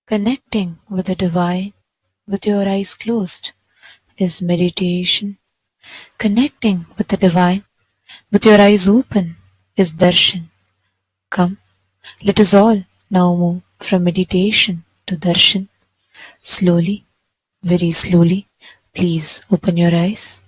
Connecting with the divine with your eyes closed is meditation. Connecting with the divine with your eyes open is darshan. Come, let us all now move from meditation to darshan. Slowly, very slowly, please open your eyes.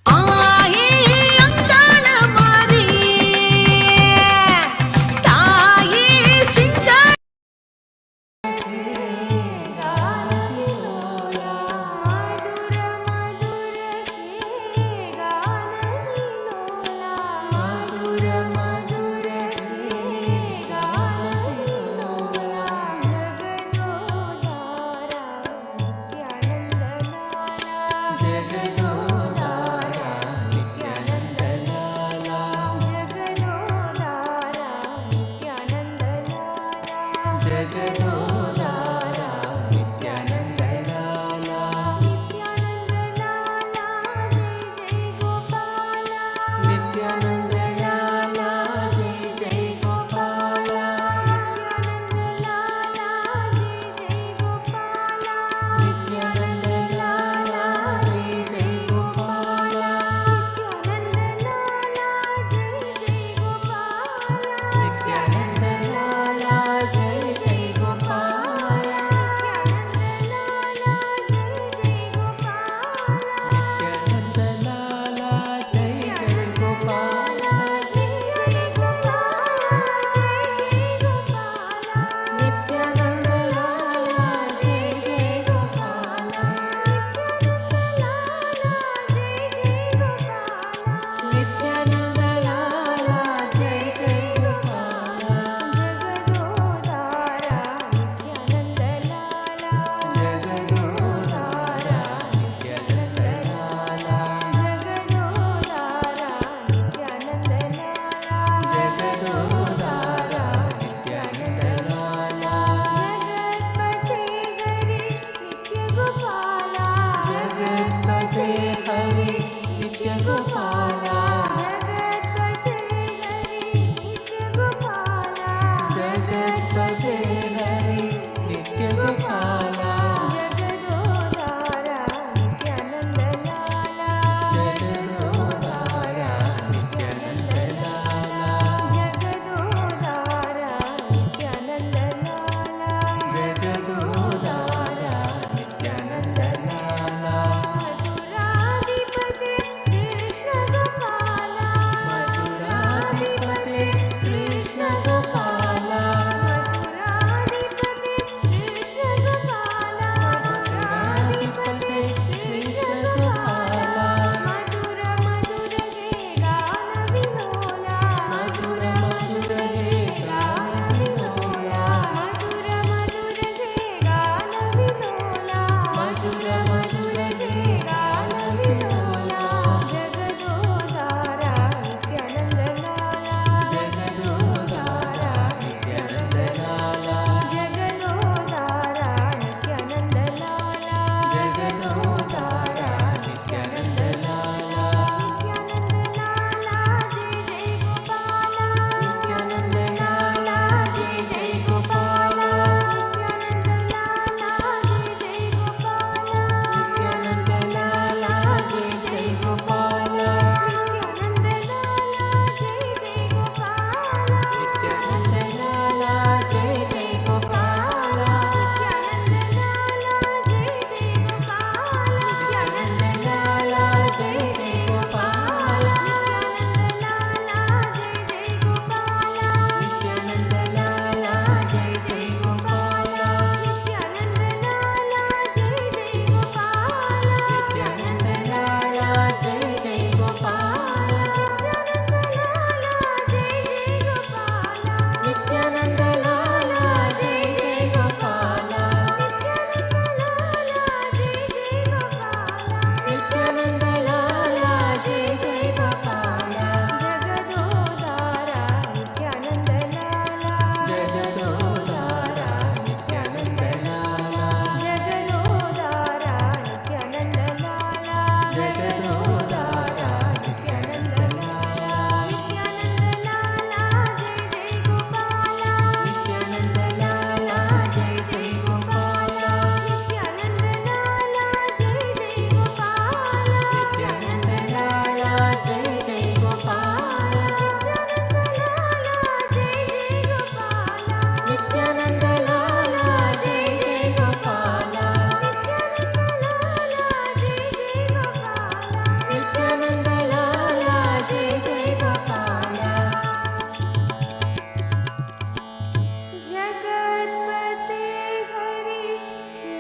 Hari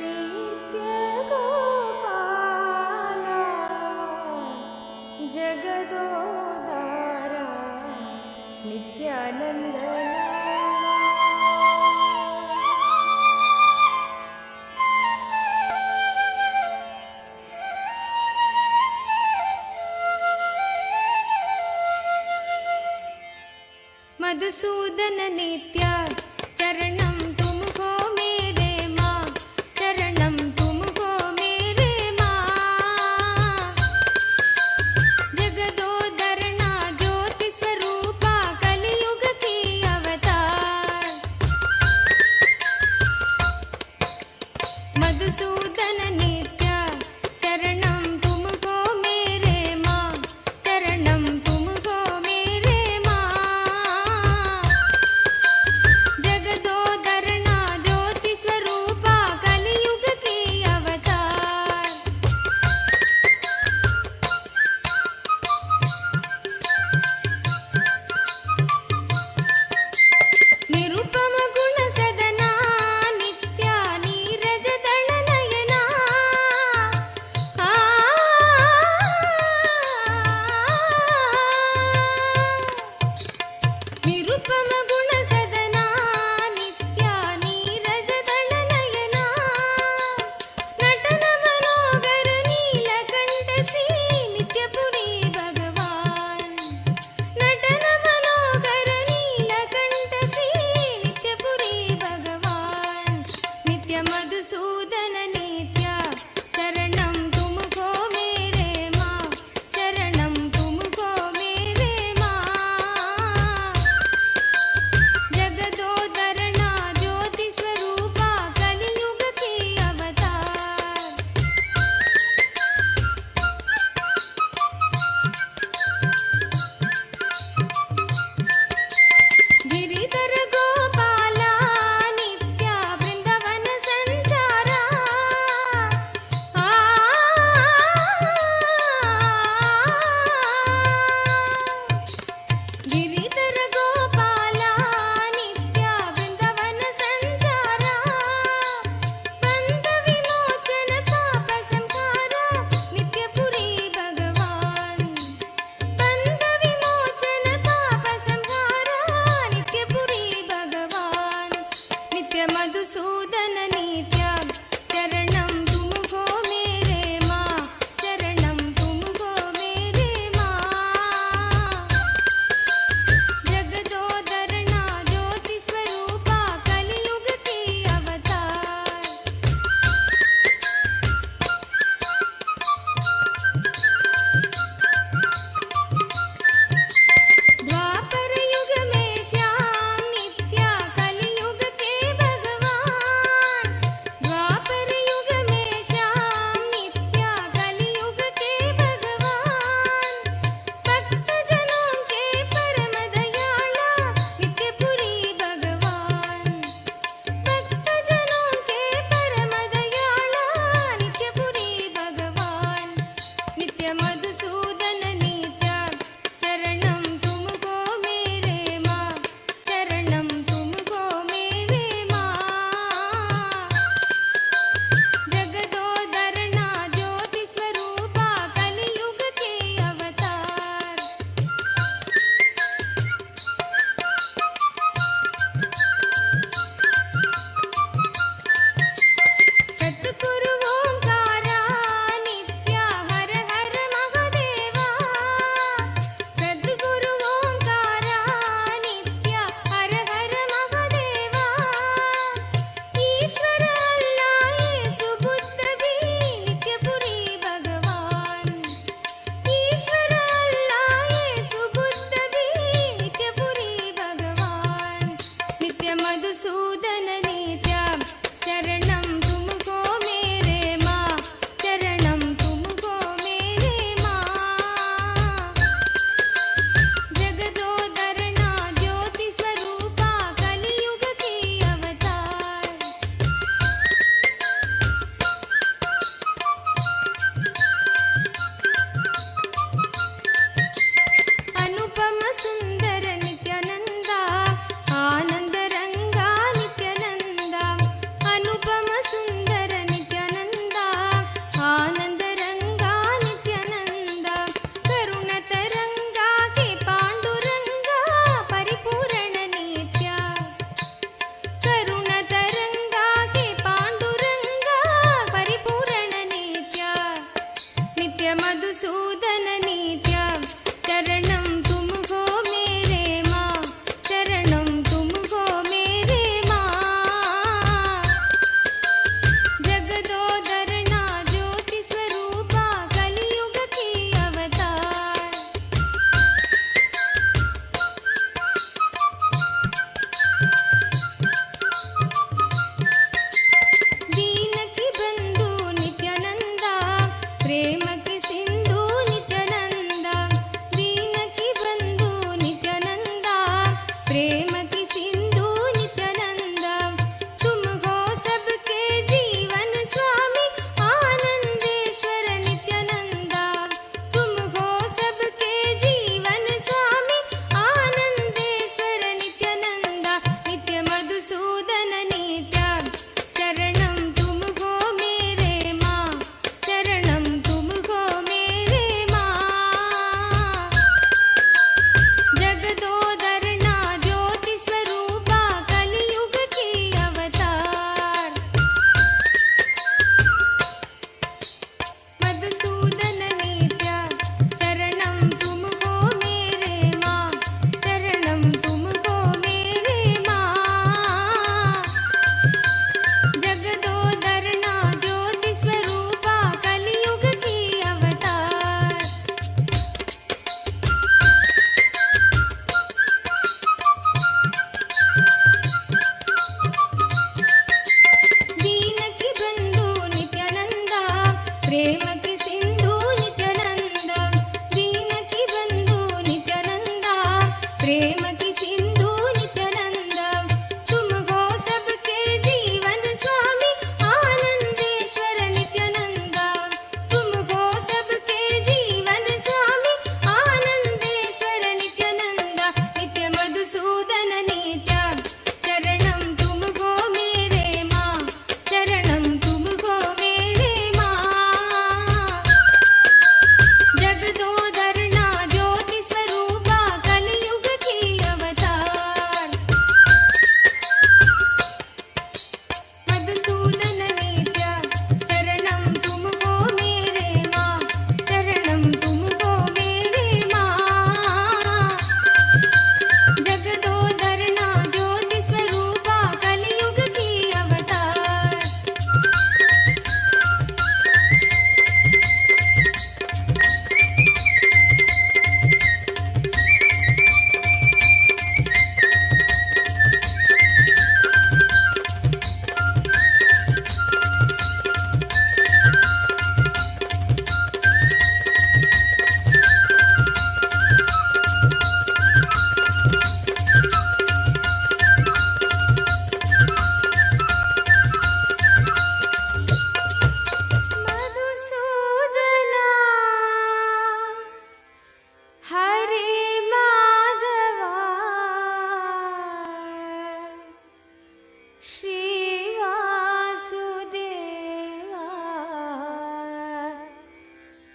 नित्य गोपाला जगदोदारा नित्यानंदना मधुसूदन नित्य चरणम तुमको मेरे माँ चरणम तुमको मेरे माँ जगदोदरना ज्योति स्वरूपा कलियुग की अवतार मधुसूदन नित्य चरणम तुमको मेरे माँ चरणम तुमको मेरे माँ जगदोदरना ज्योति स्वरूपा कलियुग की अवतार निरुपम गुण सदना नित्या नीरज दल नयना आ निरुपम गुण सदना नित्या नीरज दल नयना नटन मनोगर नीलकंठ श्री नित्यपुरी भगवान नटन मनोगर नीलकंठ श्री नित्यपुरी भगवान नित्य मधुसूदन नित्य चरणम तुमको मेरे माँ चरणम तुमको मेरे माँ जगदोदरना ज्योति स्वरूपा कलियुग की अवतार गिरिधर गोपाला नित्या वृंदावन संचारा आ गिरिधर गोपाला नित्या वृंदावन संचारा बंध विमोचन पाप संहारा नित्यपुरी भगवान बंध विमोचन पाप संहारा नित्यपुरी भगवान नित्य मधुसूदन नित्य चरणम तुमको मेरे माँ चरणम तुमको मेरे माँ जगदोदरना ज्योति स्वरूपा कलियुग की अवतार द्वापर युग में श्याम नित्या कलियुग के भगवान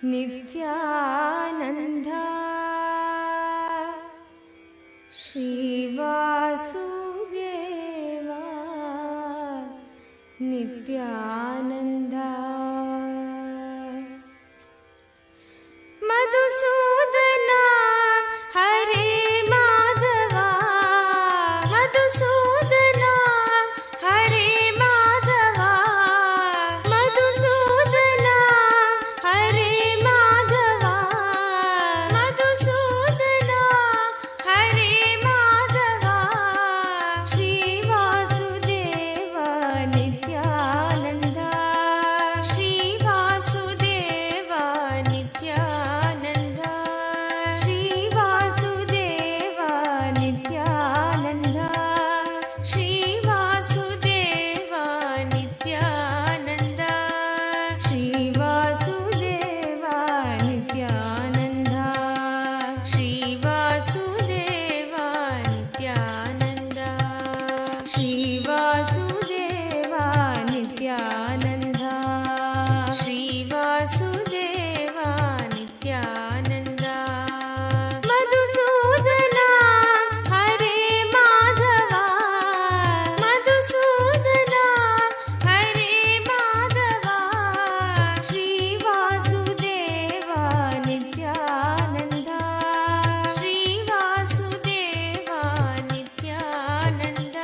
नित्यानन्द श्रीवासुदेवा नित्यानन्द मधुसूदना हरे माधवा मधुसूदना हरे माधवा मधुसूदना हरे माधवा मधुसूदना हरे माधवा श्रीवासुदेवा नित्यानन्द श्रीवासुदेवा नित्यानन्द श्रीवासुदेवा नित्यानन्द श्रीवासुदेवा नित्यानन्द श्रीवासुदेवा नित्यानन्द श्रीवासुदेवा नित्यानन्द श्रीवासुदेवा नित्यानन्द श्रीवासुदेवा नित्यानन्द मधुसूदना हरे माधवा मधुसूदना हरे Madhava श्रीवासुदेवा Nityanand श्रीवासुदेवा Nityanand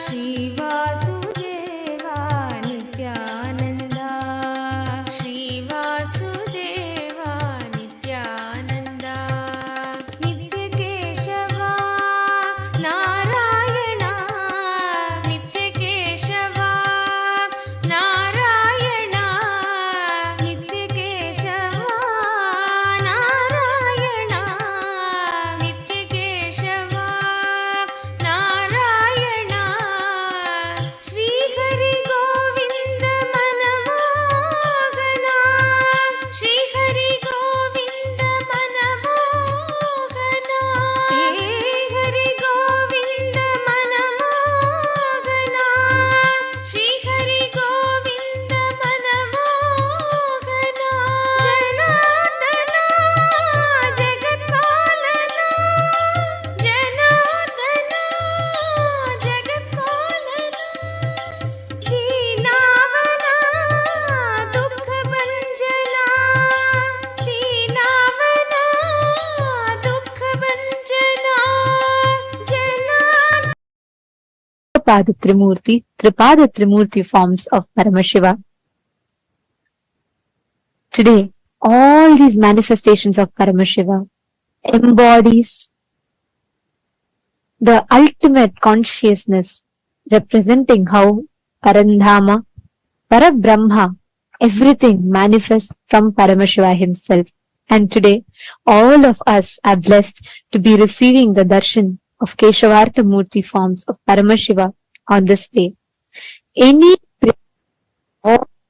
श्रीवासुदेवा Nityanand श्रीवासुदेवा Nityanand नित्यकेशवा Narayan नित्यकेशवा Narayan नित्यकेशवा Narayan नित्यकेशवा Narayan Shrihari Govind मनमोहना Shrihari Govind मनमोहना Shrihari Govind मनमोहना Shrihari Govind मनमोहना जनार्दना जगत्पालना जनार्दना जगत्पालना दीनावना दुःखभञ्जना दीनावना दुःखभञ्जना जनार्दना Pada Trimurti, Tripada Trimurti forms of Paramashiva. Today, all these manifestations of Paramashiva embodies the ultimate consciousness, representing how Parandhama, Parabrahma, everything manifests from Paramashiva himself. And today, all of us are blessed to be receiving the darshan of Keshavartha Murti forms of Paramashiva on this day. Any prayer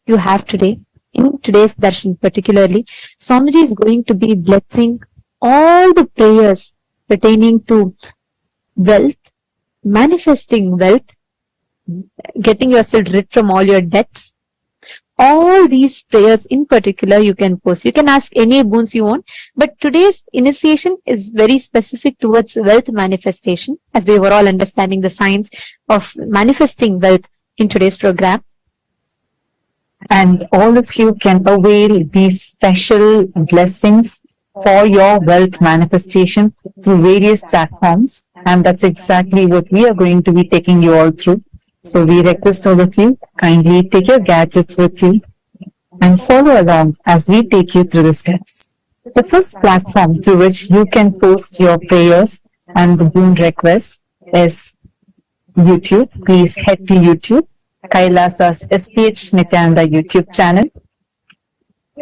you have today, in today's darshan particularly, Swamiji is going to be blessing all the prayers pertaining to wealth, manifesting wealth, getting yourself rid from all your debts. All these prayers in particular you can post. You can ask any boons you want, but today's initiation is very specific towards wealth manifestation, as we were all understanding the science of manifesting wealth in today's program. And all of you can avail these special blessings for your wealth manifestation through various platforms, and that's exactly what we are going to be taking you all through. So we request all of you, kindly take your gadgets with you and follow along as we take you through the steps. The first platform through which you can post your prayers and the boon requests is YouTube. Please head to YouTube, KAILASA's SPH Nityananda YouTube channel.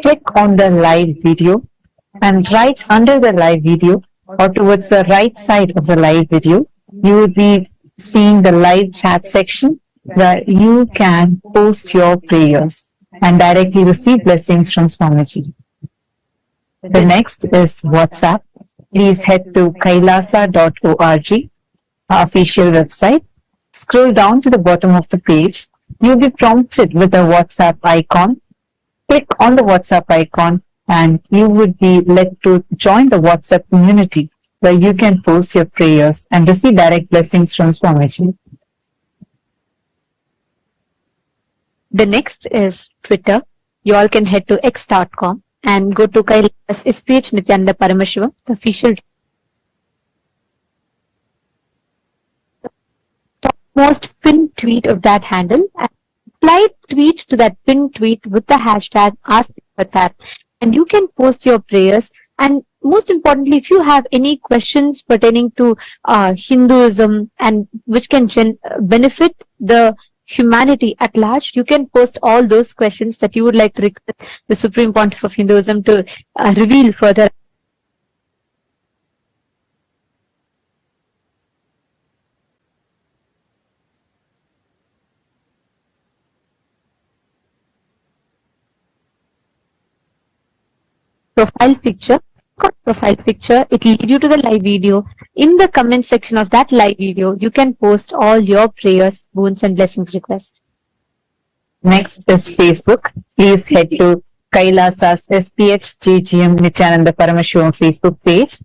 Click on the live video, and right under the live video or towards the right side of the live video, you will be seeing the live chat section where you can post your prayers and directly receive blessings from Swamiji. The next is WhatsApp. Please head to kailasa.org, our official website. Scroll down to the bottom of the page. You'll be prompted with a WhatsApp icon. Click on the WhatsApp icon and you would be led to join the WhatsApp community where you can post your prayers and receive direct blessings from Swamiji. The next is Twitter. You all can head to x.com and go to KAILASA SPH Nityananda Paramashivam, the official topmost pinned tweet of that handle, and reply tweet to that pinned tweet with the hashtag AskAvatar, and you can post your prayers. And most importantly, if you have any questions pertaining to Hinduism and which can benefit the humanity at large, you can post all those questions that you would like to request the Supreme Pontiff of Hinduism to reveal further. Profile picture. Profile picture, it will lead you to the live video. In the comment section of that live video, you can post all your prayers, boons and blessings requests. Next is Facebook. Please head to KAILASA's SPH GGM Nityananda Paramashivam Facebook page.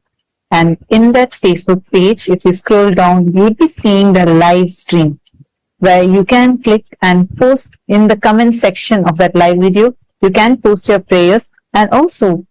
And in that Facebook page, if you scroll down, you'll be seeing the live stream where you can click and post in the comment section of that live video. You can post your prayers and also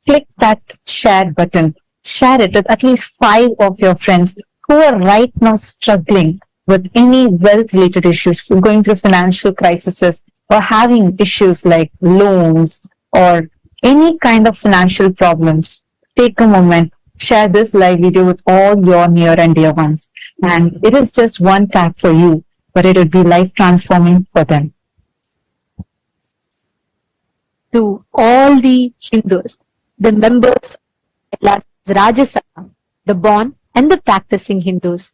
click that share button. Share it with at least 5 of your friends who are right now struggling with any wealth related issues, going through financial crises or having issues like loans or any kind of financial problems. Take a moment, share this live video with all your near and dear ones. And it is just one tap for you, but it will be life transforming for them. To all the Hindus, the members of Rajya Sabha, the born and the practicing Hindus.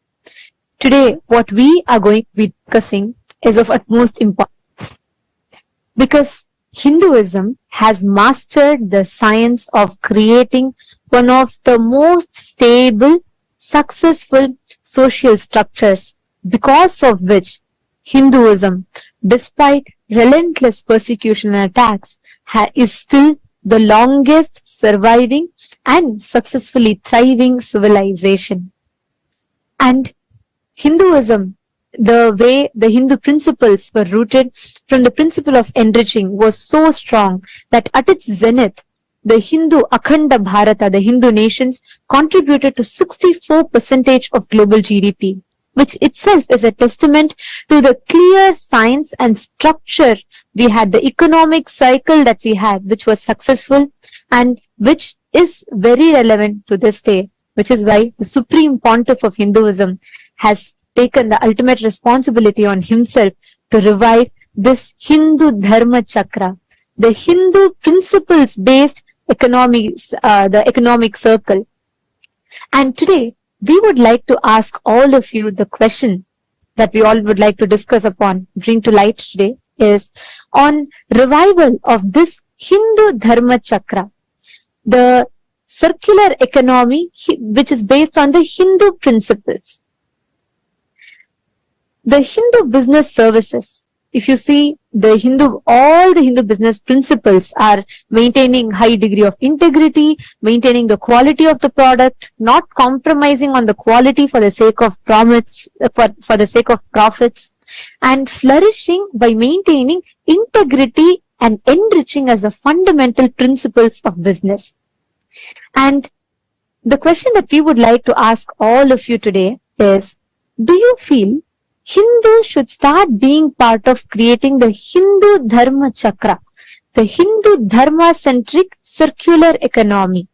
Today, what we are going to be discussing is of utmost importance because Hinduism has mastered the science of creating one of the most stable, successful social structures, because of which Hinduism, despite relentless persecution and attacks, is still the longest surviving and successfully thriving civilization. And Hinduism, the way the Hindu principles were rooted from the principle of enriching, was so strong that at its zenith, the Hindu Akhanda Bharata, the Hindu nations, contributed to 64% of global GDP, which itself is a testament to the clear science and structure we had, the economic cycle that we had, which was successful and which is very relevant to this day, which is why the Supreme Pontiff of Hinduism has taken the ultimate responsibility on himself to revive this Hindu Dharma Chakra, the Hindu principles-based the economic circle. And today, we would like to ask all of you the question that we all would like to discuss upon, bring to light today, is on revival of this Hindu Dharma Chakra, the circular economy which is based on the Hindu principles. The Hindu business services, if you see all the Hindu business principles are maintaining high degree of integrity, maintaining the quality of the product, not compromising on the quality for the sake of profits, and flourishing by maintaining integrity and enriching as the fundamental principles of business. And the question that we would like to ask all of you today is, do you feel Hindus should start being part of creating the Hindu Dharma Chakra, the Hindu Dharma-centric circular economy,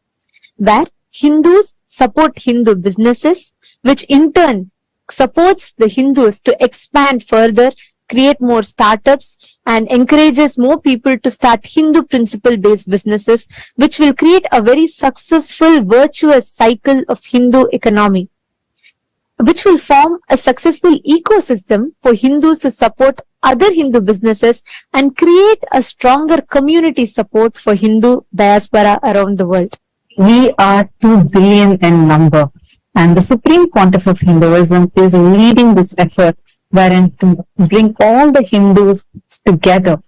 where Hindus support Hindu businesses, which in turn supports the Hindus to expand further, create more startups, and encourages more people to start Hindu principle-based businesses, which will create a very successful, virtuous cycle of Hindu economy, which will form a successful ecosystem for Hindus to support other Hindu businesses and create a stronger community support for Hindu diaspora around the world. We are 2 billion in number, and the Supreme Pontiff of Hinduism is leading this effort wherein to bring all the Hindus together.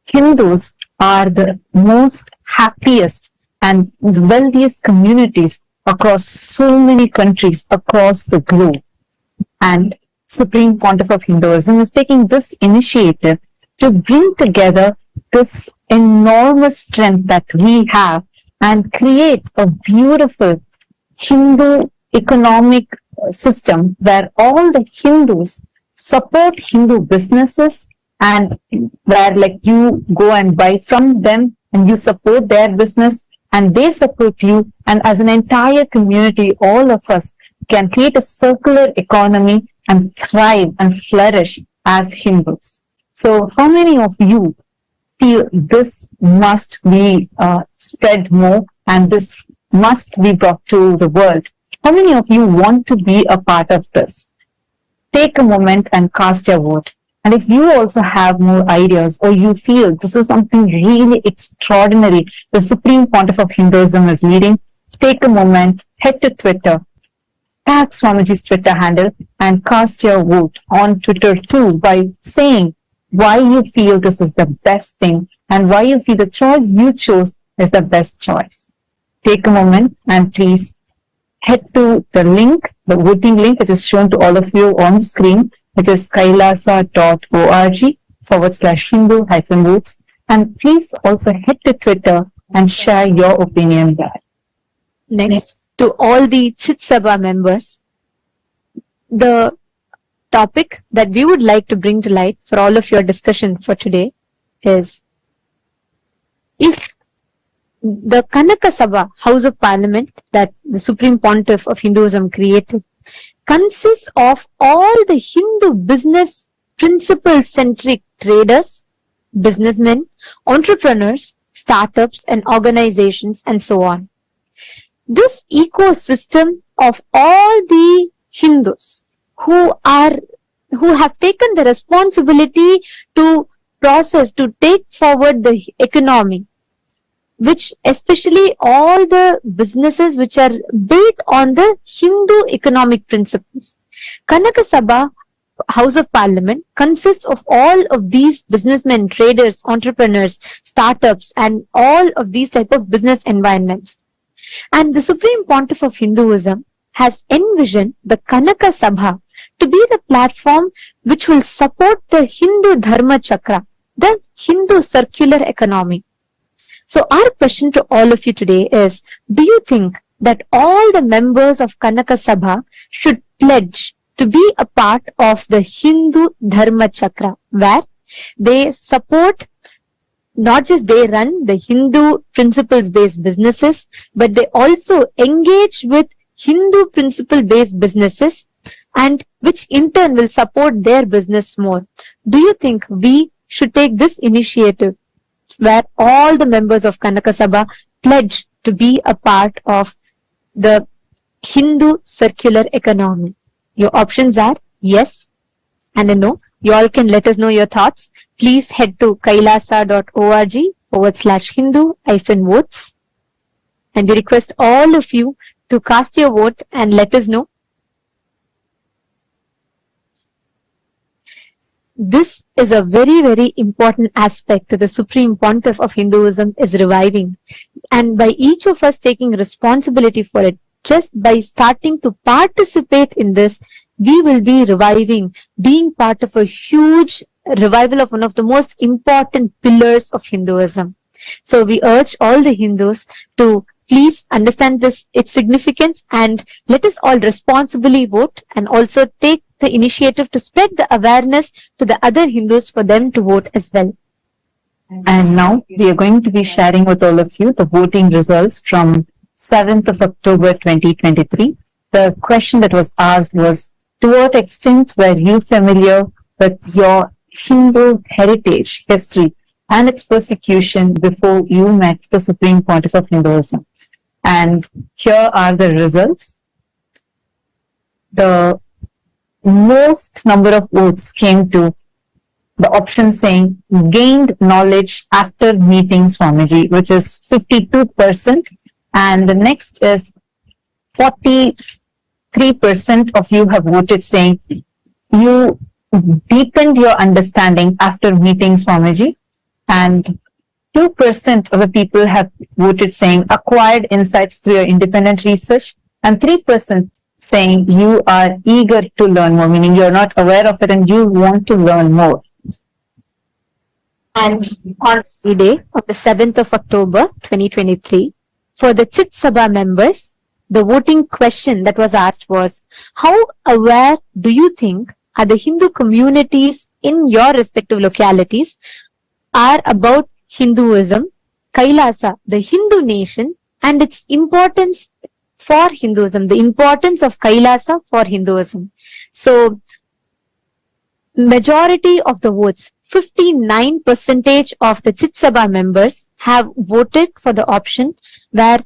Hindus are the most happiest and the wealthiest communities across so many countries across the globe. And Supreme Pontiff of Hinduism is taking this initiative to bring together this enormous strength that we have and create a beautiful Hindu economic system where all the Hindus support Hindu businesses and where like you go and buy from them and you support their business and they support you, and as an entire community, all of us can create a circular economy and thrive and flourish as Hindus. So how many of you feel this must be spread more and this must be brought to the world? How many of you want to be a part of this? Take a moment and cast your vote. And if you also have more ideas or you feel this is something really extraordinary the Supreme Pontiff of Hinduism is leading, take a moment, head to Twitter, tag Swamiji's Twitter handle and cast your vote on Twitter too by saying why you feel this is the best thing and why you feel the choice you chose is the best choice. Take a moment and please head to the link, the voting link, which is shown to all of you on screen, which is kailasa.org/Hindu-votes. And please also head to Twitter and share your opinion there. Next, to all the Chit Sabha members, the topic that we would like to bring to light for all of your discussion for today is, if the Kanaka Sabha, House of Parliament, that the Supreme Pontiff of Hinduism created, consists of all the Hindu business principle-centric traders, businessmen, entrepreneurs, startups and organizations and so on. This ecosystem of all the Hindus who have taken the responsibility to process, to take forward the economy, which especially all the businesses which are built on the Hindu economic principles. Kanaka Sabha, House of Parliament, consists of all of these businessmen, traders, entrepreneurs, startups, and all of these type of business environments. And the Supreme Pontiff of Hinduism has envisioned the Kanaka Sabha to be the platform which will support the Hindu Dharma Chakra, the Hindu circular economy. So our question to all of you today is, do you think that all the members of Kanaka Sabha should pledge to be a part of the Hindu Dharma Chakra, where they support, not just they run the Hindu principles-based businesses, but they also engage with Hindu principle-based businesses, and which in turn will support their business more? Do you think we should take this initiative where all the members of Kanaka Sabha pledge to be a part of the Hindu circular economy? Your options are yes and a no. You all can let us know your thoughts. Please head to kailasa.org/Hindu-votes. And we request all of you to cast your vote and let us know. This is a very, very important aspect that the Supreme Pontiff of Hinduism is reviving. And by each of us taking responsibility for it, just by starting to participate in this, we will be reviving, being part of a huge revival of one of the most important pillars of Hinduism. So we urge all the Hindus to please understand this, its significance, and let us all responsibly vote and also take the initiative to spread the awareness to the other Hindus for them to vote as well. And now we are going to be sharing with all of you the voting results from 7th of October 2023. The question that was asked was, to what extent were you familiar with your Hindu heritage, history, and its persecution before you met the Supreme Pontiff of Hinduism? And here are the results. The most number of votes came to the option saying gained knowledge after meeting Swamiji, which is 52%. And the next is 43% of you have voted saying you deepened your understanding after meeting Swamiji. And 2% of the people have voted saying acquired insights through your independent research, and 3% saying you are eager to learn more, meaning you're not aware of it and you want to learn more. And on the day of the 7th of October 2023, for the Chit Sabha members, the voting question that was asked was, how aware do you think are the Hindu communities in your respective localities are about Hinduism, Kailasa, the Hindu nation, and its importance for Hinduism, the importance of Kailasa for Hinduism. So, majority of the votes, 59% of the Chit Sabha members have voted for the option where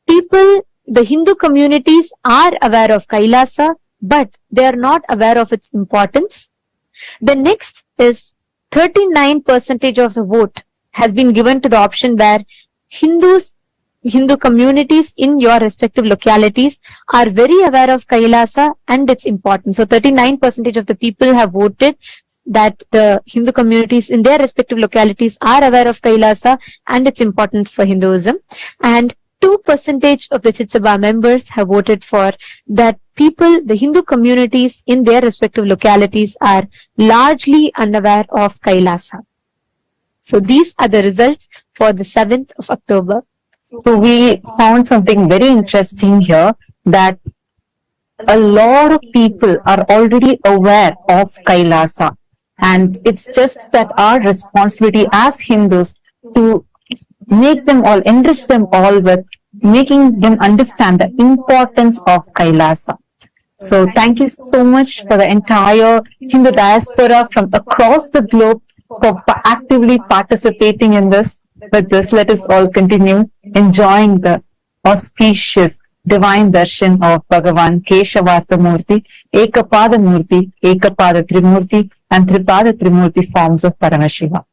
people, the Hindu communities are aware of Kailasa, but they are not aware of its importance. The next is 39% of the vote has been given to the option where Hindu communities in your respective localities are very aware of Kailasa and its importance. So 39% of the people have voted that the Hindu communities in their respective localities are aware of Kailasa and its importance for Hinduism. And 2% of the Chit Sabha members have voted for that people, the Hindu communities in their respective localities are largely unaware of Kailasa. So these are the results for the 7th of October. So we found something very interesting here, that a lot of people are already aware of Kailasa, and it's just that our responsibility as Hindus to make them all, enrich them all with making them understand the importance of Kailasa. So thank you so much for the entire Hindu diaspora from across the globe for actively participating in this. With this, let us all continue enjoying the auspicious divine darshan of Bhagavan Keshavartha Murti, Ekapada Murti, Ekapada Trimurti, and Tripada Trimurti forms of Paramashiva.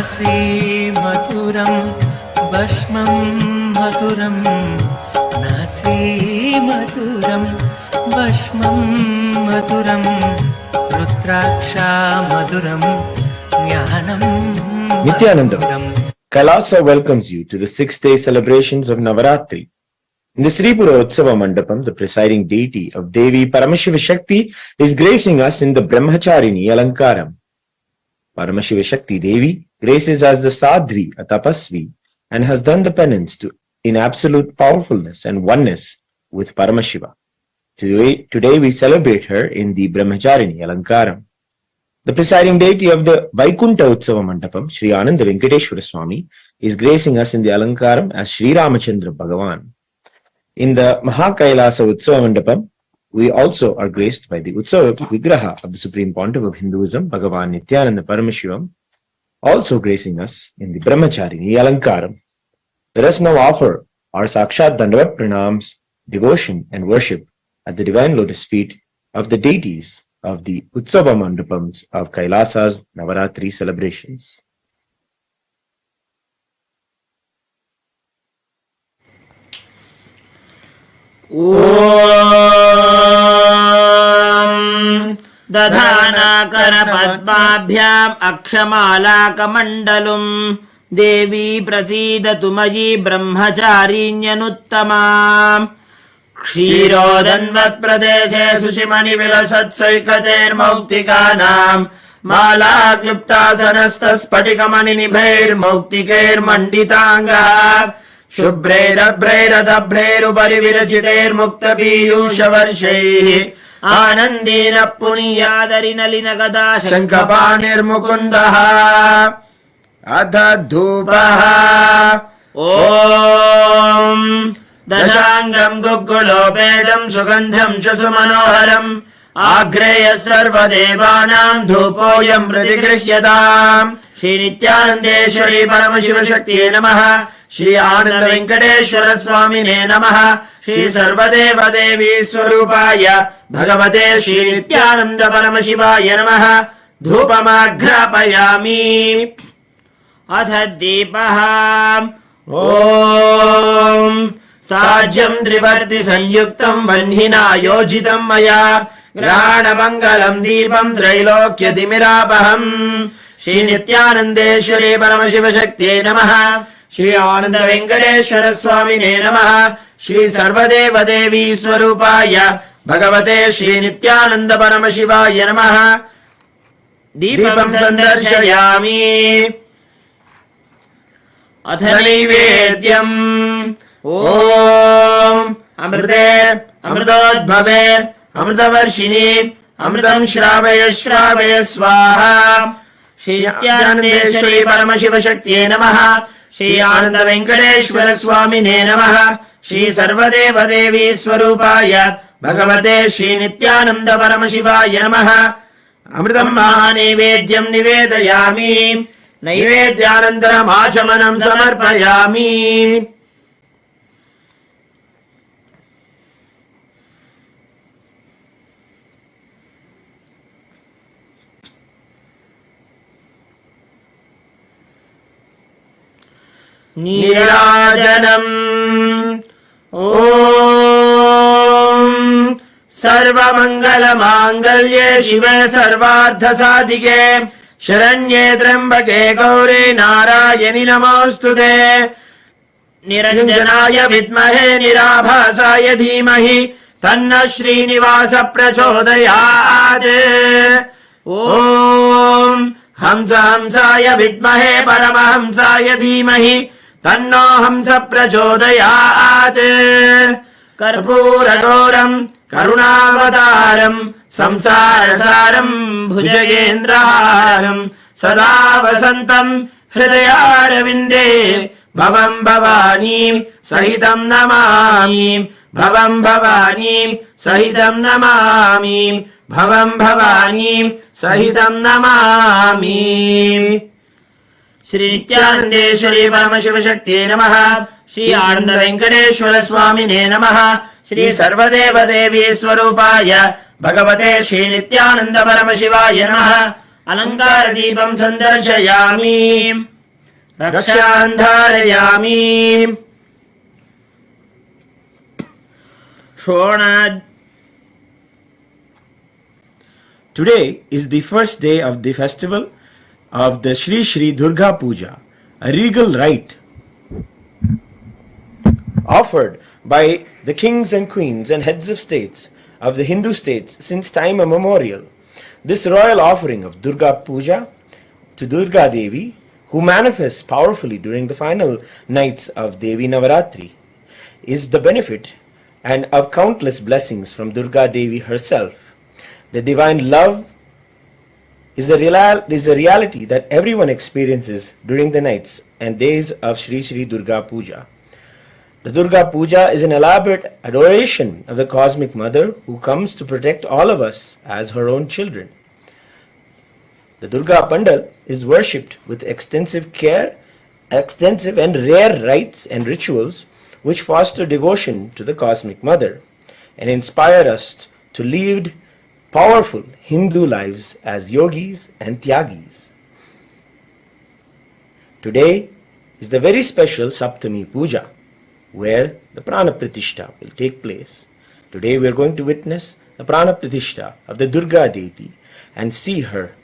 नासी मधुरं भस्मं मधुरं नासी मधुरं भस्मं मधुरं रुद्राक्षा मधुरं ज्ञानं Nityanandam, Kailasa welcomes you to the 6-day celebrations of Navaratri. In the Sri Pura Utsava Mandapam, the presiding deity of Devi Paramashiva Shakti is gracing us in the Brahmacharini Alankaram. Paramashiva Shakti Devi graces as the Sadhvi, a tapasvi, and has done the penance in absolute powerfulness and oneness with Paramashiva. Today we celebrate her in the Brahmacharini Alankaram. The presiding deity of the Vaikunta Utsava Mandapam, Sri Ananda Venkateshwara Swami, is gracing us in the Alankaram as Sri Ramachandra Bhagavan. In the Mahakailasa Utsava Mandapam, we also are graced by the Utsava Vigraha of the Supreme Pontiff of Hinduism, Bhagavan Nityananda Paramashivam, also gracing us in the Brahmacharini Alankaram. Let us now offer our Sakshat Dandavat Pranams, devotion and worship at the divine lotus feet of the deities of the Utsava Mandapams of Kailasa's Navaratri celebrations. ॐ दधानाकरपद्माभ्याम् अक्षमालाकमण्डलुम् देवी प्रसीदतु मयि ब्रह्मचारिण्यनुत्तमाम् क्षीरोदन्वत्प्रदेशे शुचिमणिविलसत्सैकतेर्मौक्तिकानाम् मालाक्लुप्तासनस्तस्फटिकमणिनिभैर्मौक्तिकैर्मण्डिताङ्गः शुभ्रैरभ्रैरदभ्रैरुपरि विरचितैर्मुक्तपीयूषवर्षैः आनन्देन पुनीयादरिनलिनगदा शङ्खपाणिर्मुकुन्दः अथ धूपः ॐ दशाङ्गम् गुग्गुलोपेदम् सुगन्धम् सुमनोहरम् आग्रेयः सर्वदेवानाम् धूपोऽयम् प्रतिगृह्यताम् श्रीनित्यानन्देश्वरी परमशिवशक्तिये नमः श्री आनन्द वेङ्कटेश्वर स्वामिने नमः श्री सर्वदेवदेवी स्वरूपाय भगवते श्रीनित्यानन्द परमशिवाय नमः धूपमाघ्रापयामि अथ दीपः ॐ साज्यम् त्रिवर्ति संयुक्तम् वह्निना योजितम् मया ग्रहाणमङ्गलम् दीपम् त्रैलोक्यतिमिरापहम् श्रीनित्यानन्देश्वरी परमशिवशक्त्यै नमः श्री आनन्द वेङ्कटेश्वर स्वामिने नमः श्री सर्वदेवदेवी स्वरूपाय भगवते श्रीनित्यानन्द परमशिवाय नमः दीपम् सन्दर्शयामि अथ नैवेद्यम् ॐ अमृते अमृतोद्भवे अमृतवर्षिणि अमृतम् श्रावय श्रावय स्वाहा श्री नित्यानन्देश्वरी परमशिवशक्त्यै नमः श्री आनन्द वेङ्कटेश्वर स्वामिने नमः श्री सर्वदेवदेवी स्वरूपाय भगवते श्री नित्यानन्द परमशिवाय नमः अमृतम् महानैवेद्यम् निवेदयामि नैवेद्यानन्तरमाचमनम् समर्पयामि नीराजनम् ॐ सर्वमङ्गलमाङ्गल्ये शिवे सर्वार्थसाधिके शरण्ये त्र्यम्बके गौरी नारायणि नमोऽस्तुते निरञ्जनाय विद्महे निराभासाय धीमहि तन्नः श्रीनिवास प्रचोदयात् ॐ हंसाय विद्महे परमहंसाय धीमहि तन्नो हंस प्रचोदयात् कर्पूरगौरम् करुणावतारम् संसारसारम् भुजगेन्द्रहारम् सदा वसन्तम् हृदयारविन्दे भवम् भवानीम् सहितम् नमामि भवम् भवानीम् सहितम् नमामि भवम् भवानीम् सहितम् नमामि श्री नित्यानन्देश्वरी परमशिवशक्त्यै नमः श्री आनन्द वेङ्कटेश्वर स्वामिने नमः श्री सर्वदेवदेवी स्वरूपाय भगवते श्री नित्यानन्द परमशिवाय नमः अलङ्कारदीपम् सन्दर्शयामि रक्षान् धारयामि Today is the first day of the festival of the Shri Shri Durga Puja, a regal rite offered by the kings and queens and heads of states of the Hindu states since time immemorial. This royal offering of Durga Puja to Durga Devi, who manifests powerfully during the final nights of Devi Navaratri, is the benefit and of countless blessings from Durga Devi herself. The divine love is a reality that everyone experiences during the nights and days of Shri Shri Durga Puja. The Durga Puja is an elaborate adoration of the Cosmic Mother who comes to protect all of us as her own children. The Durga Pandal is worshipped with extensive and rare rites and rituals which foster devotion to the Cosmic Mother and inspire us to lead powerful Hindu lives as yogis and tyagis. Today is the very special Saptami Puja, where the Prana Pratishtha will take place. Today we are going to witness the Prana Pratishtha of the Durga deity and see her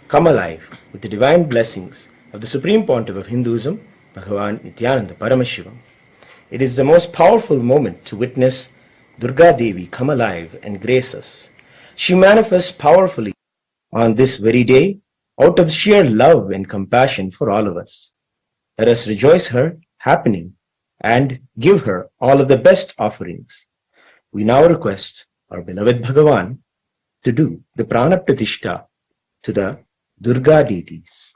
come alive with the divine blessings of the Supreme Pontiff of Hinduism, Bhagavan Nityananda Paramashivam. It is the most powerful moment to witness Durga Devi come alive and grace us. She manifests powerfully on this very day out of sheer love and compassion for all of us. Let us rejoice her happening and give her all of the best offerings. We now request our beloved Bhagavan to do the Prana Pratishtha to the Durga deities.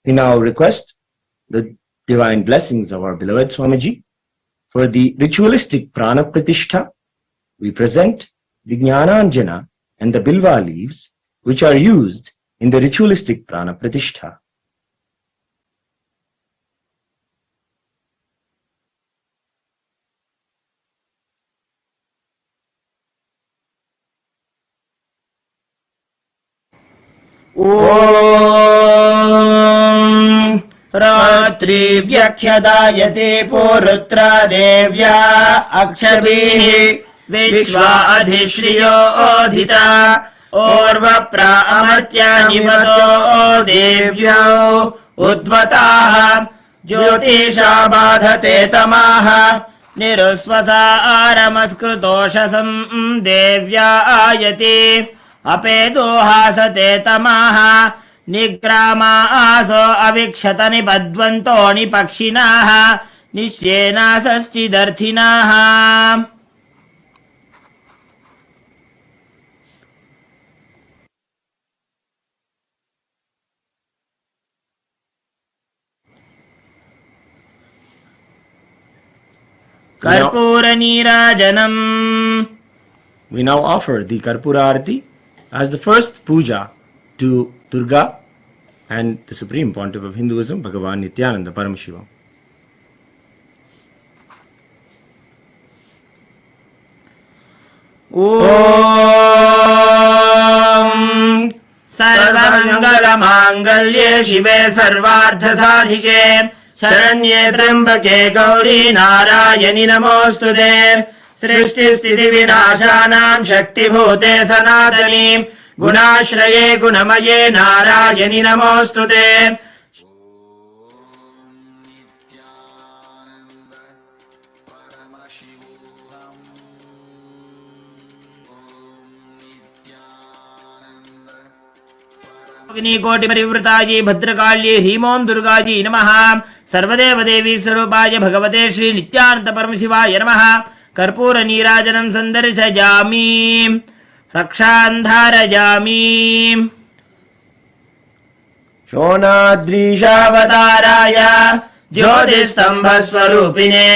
We now request the divine blessings of our beloved Swamiji. For the ritualistic Prana Pratishtha, we present the Jnananjana and the Bilva leaves, which are used in the ritualistic Prana Pratishtha. ॐ रात्रिव्यक्षदायते पुरुत्रा देव्या अक्षभिः विश्वा अधिश्रियो ओधिता ओर्वप्रा अमर्त्या निपतो देव्यो उद्वताः ज्योतिषा बाधते तमाः निरुस्वसारमस्कृतोषसं देव्या Ayati अपेदोहासते तमाः निग्रामासो अविक्षत निबध्वन्तो निपक्षिणाः निश्येनासश्चिदर्थिनाः. Karpura Neerajanam. We now offer the Karpura Arati as the first puja to Durga and the Supreme Pontiff of Hinduism, Bhagavan Nityananda Paramashiva. Om Sarvamangalamangallye Shive Sarvarthasādhike Sharanye Trambake Gauri Narayani Namostute Srishti Sthiti Vinashanam Shakti Bhute Sanatani Gunashraye Gunamaye Narayani Namostute. कोटि परिवृतायै भद्रकाल्ये ह्रीमों दुर्गायै नमः। सर्वदेव देवी स्वरूपाय भगवते श्री नित्यानंद परमशिवाय नमः। कर्पूर नीराजनं सन्दर्शयामि रक्षान्धारयामि। शोणाद्रीशावताराय ज्योतिस्तम्भस्वरूपिणे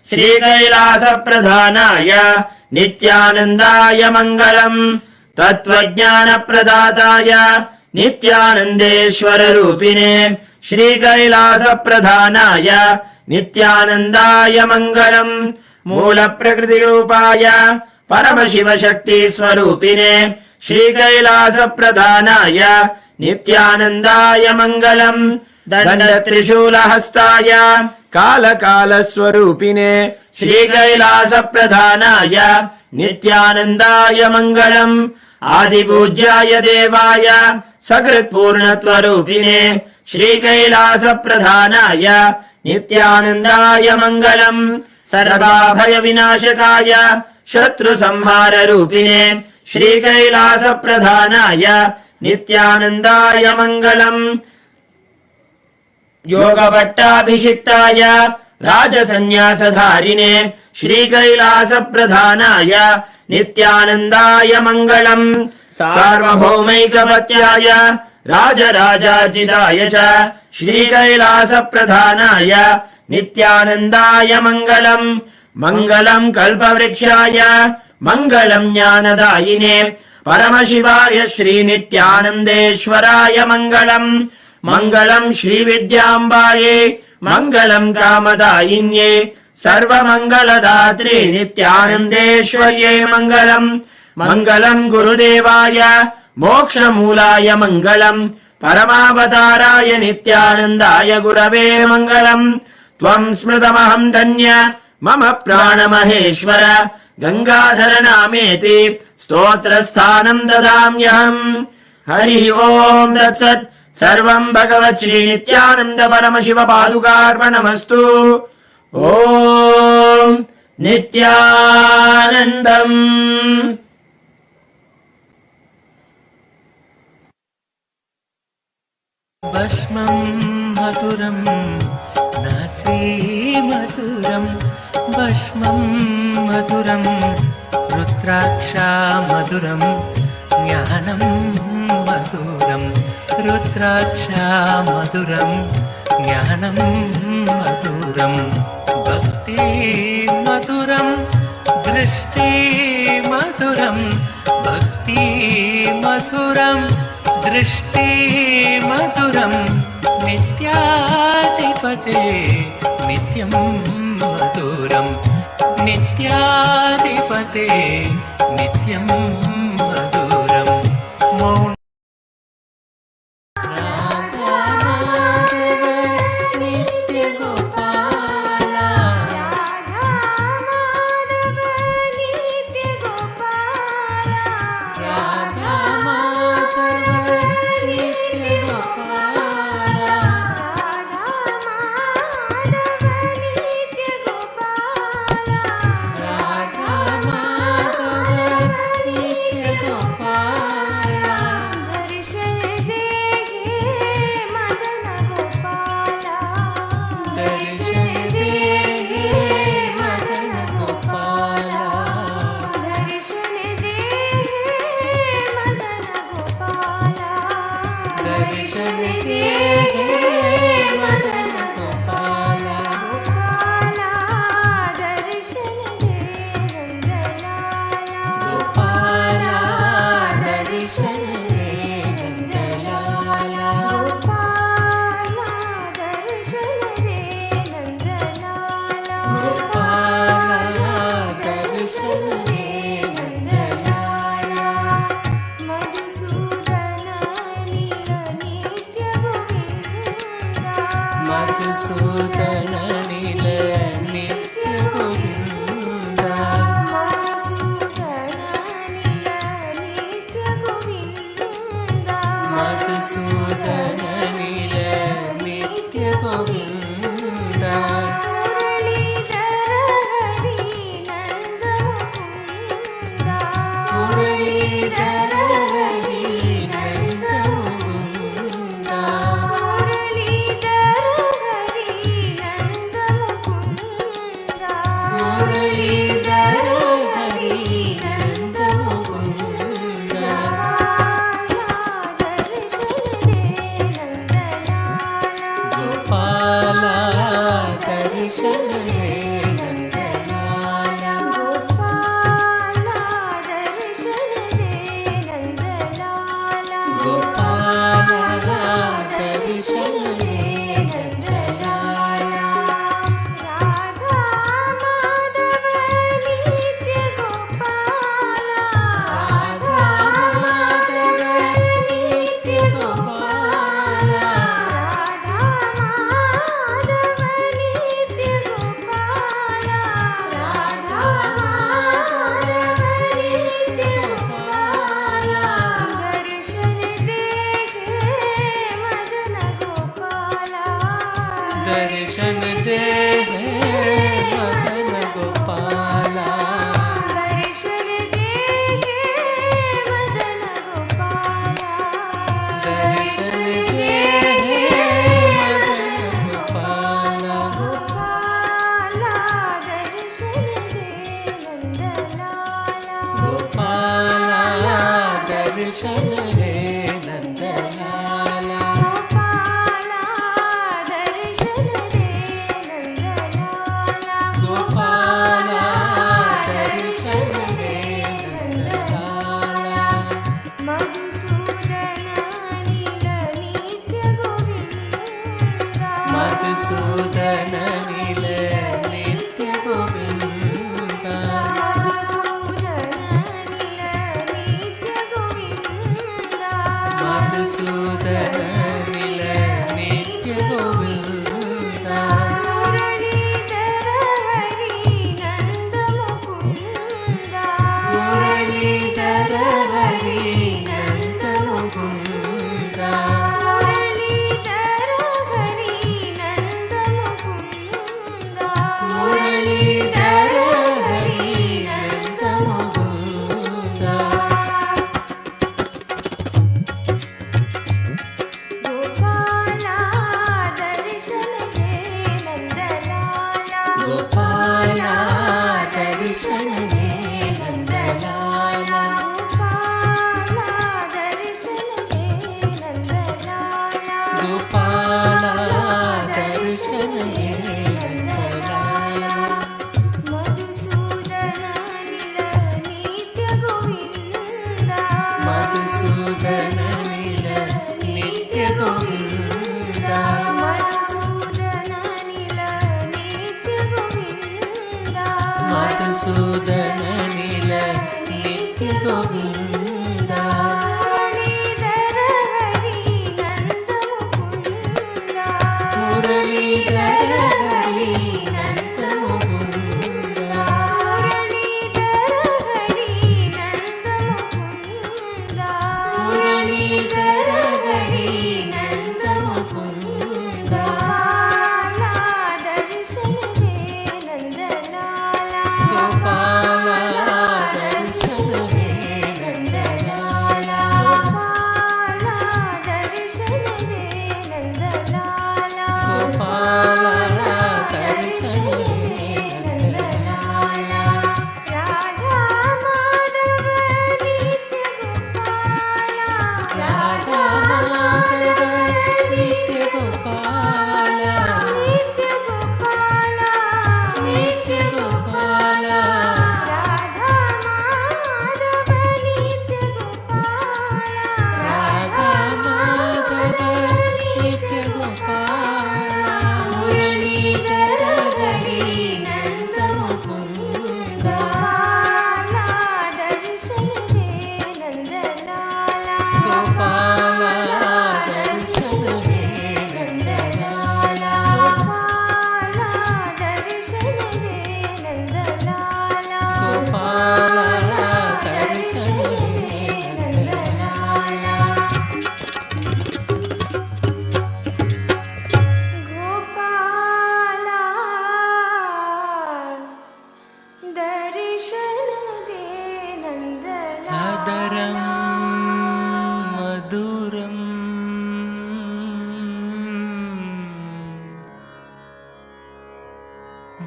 श्रीकैलासप्रधानाय नित्यानन्दाय मङ्गलम्। तत्त्वज्ञानप्रदाताय नित्यानन्देश्वर रूपिणे श्रीकैलासप्रधानाय नित्यानन्दाय मङ्गलम्। मूलप्रकृतिरूपाय परमशिवशक्तिस्वरूपिणे श्रीकैलासप्रधानाय नित्यानन्दाय मङ्गलम्। दण्डत्रिशूलहस्ताय कालकालस्वरूपिणे श्रीकैलासप्रधानाय नित्यानन्दाय मङ्गलम्। आदिपूज्याय देवाय सकृत्पूर्णत्वरूपिणे श्रीकैलासप्रधानाय नित्यानन्दाय मङ्गलम्। सर्वाभयविनाशकाय शत्रुसंहाररूपिणे श्रीकैलासप्रधानाय नित्यानन्दाय मङ्गलम्। योगभट्टाभिषिक्ताय राजसन्न्यासधारिणे श्रीकैलासप्रधानाय नित्यानन्दाय मङ्गलम्। सार्वभौमैकपत्याय राजराजार्जिताय च श्रीकैलासप्रधानाय नित्यानन्दाय मङ्गलम्। मङ्गलम् कल्पवृक्षाय मङ्गलम् ज्ञानदायिने परमशिवाय श्रीनित्यानन्देश्वराय मङ्गलम्। मङ्गलम् श्रीविद्याम्बायै मङ्गलम् कामदायिन्ये सर्वमङ्गलदात्रे नित्यानन्देश्वर्यै मङ्गलम्। मङ्गलम् गुरुदेवाय मोक्षमूलाय मङ्गलम्। परमावताराय नित्यानन्दाय गुरवे मङ्गलम्। त्वम् स्मृतमहम् धन्य मम प्राणमहेश्वर गङ्गाधर नामेति स्तोत्रस्थानम् ददाम्यहम्। हरिः ओम् तत्सत्। सर्वम् भगवत् श्री नित्यानन्द परमशिव पादुकार्पणमस्तु। ओम् नित्यानन्दम्। भस्मं मधुरं नासी मधुरं भस्मं मधुरं रुद्राक्षा मधुरं ज्ञानं मधुरं रुद्राक्षा मधुरं ज्ञानं मधुरं भक्ति मधुरं दृष्टि मधुरं भक्ति मधुरं दृष्टि मधुरं नित्याधिपते नित्यं मधुरं नित्याधिपते नित्यं मधुरं मौन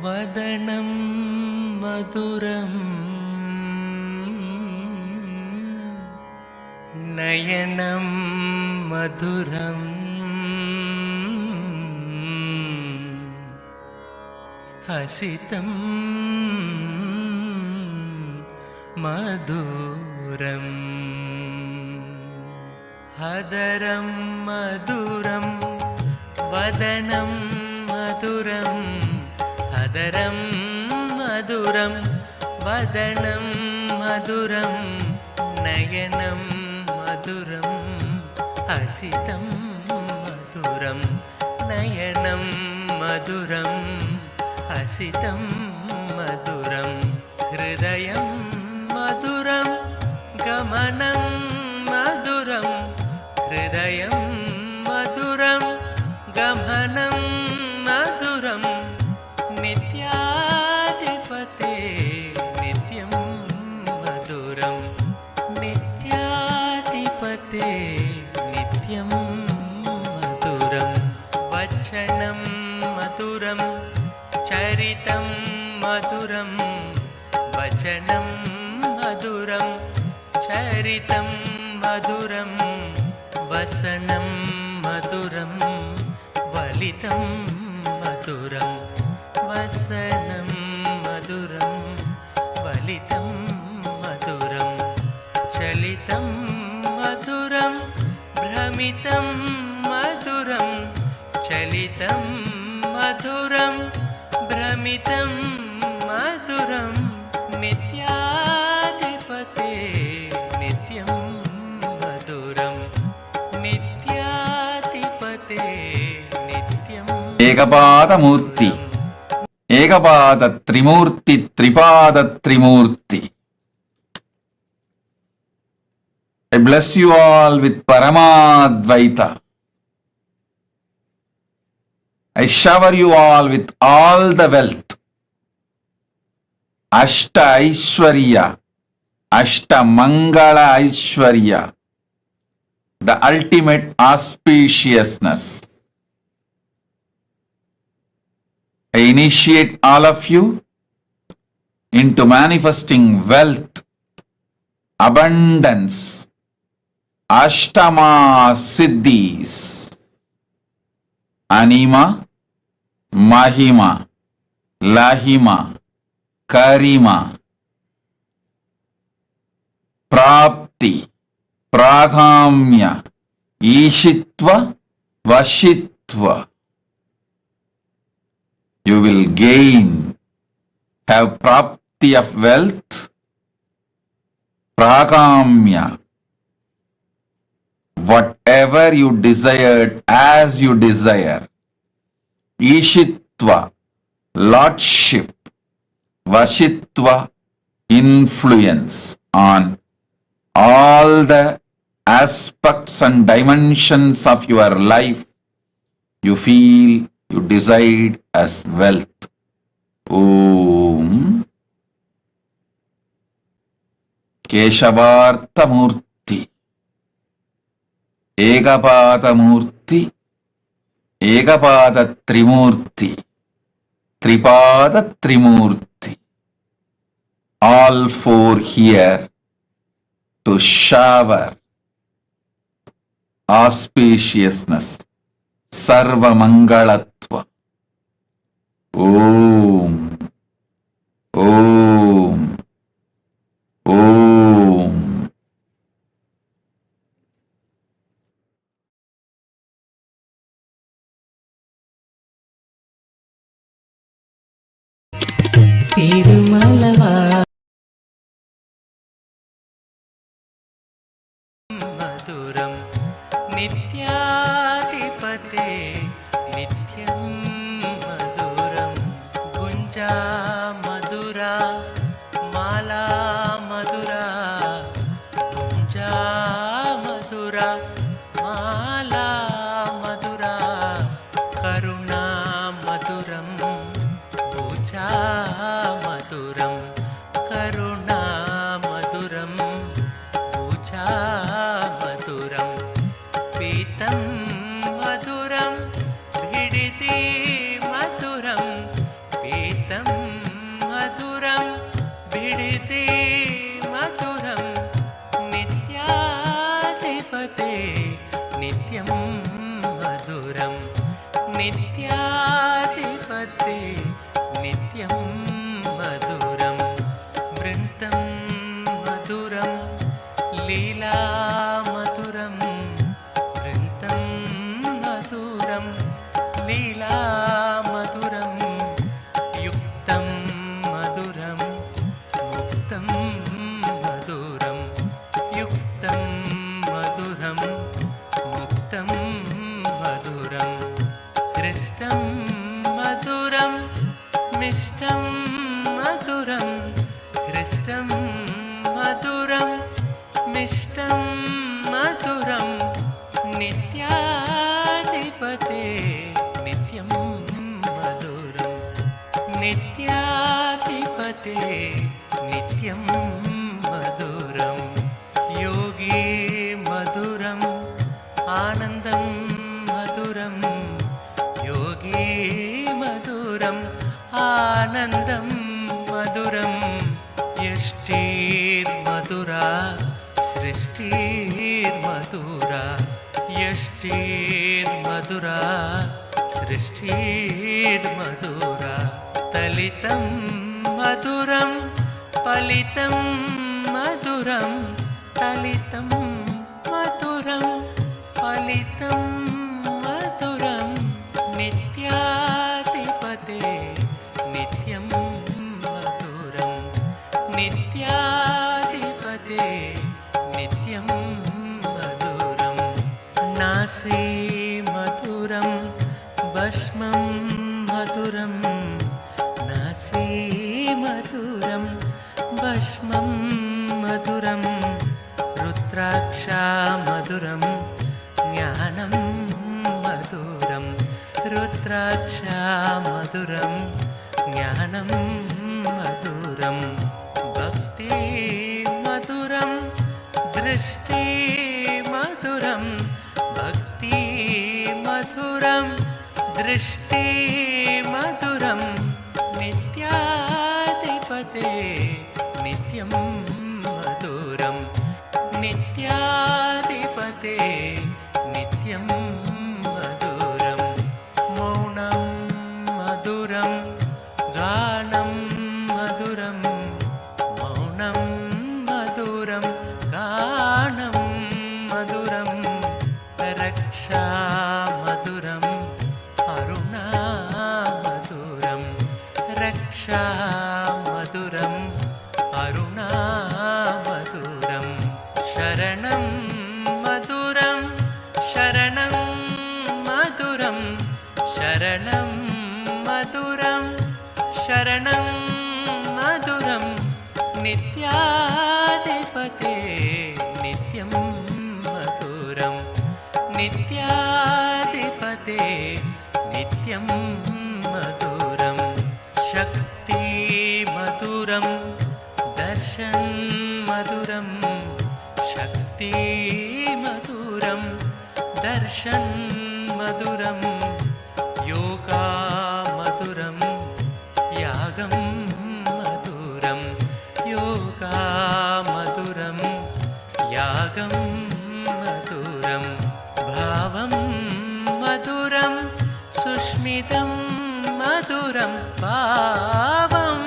వదనం మధురం నయనం మధురం हसितं मधुरम् हदरं मधुरं वदनं मधुरं हदरं मधुरं वदनं मधुरं नयनं मधुरं हसितं मधुरं नयनं मधुरं हसितं मधुरं हृदयं मधुरं गमनं मधुरं हृदयं मधुरं गमनं मधुरं नित्याधिपते नित्यं मधुरं नित्याधिपते नित्यं मधुरं वचनं मधुरं चरितं मधुरं वचनं मधुरं चरितं मधुरं वसनं मधुरं वलितं मधुरं वसनं मधुरं वलितं मधुरं चलितं मधुरं भ्रमितं मधुरं चलितं मधुरं भ्रमितं मधुरं नित्याधिपते नित्यं मधुरं नित्याधिपते नित्यं ఏకపాదమూర్తి ఏకపాద త్రిమూర్తి త్రిపాద త్రిమూర్తి. I bless you all with Paramadvaita. I shower you all with all the wealth. Ashta Aishwarya, Ashta Mangala Aishwarya, the ultimate auspiciousness. I initiate all of you into manifesting wealth, abundance, Ashtama Siddhis, Anima, Mahima, Lahima, Karima, Prapti, Pragamya, Ishitva, Vashitva. You will gain, have prapti of wealth, pragamya, whatever you desired as you desire, ishitva, lordship, vashitva, influence on all the aspects and dimensions of your life you feel you decide as wealth. Om Keshavartha Murti, Ekapada Murti, Ekapada Trimurti, Tripada Trimurti. All four here to shower auspiciousness, Sarva Mangalatva. Om, Om, Om. తిరుమలవా మధురం నిత్యాధిపతే నిత్యం మధురం గుంజా మధురా మాలా మధురా గుంజా మధురా మాలా మధురా కరుణా మధురం పూజా మధురం కరుణా మధురం పూజా మధురం పీతం మధురం భిడితి మధురం పీతం మధురం భిడితి మధురం నిత్యాధిపతే నిత్యం మధురం నిత్యాధిపతే నిత్యం मधुरं हृष्टं मधुरं मिष्टं मधुरं नित्याधिपते नित्यं मधुरं नित्याधिपते नित्यं मधुरं योगी मधुरं आनन्दं मधुरं योगी मधुरम् आनन्दं मधुरं यष्टिर्मधुरा सृष्टिर्मधुरा यष्टिर्मधुरा सृष्टिर्मधुरा तलितं मधुरं फलितं मधुरं तलितं मधुरं फलितं मधुरं नित्याधिपते नित्यं मधुरं नित्याधिपते नित्यं मधुरं नासी मधुरं भस्मं मधुरं नासी मधुरं भस्मं मधुरं रुद्राक्षा मधुरं ज्ञानं मधुरं रुद्राक्षा मधुरं ज्ञानं मधुरं भक्ति मधुरं दृष्टि मधुरं भक्ति मधुरं दृष्टि मधुरं नित्याधिपते नित्यं मधुरं नित्याधिपते नित्यं मधुरं मौनं मधुरं गानं मधुरं मौनं मधुरं गानं मधुरं रक्षा मधुरं अरुणा मधुरं रक्षा मधुरं अरुणा मधुरं शरणं मधुरं शरणं मधुरं शरणं मधुरं शरणं मधुरं नित्याधिपते नित्यं मधुरं नित्याधिपते नित्यं मधुरं शक्ति मधुरं दर्शन मधुरं शक्ति मधुरं दर्शन मधुरं योगा मधुरं यागं मधुरं योगा मधुरं यागं मधुरं भावं मधुरं सुष्मितं मधुरं भावं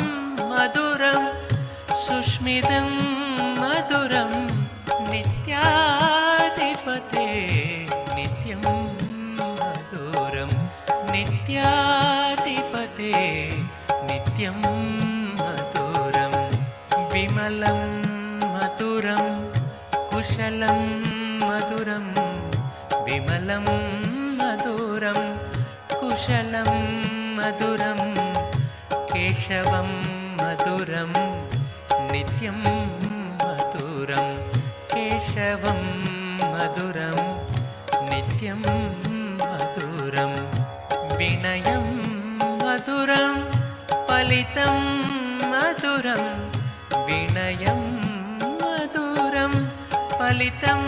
मधुरं सुष्मितं मधुरं नित्याधिपते नित्यं मधुरं नित्याधिपते नित्यं मधुरं विमलं मधुरं कुशलं मधुरं विमलं मधुरं कुशलं मधुरं केशवं मधुरं नित्यं मधुरं केशवं मधुरं नित्यं मधुरं विनयं मधुरं फलितं मधुरं विनयं मधुरं फलितं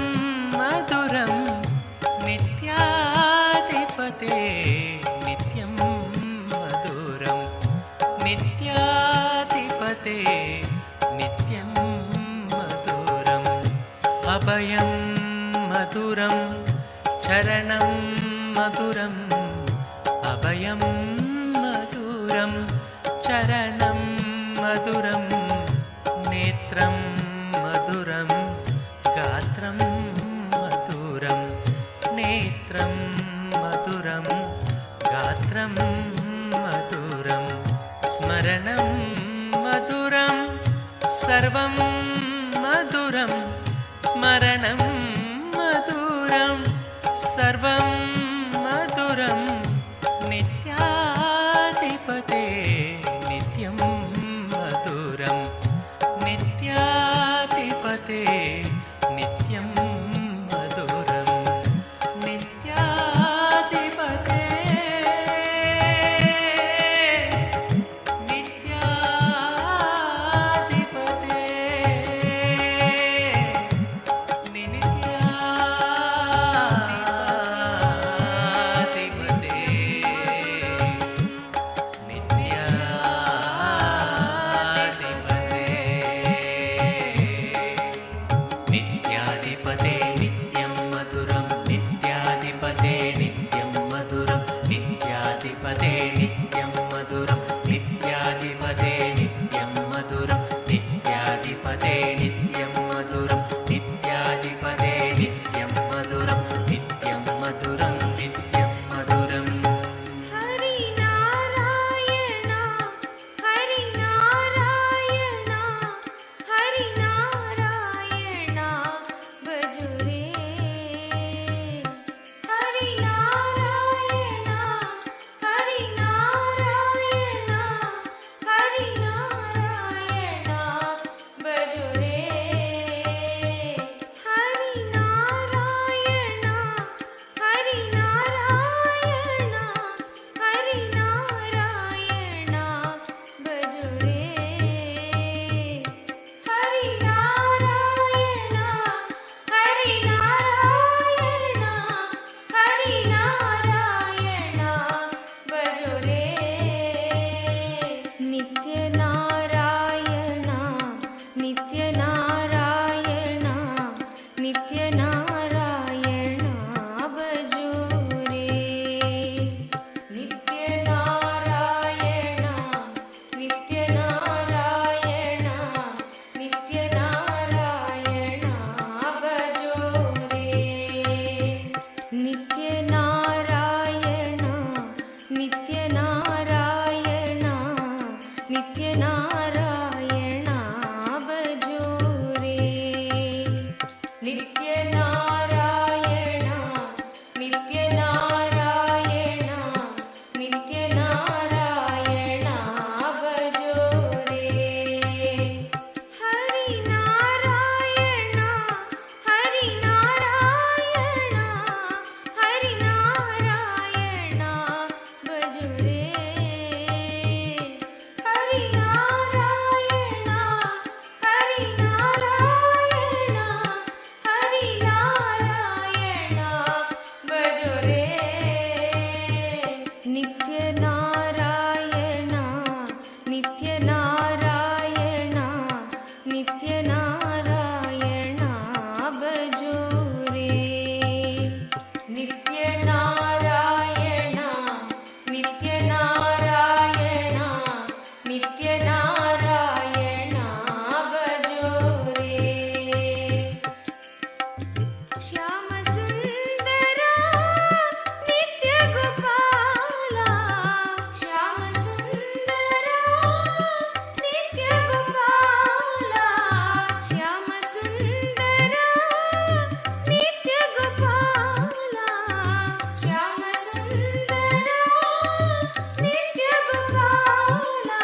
मधुरं नित्याधिपते नित्यं मधुरं नित्याधिपते नित्यं मधुरम् अभयं मधुरं चरणं मधुरम् अभयं मधुरं चरणं मधुरं नेत्रं मधुरं गात्रं मधुरं नेत्रं मधुरं गात्रं मधुरं स्मरणं मधुरं सर्वं मधुरं स्मरणं मधुरं सर्वं मधुरं नित्याधिपते नित्यं मधुरम् मधुरं नित्याधिपते नित्यं मधुरं नित्याधिपते नित्याधिपते नित्याधिपते नित्यं मधुरं नित्याधिपते नित्यं मधुरं नित्याधिपते नित्यं मधुरं नित्याधिपते नित्यं मधुरं नित्याधिपते नित्यं मधुरं नित्याधिपते नित्यं मधुरं नित्यं मधुरं नित्यं मधुरम् हरि नारायण हरि नारायण हरि नारायण भजुरे हरि नारायण हरि नारायण हरि नारायण भजुरे हरि नारायण हरि नारायण हरि नारायण भजुरे हरि नारायण हरि नारायण हरि नारायण भजुरे नित्य नारायण नित्य नारायण नित्य नारायण भजुरे नित्य नारायण नित्य नारायण नित्य नारायण भजुरे नित्य नारायण नित्य नारायण नित्य नारायण भजुरे नित्य नारायण नित्य नारायण नित्य नारायण भजुरे हरि नारायण हरि नारायण हरि नारायण भजुरे हरि नारायण हरि नारायण हरि नारायण भजुरे नित्य नारायण नित्य नारायण नित्य नारायण भजुरे नित्य नारायण नित्य नारायण नित्य नारायण भजुरे श्याम सुंदरा नित्य गोपाला श्याम सुंदरा नित्य गोपाला श्याम सुंदरा नित्य गोपाला श्याम सुंदरा नित्य गोपाला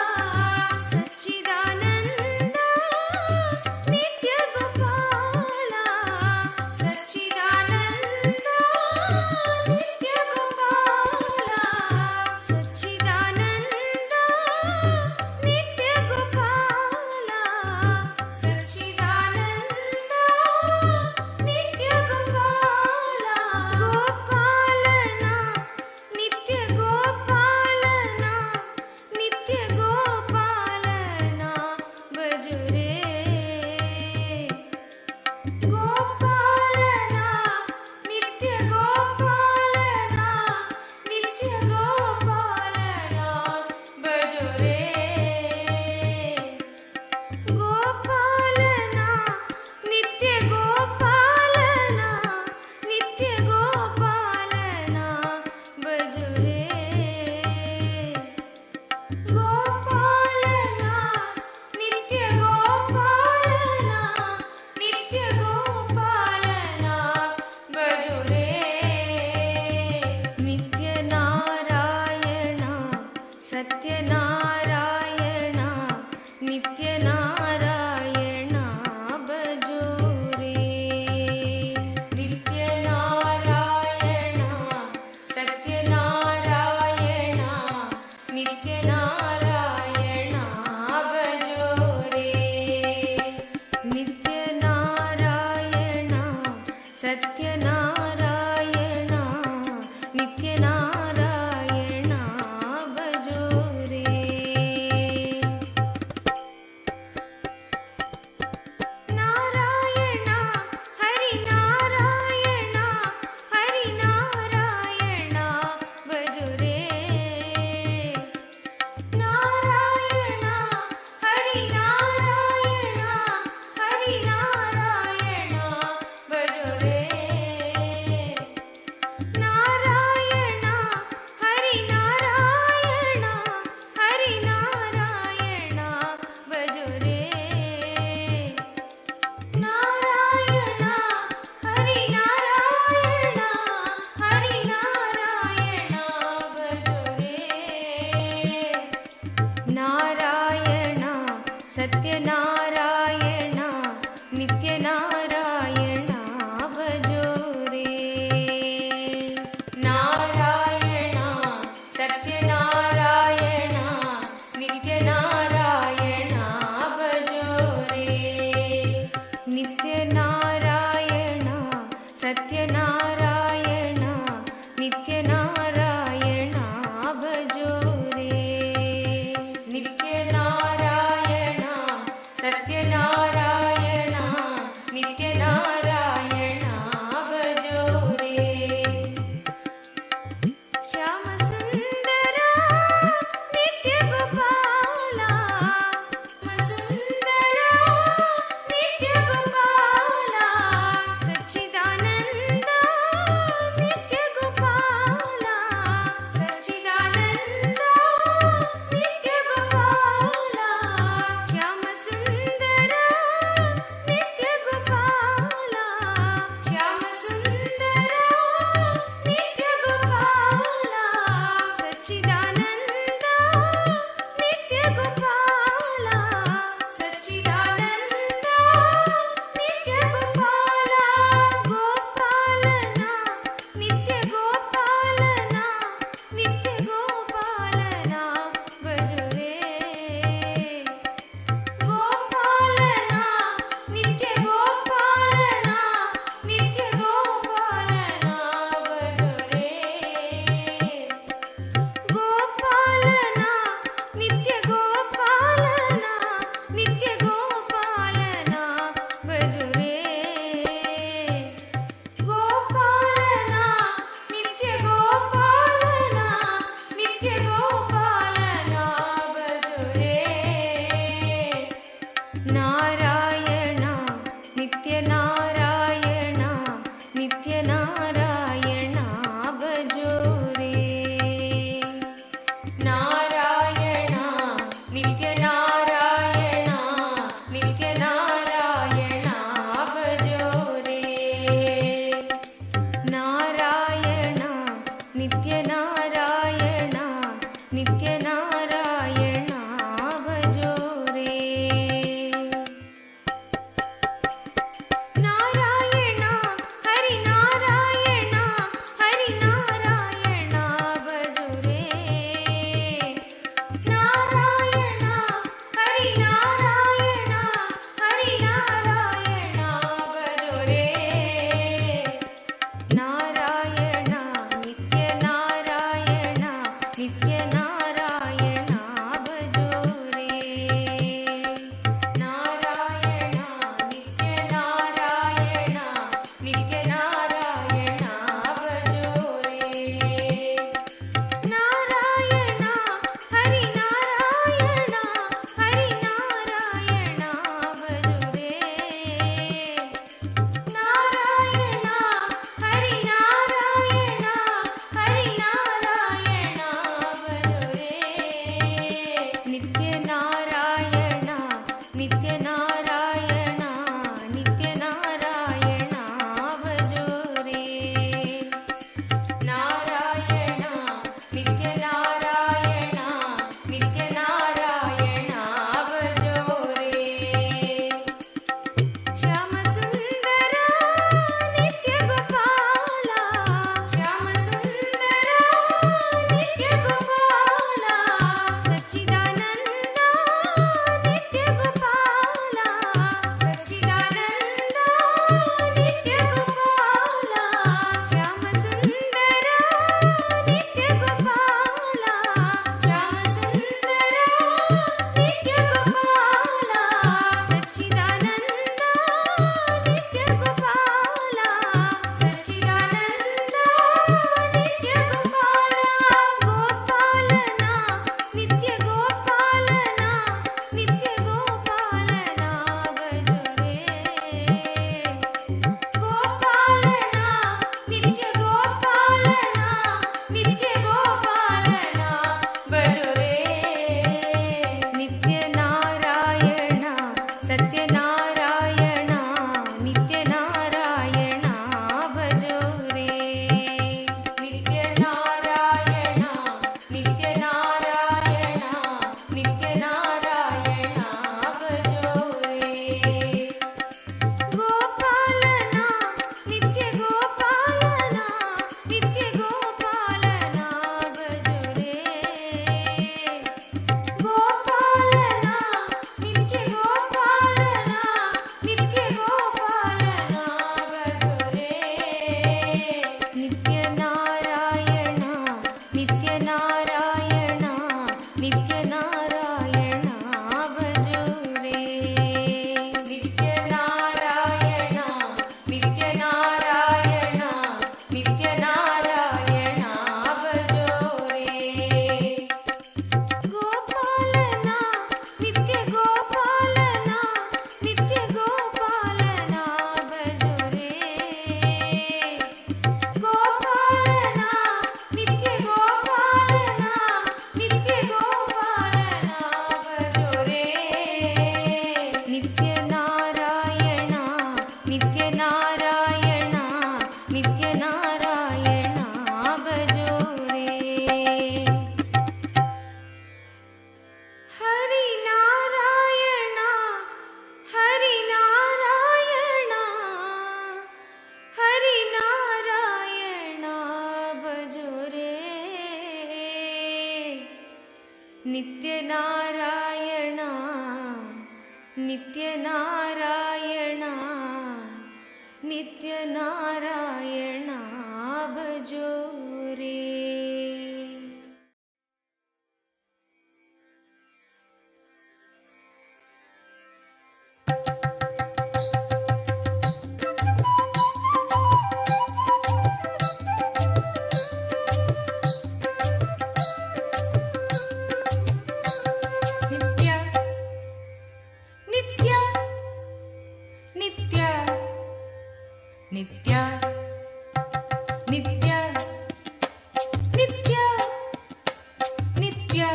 सत्यनारायण नित्यनारायण भजो रे नारायण सत्यनारायण नित्यनारायण भजो रे नित्यनारायण सत्यनारायण नित्यनारायण भजो रे नित्यनारायण नित्यनारायण नित्यनारायण भजो रे। नित्य नित्य नित्य नित्य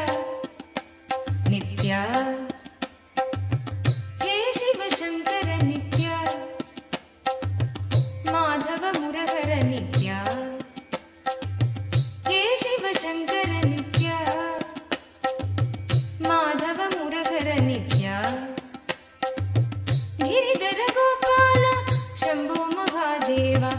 नित्य हे शिव शंकर नित्य माधव मुरहर नित्य हे शिव शंकर नित्य माधव मुरहर नित्य गिरिधर गोपाल शंभो महादेवा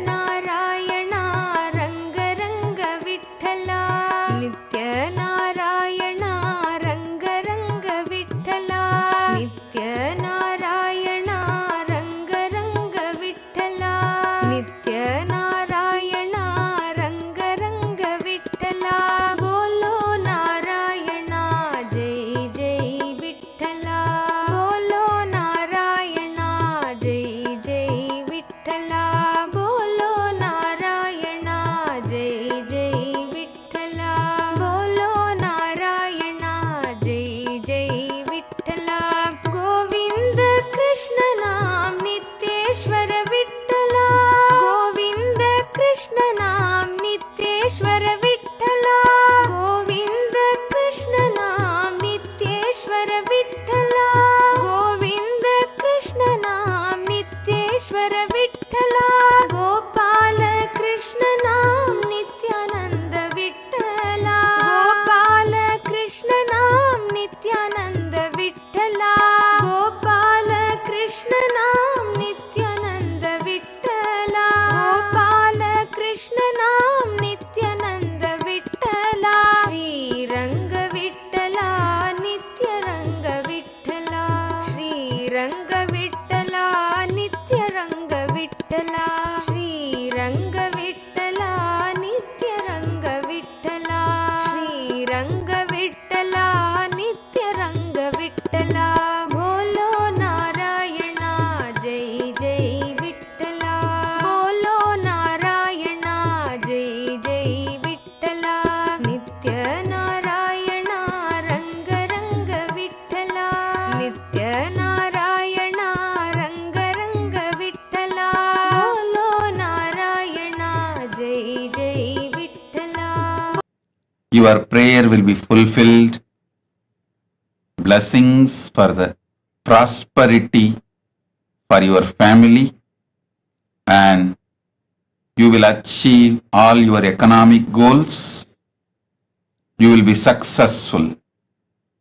नारायणा रङ्ग रङ्ग विठ्ठला नित्य नारायणा रङ्ग रङ्ग विठ्ठला नित्य नारायणा रङ्ग रङ्ग विठ्ठला नित्य नारायणा रङ्ग रङ्ग विठ्ठला बोलो नारायणा जय जय विठ्ठला बोलो नारायणा जय जय विठ्ठला बोलो नारायणा जय जय विठ्ठला बोलो नारायणा जय जय विठ्ठला गोविंद कृष्ण नाम नित्येश्वर विठ्ठला गोविंद कृष्ण नाम नित्येश्वर विठ्ठला गोविंद कृष्ण नाम नित्येश्वर विठ्ठला गोविंद कृष्ण नाम नित्येश्वर विठ्ठला गोपाल कृष्ण नाम नित्यानंद विठ्ठला गोपाल कृष्ण नाम नित्यानंद विठ्ठला गोपाल कृष्ण नाम नित्यानंद विठ्ठला गोपाल कृष्ण नाम नित्यानंद विठ्ठला श्रीरंग विठ्ठला नित्यरंग विठ्ठला श्रीरंग विठ्ठला नित्यरंग विठ्ठला श्रीरंग विठ्ठला नित्यरंग विठ्ठला श्रीरंग विठ्ठला नित्यरंग विठ्ठला बोलो नारायणा जय जय विठ्ठला बोलो नारायणा जय जय विठ्ठला नित्य नारायणा रंग रंग विठ्ठला नित्य नारायणा रंग रंग विठ्ठला बोलो नारायणा जय जय Vitthala Your prayer will be fulfilled. Blessings for the prosperity for your family, and you will achieve all your economic goals. You will be successful.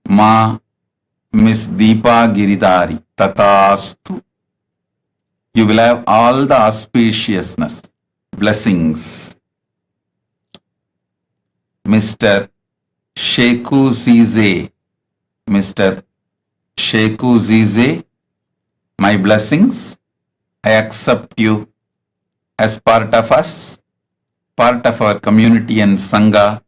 Ma Miss Deepa Giridhari Tatastu. You will have all the auspiciousness, blessings. Mr. Sheku Zize, Mr. Sheku Zize, my blessings. I accept you as part of us, part of our community and Sangha.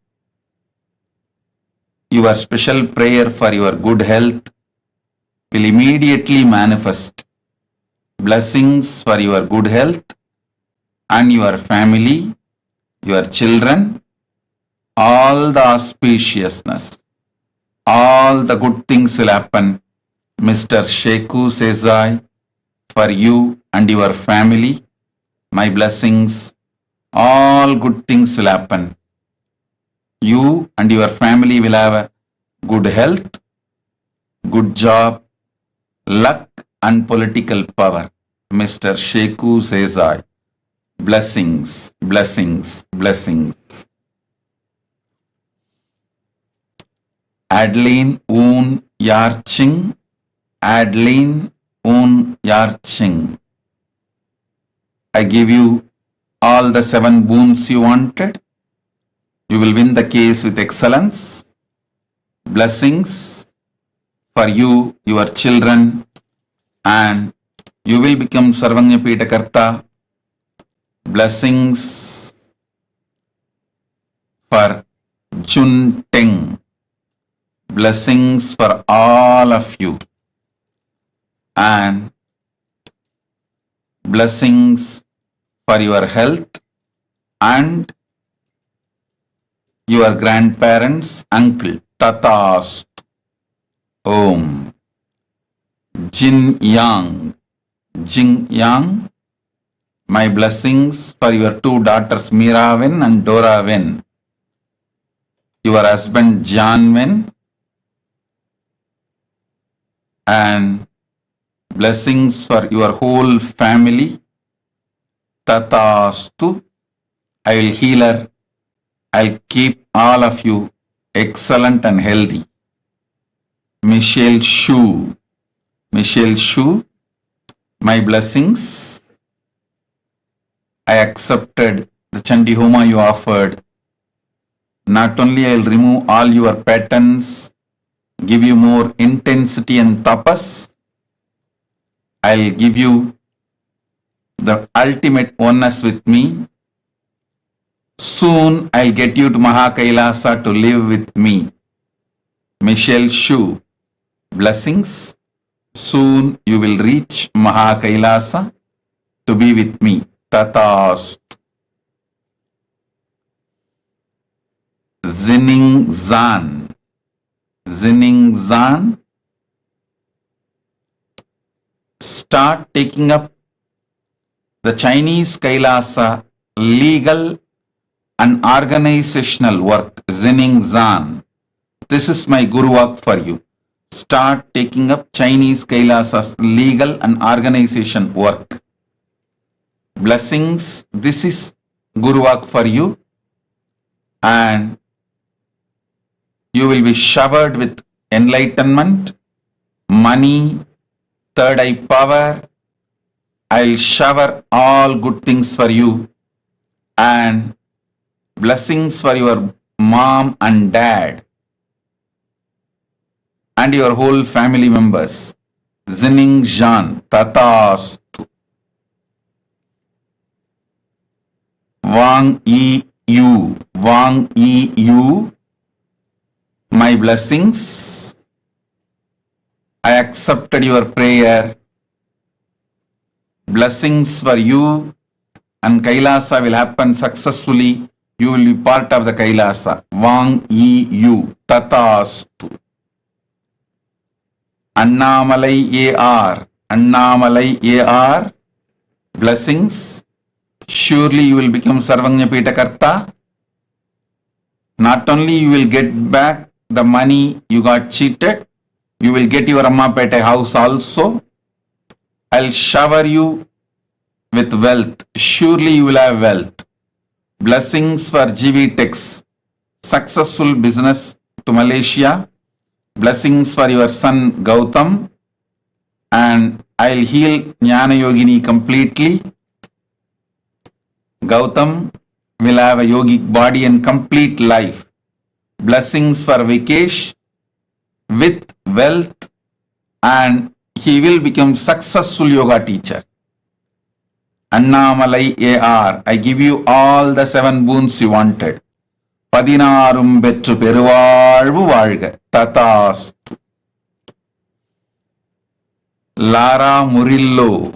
Your special prayer for your good health will immediately manifest. Blessings for your good health and your family, your children, all the auspiciousness, all the good things will happen. Mr. Sheku says for you and your family, my blessings, all good things will happen. You and your family will have a good health, good job, luck and political power. Mr. Sheku says blessings, blessings, blessings. Adeline Un Yarching, Adeline Un Yarching. I give you all the 7 boons you wanted. You will win the case with excellence. Blessings for you, your children, and you will become Sarvanyapita Karta. Blessings for Chun Teng. Blessings for all of you, and blessings for your health and your grandparents, uncle. Tatast. Om. Jin Yang. Jin Yang. My blessings for your 2 daughters, Meera Wen and Dora Wen. Your husband, John Wen. And blessings for your whole family. Tatastu. I will heal her. I'll keep all of you excellent and healthy. Michelle Shu. Michelle Shu. My blessings I accepted the Chandi Homa you offered. Not only I will remove all your patterns, give you more intensity and tapas, I will give you the ultimate oneness with me. Soon I'll get you to Mahakailasa to live with me. Michelle Shu, blessings. Soon you will reach Mahakailasa to be with me. Tatas. Zining Zan. Zining Zan. Start taking up the Chinese Kailasa legal and organizational work. Zining Zan. This is my Guru work for you. Start taking up Chinese Kailasa's legal and organization work. Blessings. This is Guru work for you. And you will be showered with enlightenment, money, third eye power. I'll shower all good things for you and blessings for your mom and dad and your whole family members. Zining Jan, Tatastu. Wang Yi Yu, Wang Yi Yu, my blessings. I accepted your prayer. Blessings for you, and Kailasa will happen successfully. You will be part of the Kailasa. Wang Yi Yu, Tatastu. Annamalai AR, Annamalai AR, blessings. Surely you will become Sarvanya Karta. Not only you will get back the money you got cheated, you will get your Ammapete house also. I'll shower you with wealth. Surely you will have wealth. Blessings for GV Techs. Successful business to Malaysia. Blessings for your son Gautam. And I'll heal Jnana Yogini completely. Gautam will have a yogic body and complete life. Blessings for Vikesh with wealth, and he will become successful yoga teacher. Annamalai AR, I give you all the 7 boons you wanted. Padinarum betru peruvalvu valga. Tatastu. Lara Murillo.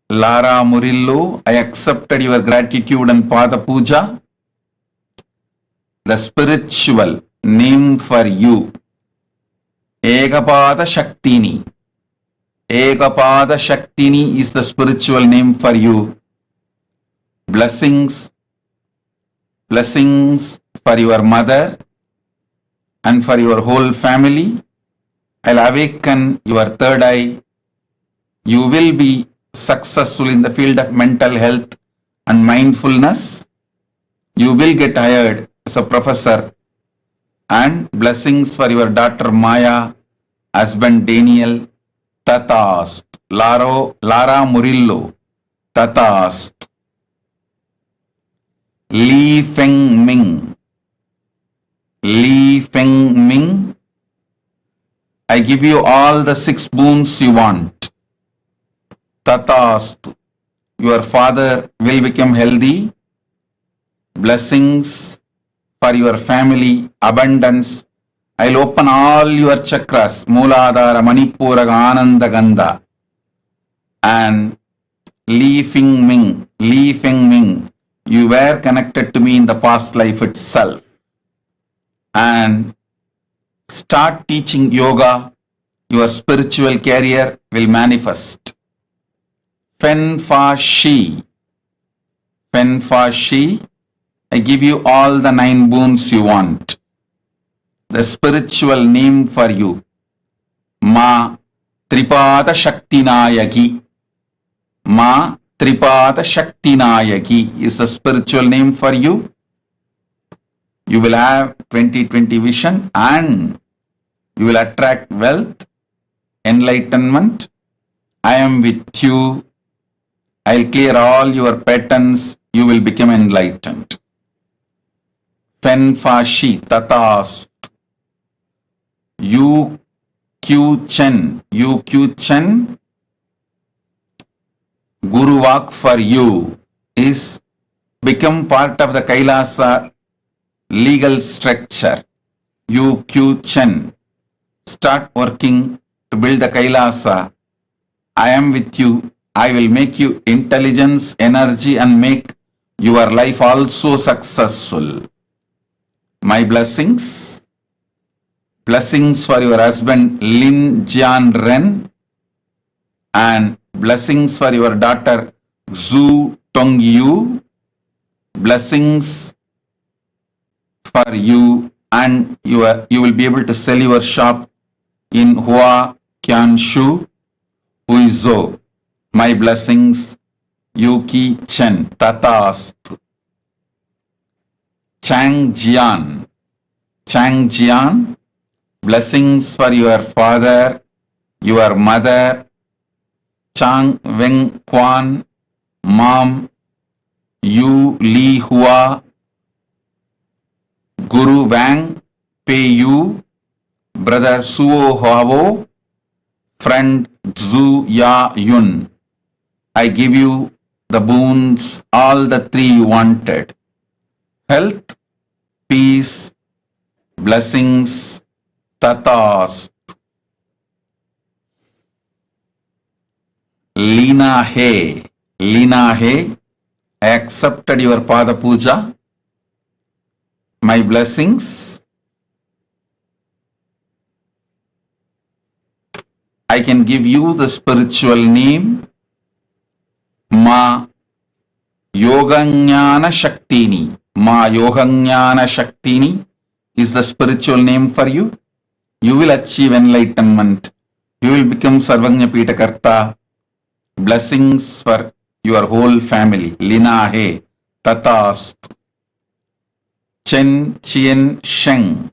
Lara Murillo, I accepted your gratitude and Pada Puja. The spiritual name for you. Ekapada Shaktini. Ekapada Shaktini is the spiritual name for you. Blessings. Blessings for your mother and for your whole family. I'll awaken your third eye. You will be successful in the field of mental health and mindfulness. You will get hired as a professor. And blessings for your daughter Maya, husband Daniel. Tatast. Lara Murillo. Tatast. Li Feng Ming. Li Feng Ming. I give you all the 6 boons you want. Tatastu. Your father will become healthy. Blessings for your family, abundance. I'll open all your chakras, Mooladhara, Manipura, Ananda, Gandha. And Li Feng Ming, Li Feng Ming, you were connected to me in the past life itself. And start teaching yoga, your spiritual career will manifest. Fen Fa Shi. Fen Fa Shi. I give you all the 9 boons you want. The spiritual name for you. Ma Tripada Shaktinayaki. Ma Tripada Shaktinayaki is the spiritual name for you. You will have 20/20 vision and you will attract wealth, enlightenment. I am with you. I'll clear all your patterns, you will become enlightened. Fen Fa Shi Tatas. Yu Q Chen. Yu Q Chen. Guru Vak for you is become part of the Kailasa legal structure. Yu Q Chen. Start working to build the Kailasa. I am with you. I will make you intelligence, energy, and make your life also successful. My blessings. Blessings for your husband Lin Jian Ren, and blessings for your daughter Zhu Tong Yu. Blessings for you, and you will be able to sell your shop in Hua Qianshu, Huizhou. My blessings, Yuki Chen, Tatastu. Chang Jian. Chang Jian, blessings for your father, your mother, Chang Weng Quan, mom, Yu Li Hua, Guru Wang Pei Yu, brother Suo Huavo, friend Zhu Ya Yun. I give you the boons, all the three you wanted. Health, peace, blessings, tatas. Lina He, Lina He, I accepted your Pada Puja. My blessings. I can give you the spiritual name Ma Yoganyana Shaktini. Ma Yoganyana Shaktini is the spiritual name for you. You will achieve enlightenment. You will become Sarvagnya Pitakarta. Blessings for your whole family. Lina He, Tatastu. Chen Chien Sheng.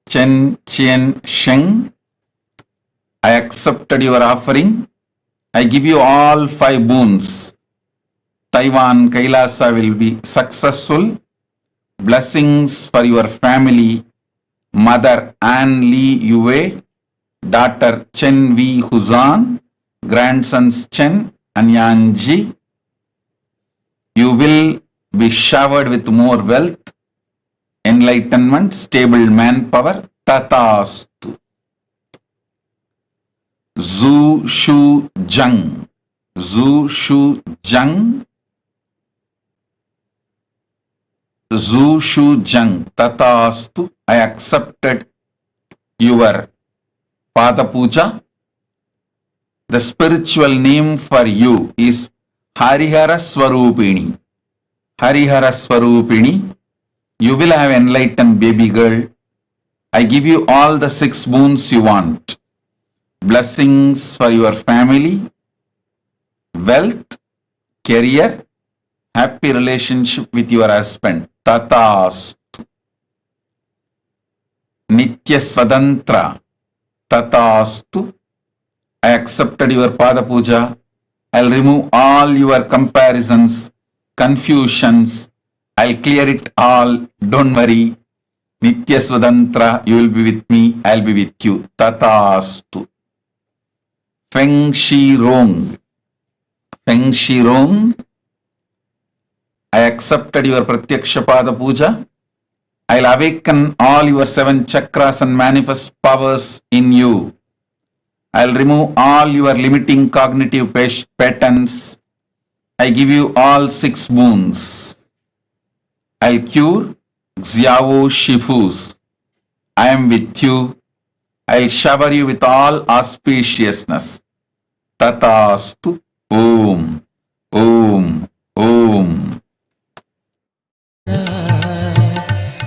Chen Chien Sheng. I accepted your offering. I give you all 5 boons. Taiwan Kailasa will be successful. Blessings for your family. Mother Anne Lee Yue, daughter Chen V Huzan, grandsons Chen and Yanji. You will be showered with more wealth, enlightenment, stable manpower. Tatastu. Zhu Shu Zhang. Zhu Shu Zhang. Zhu Shu Zhang. Tatastu. I accepted your Pada Puja. The spiritual name for you is Harihara Swarupini. Harihara Swarupini. You will have enlightened baby girl. I give you all the 6 boons you want. Blessings for your family, wealth, career, happy relationship with your husband. Tatastu. Nitya Swatantra. Tatastu. I accepted your Pada Puja. I'll remove all your comparisons, confusions. I'll clear it all. Don't worry. Nitya Swatantra, you will be with me. I'll be with you. Tatastu. Feng Shi Rong. Feng Shi Rong. I accepted your Pratyaksha Pada Puja. I'll awaken all your 7 chakras and manifest powers in you. I'll remove all your limiting cognitive patterns. I give you all 6 boons. I'll cure Xiao Shifus. I am with you. I'll shower you with all auspiciousness. Tatastu. Om. Om. Om.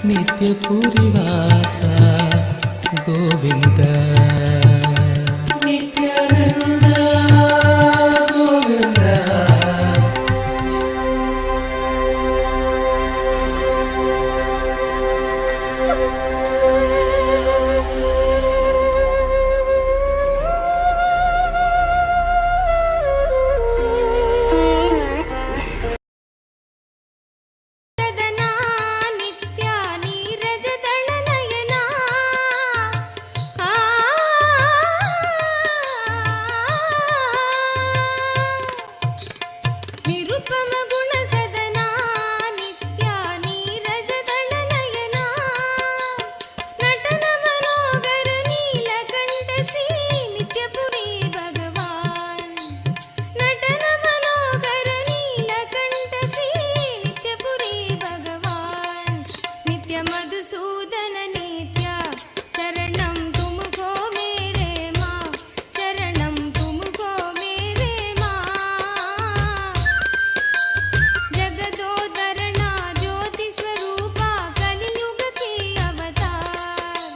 Nityapurivasa Govinda. Madhusudan नित्या चरणं तुमको मेरे माँ चरणं तुमको मेरे माँ जगदोदरणा ज्योति स्वरूपा कलियुग की अवतार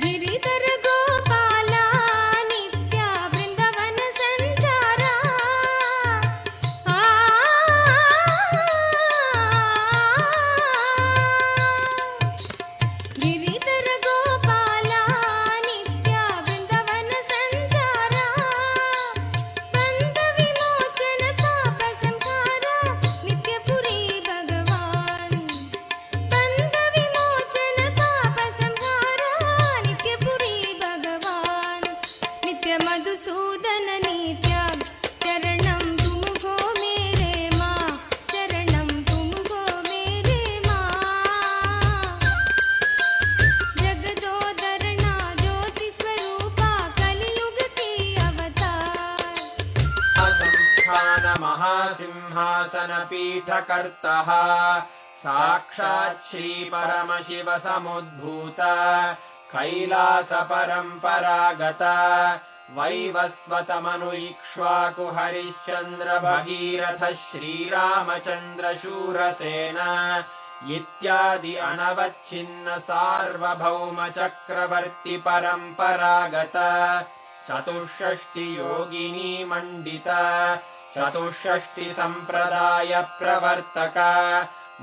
गिरिधर गोपाला नित्या वृंदावन संचारा आ गिरिधर गोपाला नित्या वृंदावन संचारा बंध विमोचन पाप संहारा नित्यपुरी भगवान बंध विमोचन पाप संहारा नित्यपुरी भगवान नित्य मधुसूदन नित्या चरणं तुमको मेरे माँ चरणं तुमको मेरे माँ जगदोदरणा ज्योति स्वरूपा कलियुग की अवतार संस्थान महासिंहासन पीठकर्तः साक्षात् श्री परमशिव समुद्भूत कैलास परम्परागत वैवस्वतमनु इक्ष्वाकु हरिश्चन्द्र भगीरथ श्रीरामचन्द्र शूरसेन इत्यादि अनवच्छिन्न सार्वभौम चक्रवर्ति परम्परागत चतुष्षष्टि योगिनी मण्डित चतुष्षष्टि सम्प्रदाय प्रवर्तक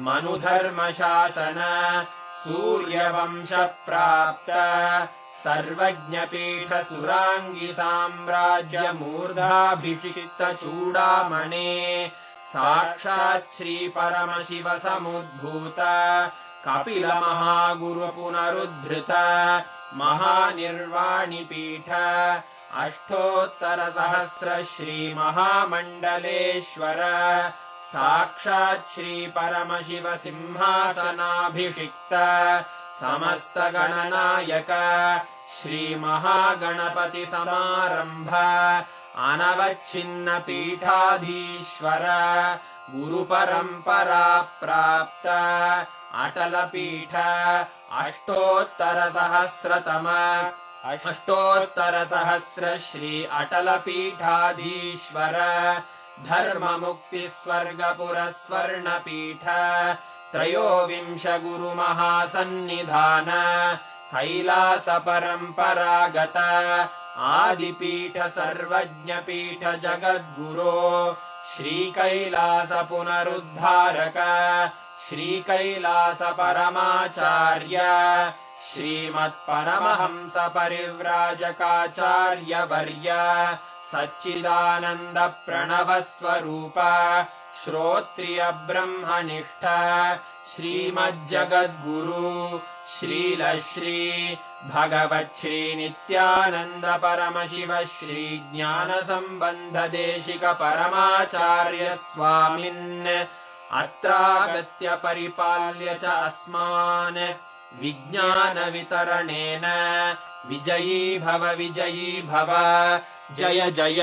मनुधर्म शासन सूर्यवंश प्राप्त सर्वज्ञपीठ सुराङ्गी साम्राज्य मूर्धाभिषिक्त चूडामणे साक्षात् श्री परमशिव समुद्भूत कपिल महागुरु पुनरुद्धृत महानिर्वाणि पीठ अष्टोत्तर सहस्र श्री महामण्डलेश्वर साक्षात् श्री परमशिव सिंहासनाभिषिक्त समस्त गणनायक श्री महागणपति समारंभ अनवच्छिन्न पीठाधीश्वर गुरु परंपरा प्राप्त अटल पीठ अष्टोत्तर सहस्र श्री अटल पीठाधीश्वर धर्म मुक्ति स्वर्गपुर स्वर्ण पीठ त्रयोविंश गुरु महासन्निधान कैलास परंपरागत आदिपीठ सर्वज्ञ पीठ जगद्गुरो श्री कैलास पुनरुद्धारक श्री कैलास परमाचार्य श्रीमत्परमहंस परिव्राजकाचार्य वर्य सच्चिदानंद प्रणव स्वरूप श्रोत्रिय ब्रह्मनिष्ठ श्रीमज्जगद्गुरु श्रील श्री भगवत् श्री नित्यानंद परमशिव श्री ज्ञान संबंध देशिक परमाचार्य स्वामिन् अत्रागत्य परिपाल्य च अस्मान् विज्ञान वितरणेन विजयी भव जय जय।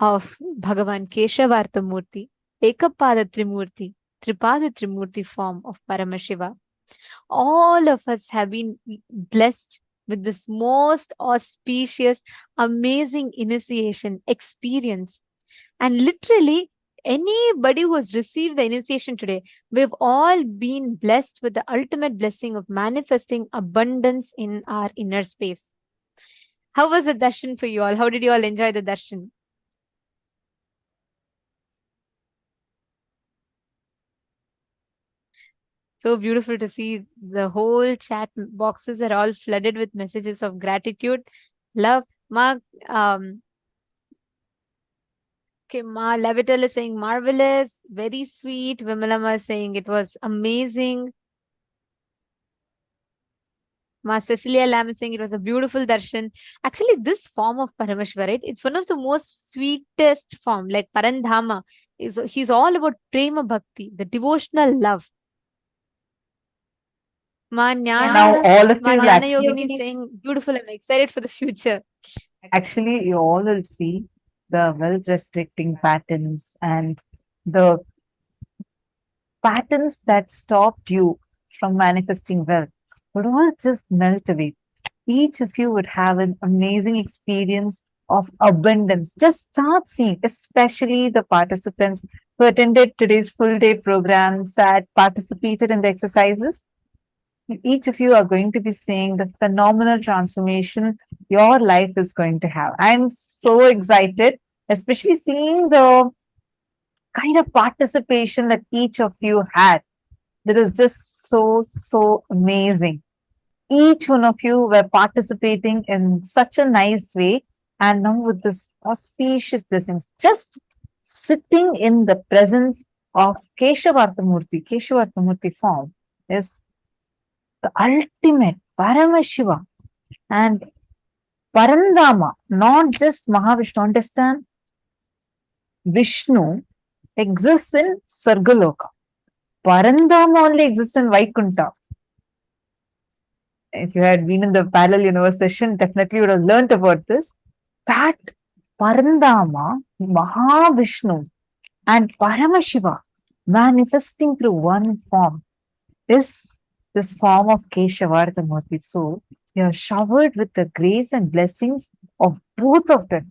of Bhagavan Keshavartha Murti, Ekapada Trimurti, Tripada Trimurti form of Paramashiva. All of us have been blessed with this most auspicious, amazing initiation experience. And literally, anybody who has received the initiation today, we've all been blessed with the ultimate blessing of manifesting abundance in our inner space. How was the darshan for you all? How did you all enjoy the darshan? So beautiful to see the whole chat boxes are all flooded with messages of gratitude. Love. Ma, okay, Ma Levital is saying marvelous, very sweet. Vimalama is saying it was amazing. Ma Cecilia Lam is saying it was a beautiful darshan. Actually, this form of Parameshwar, right? It's one of the most sweetest form, like Parandhama. He's all about prema bhakti, the devotional love. Ma Now, Jnana, all of Ma you will Jnana actually, Yogini is saying beautiful. I'm excited for the future. actually, you all will see the wealth restricting patterns and the patterns that stopped you from manifesting wealth would all just melt away. Each of you would have an amazing experience of abundance. Just start seeing, especially the participants who attended today's full day program, sat, participated in the exercises. Each of you are going to be seeing the phenomenal transformation your life is going to have. I'm so excited, especially seeing the kind of participation that each of you had. That is just so amazing. Each one of you were participating in such a nice way. And now with this auspicious blessings, just sitting in the presence of Keshavartha Murti form is the ultimate Paramashiva and Parandama, not just Mahavishnu. Understand? Vishnu exists in Sargaloka. Parandama only exists in Vaikuntha. If you had been in the parallel universe session, definitely you would have learnt about this. That Parandama, Mahavishnu, and Paramashiva manifesting through one form is this form of Keshavartha Murti. So you are showered with the grace and blessings of both of them.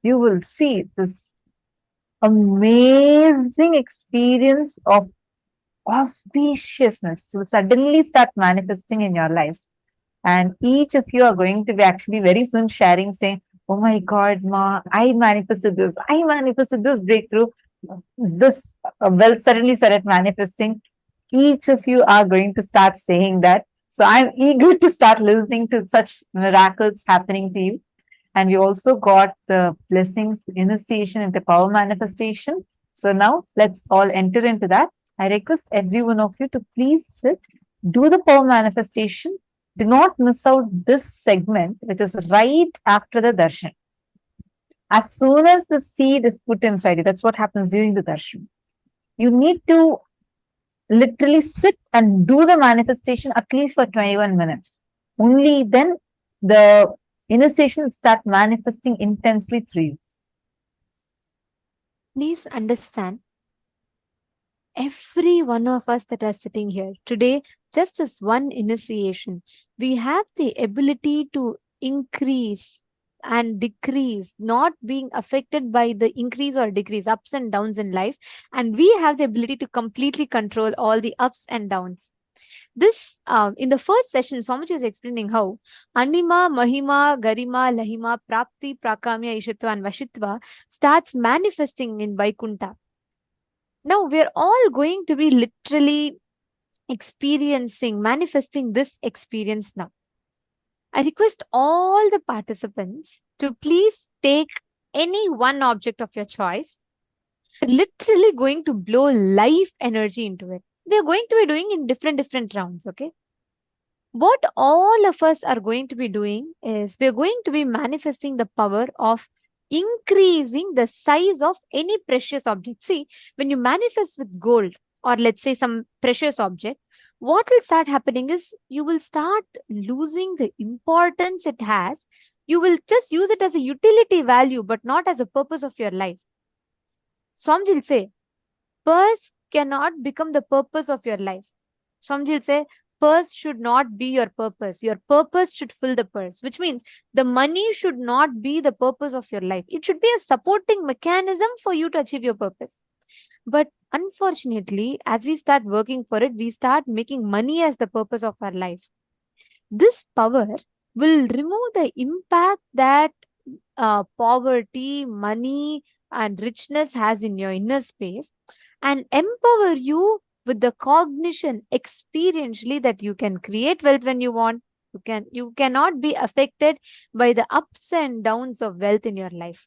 You will see this amazing experience of auspiciousness will suddenly start manifesting in your lives. And each of you are going to be actually very soon sharing, saying, "Oh my God, Ma, I manifested this breakthrough, this wealth suddenly started manifesting." Each of you are going to start saying that. So I'm eager to start listening to such miracles happening to you. And we also got the blessings, initiation into power manifestation. So now let's all enter into that. I request every one of you to please sit, do the power manifestation. Do not miss out this segment, which is right after the darshan. As soon as the seed is put inside you, that's what happens during the darshan. You need to literally sit and do the manifestation at least for 21 minutes. Only then the initiation will start manifesting intensely through you. Please understand, every one of us that are sitting here today, just as one initiation, we have the ability to increase and decrease, not being affected by the increase or decrease, ups and downs in life. And we have the ability to completely control all the ups and downs. This, in the first session, Swamiji was explaining how Anima, Mahima, Garima, Lahima, Prapti, Prakamya, Ishitva, and Vashitva starts manifesting in Vaikuntha. Now we're all going to be literally experiencing, manifesting this experience now. I request all the participants to please take any one object of your choice. Literally going to blow life energy into it. We're going to be doing in different rounds, okay? What all of us are going to be doing is we're going to be manifesting the power of increasing the size of any precious object. See, when you manifest with gold or let's say some precious object, what will start happening is you will start losing the importance it has. You will just use it as a utility value, but not as a purpose of your life. Swamiji will say, purse cannot become the purpose of your life. Swamiji will say, purse should not be your purpose. Your purpose should fill the purse, which means the money should not be the purpose of your life. It should be a supporting mechanism for you to achieve your purpose. But unfortunately, as we start working for it, we start making money as the purpose of our life. This power will remove the impact that poverty, money, and richness has in your inner space and empower you with the cognition experientially that you can create wealth when you want, You cannot be affected by the ups and downs of wealth in your life.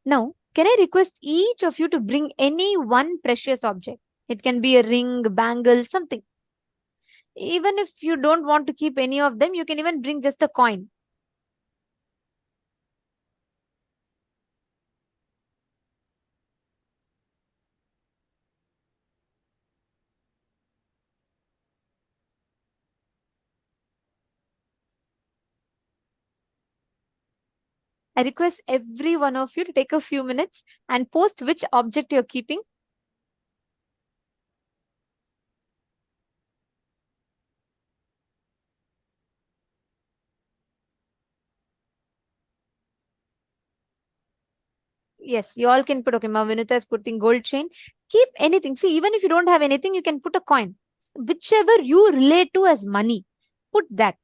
Now, can I request each of you to bring any one precious object? It can be a ring, bangle, something. Even if you don't want to keep any of them, you can even bring just a coin. I request every one of you to take a few minutes and post which object you're keeping. Yes, you all can put, okay, Ma Vinita is putting gold chain. Keep anything. See, even if you don't have anything, you can put a coin. Whichever you relate to as money, put that.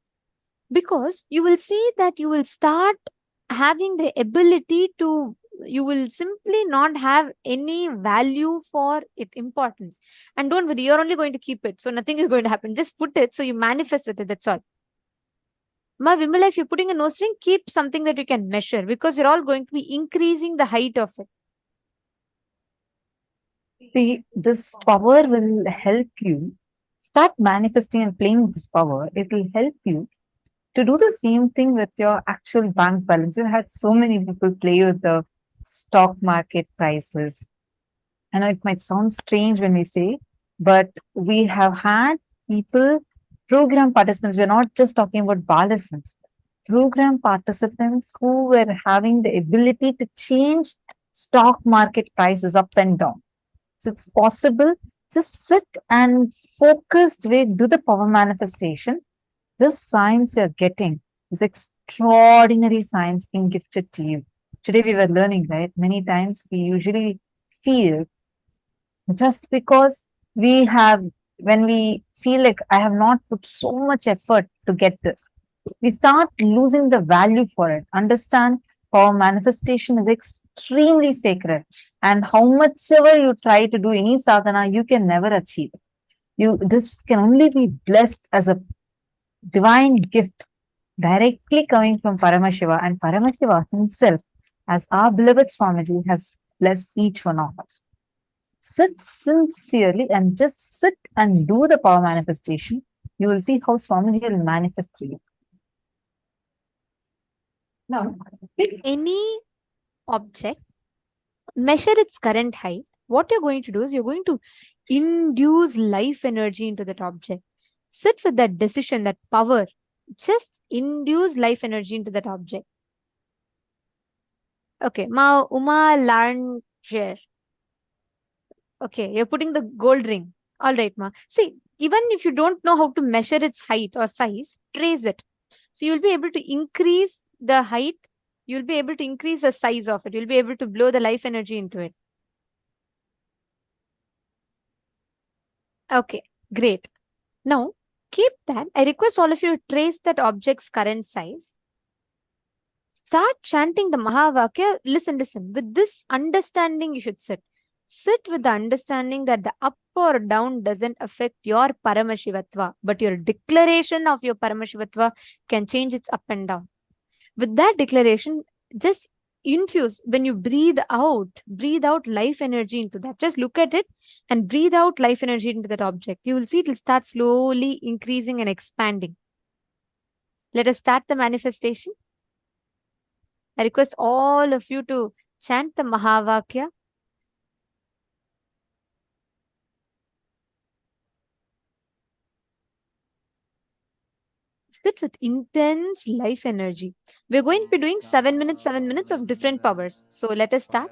Because you will see that you will start having the ability to, you will simply not have any value for it, importance. And don't worry, you're only going to keep it. So nothing is going to happen. Just put it so you manifest with it. That's all. Ma Vimala, if you're putting a nose ring, keep something that you can measure because you're all going to be increasing the height of it. See, this power will help you start manifesting and playing with this power. It will help you to do the same thing with your actual bank balance. You had so many people play with the stock market prices. I know it might sound strange when we say, but we have had people, program participants, we're not just talking about balance, program participants who were having the ability to change stock market prices up and down. So it's possible. Just sit and focused way, do the power manifestation. This science you're getting is extraordinary science being gifted to you. Today we were learning, right? Many times we usually feel just because we have, when we feel like I have not put so much effort to get this, we start losing the value for it. Understand power manifestation is extremely sacred, and how much ever you try to do any sadhana, you can never achieve it. This can only be blessed as a divine gift directly coming from Paramashiva, and Paramashiva himself, as our beloved Swamiji, has blessed each one of us. Sit sincerely and just sit and do the power manifestation. You will see how Swamiji will manifest through you. Now, Pick any object, measure its current height. What you're going to do is you're going to induce life energy into that object. Sit with that decision, that power. Just induce life energy into that object. Okay, Ma Uma Larnger. Okay, you're putting the gold ring. All right, Ma. See, even if you don't know how to measure its height or size, trace it. So you'll be able to increase the height. You'll be able to increase the size of it. You'll be able to blow the life energy into it. Okay, great. Now, keep that. I request all of you to trace that object's current size. Start chanting the Mahavakya. Listen. With this understanding, you should sit. Sit with the understanding that the up or down doesn't affect your Paramashivatva, but your declaration of your Paramashivatva can change its up and down. With that declaration, just infuse, when you breathe out life energy into that. Just look at it and breathe out life energy into that object. You will see it will start slowly increasing and expanding. Let us start the manifestation. I request all of you to chant the Mahavakya. Sit with intense life energy. We're going to be doing 7 minutes of different powers. So let us start.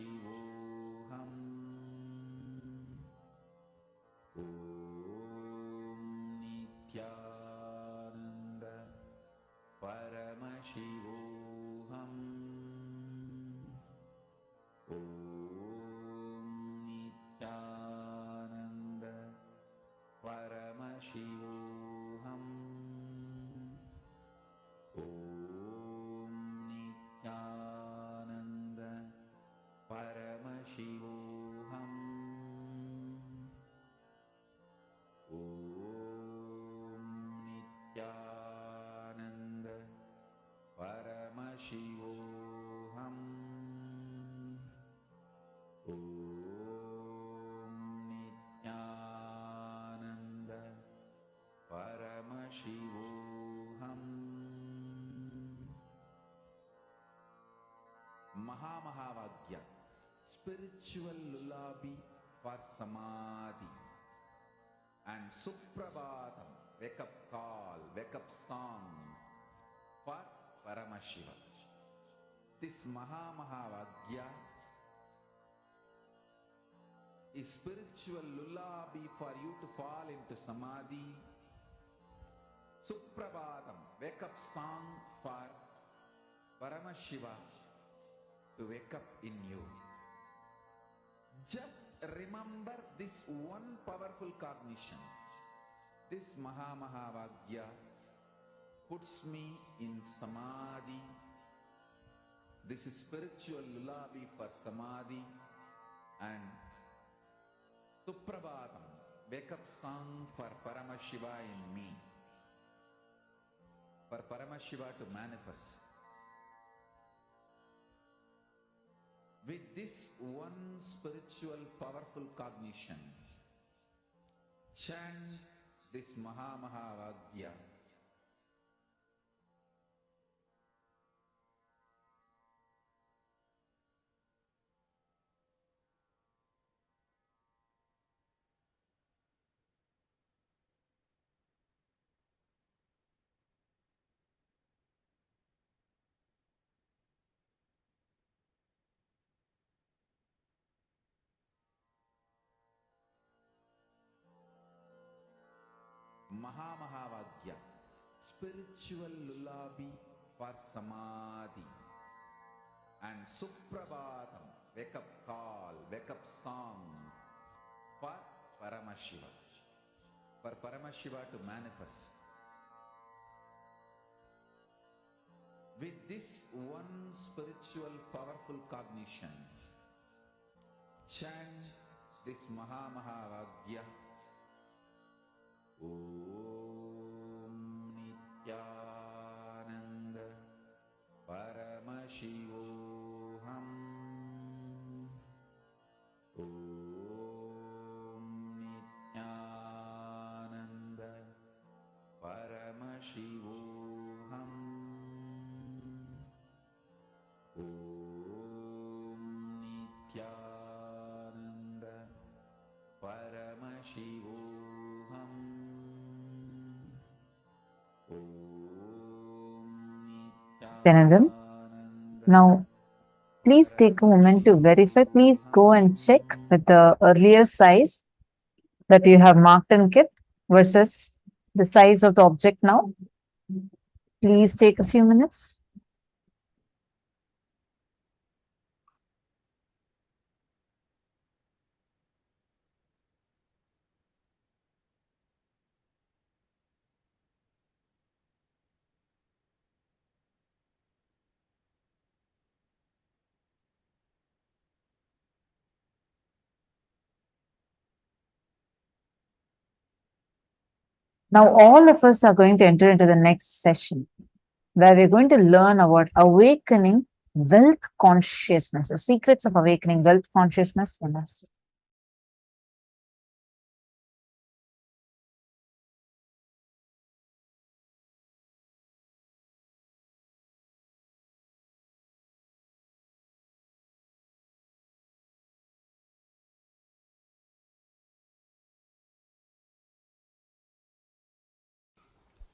Shivoham. Om Nityananda Paramashivoham. Om Nityananda Paramashivoham. Om Nityananda Paramashivoham. Om Nityananda Paramashivoham. Om Nityananda Paramashivoham. Mahavagya, spiritual lullaby for Samadhi, and Suprabhatam, wake up call, wake up song for Paramashiva. This Mahavagya is spiritual lullaby for you to fall into Samadhi. Suprabhatam, wake up song for Paramashiva to wake up in you. Just remember this one powerful cognition. This Mahavagya puts me in Samadhi. This is spiritual lullaby for Samadhi, and Suprabhatam, wake up song for Paramashiva in me. For Paramashiva to manifest. With this one spiritual powerful cognition, chant this Mahavagya. Mahavagya, spiritual lullaby for Samadhi, and Suprabhatam, wake up call, wake up song for Paramashiva. For Paramashiva to manifest. With this one spiritual powerful cognition, chant this Mahavagya. Om Nityananda Paramashivoham. Om Nityananda Paramashivoham. Om Nityananda Paramashivoham. Dhananjam. Now, please take a moment to verify. Please go and check with the earlier size that you have marked and kept versus the size of the object now. Please take a few minutes. Now, all of us are going to enter into the next session where we're going to learn about awakening wealth consciousness, the secrets of awakening wealth consciousness in us.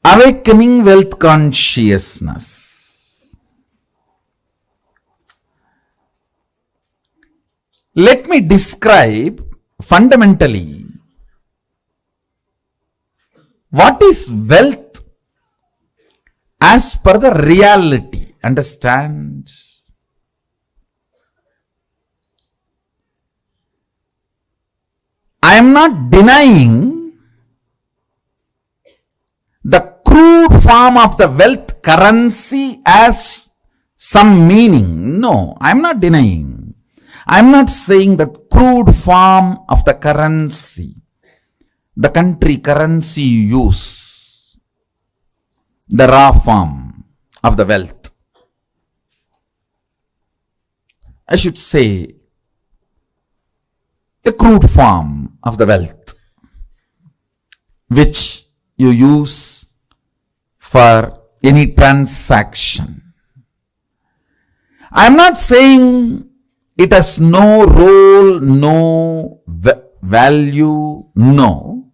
Awakening wealth consciousness. Let me describe fundamentally what is wealth as per the reality. Understand? I am not denying the crude form of the wealth currency as some meaning. No, I am not denying. I am not saying the crude form of the currency, the country currency you use, the raw form of the wealth. I should say the crude form of the wealth which you use for any transaction. I am not saying it has no role, no value, no.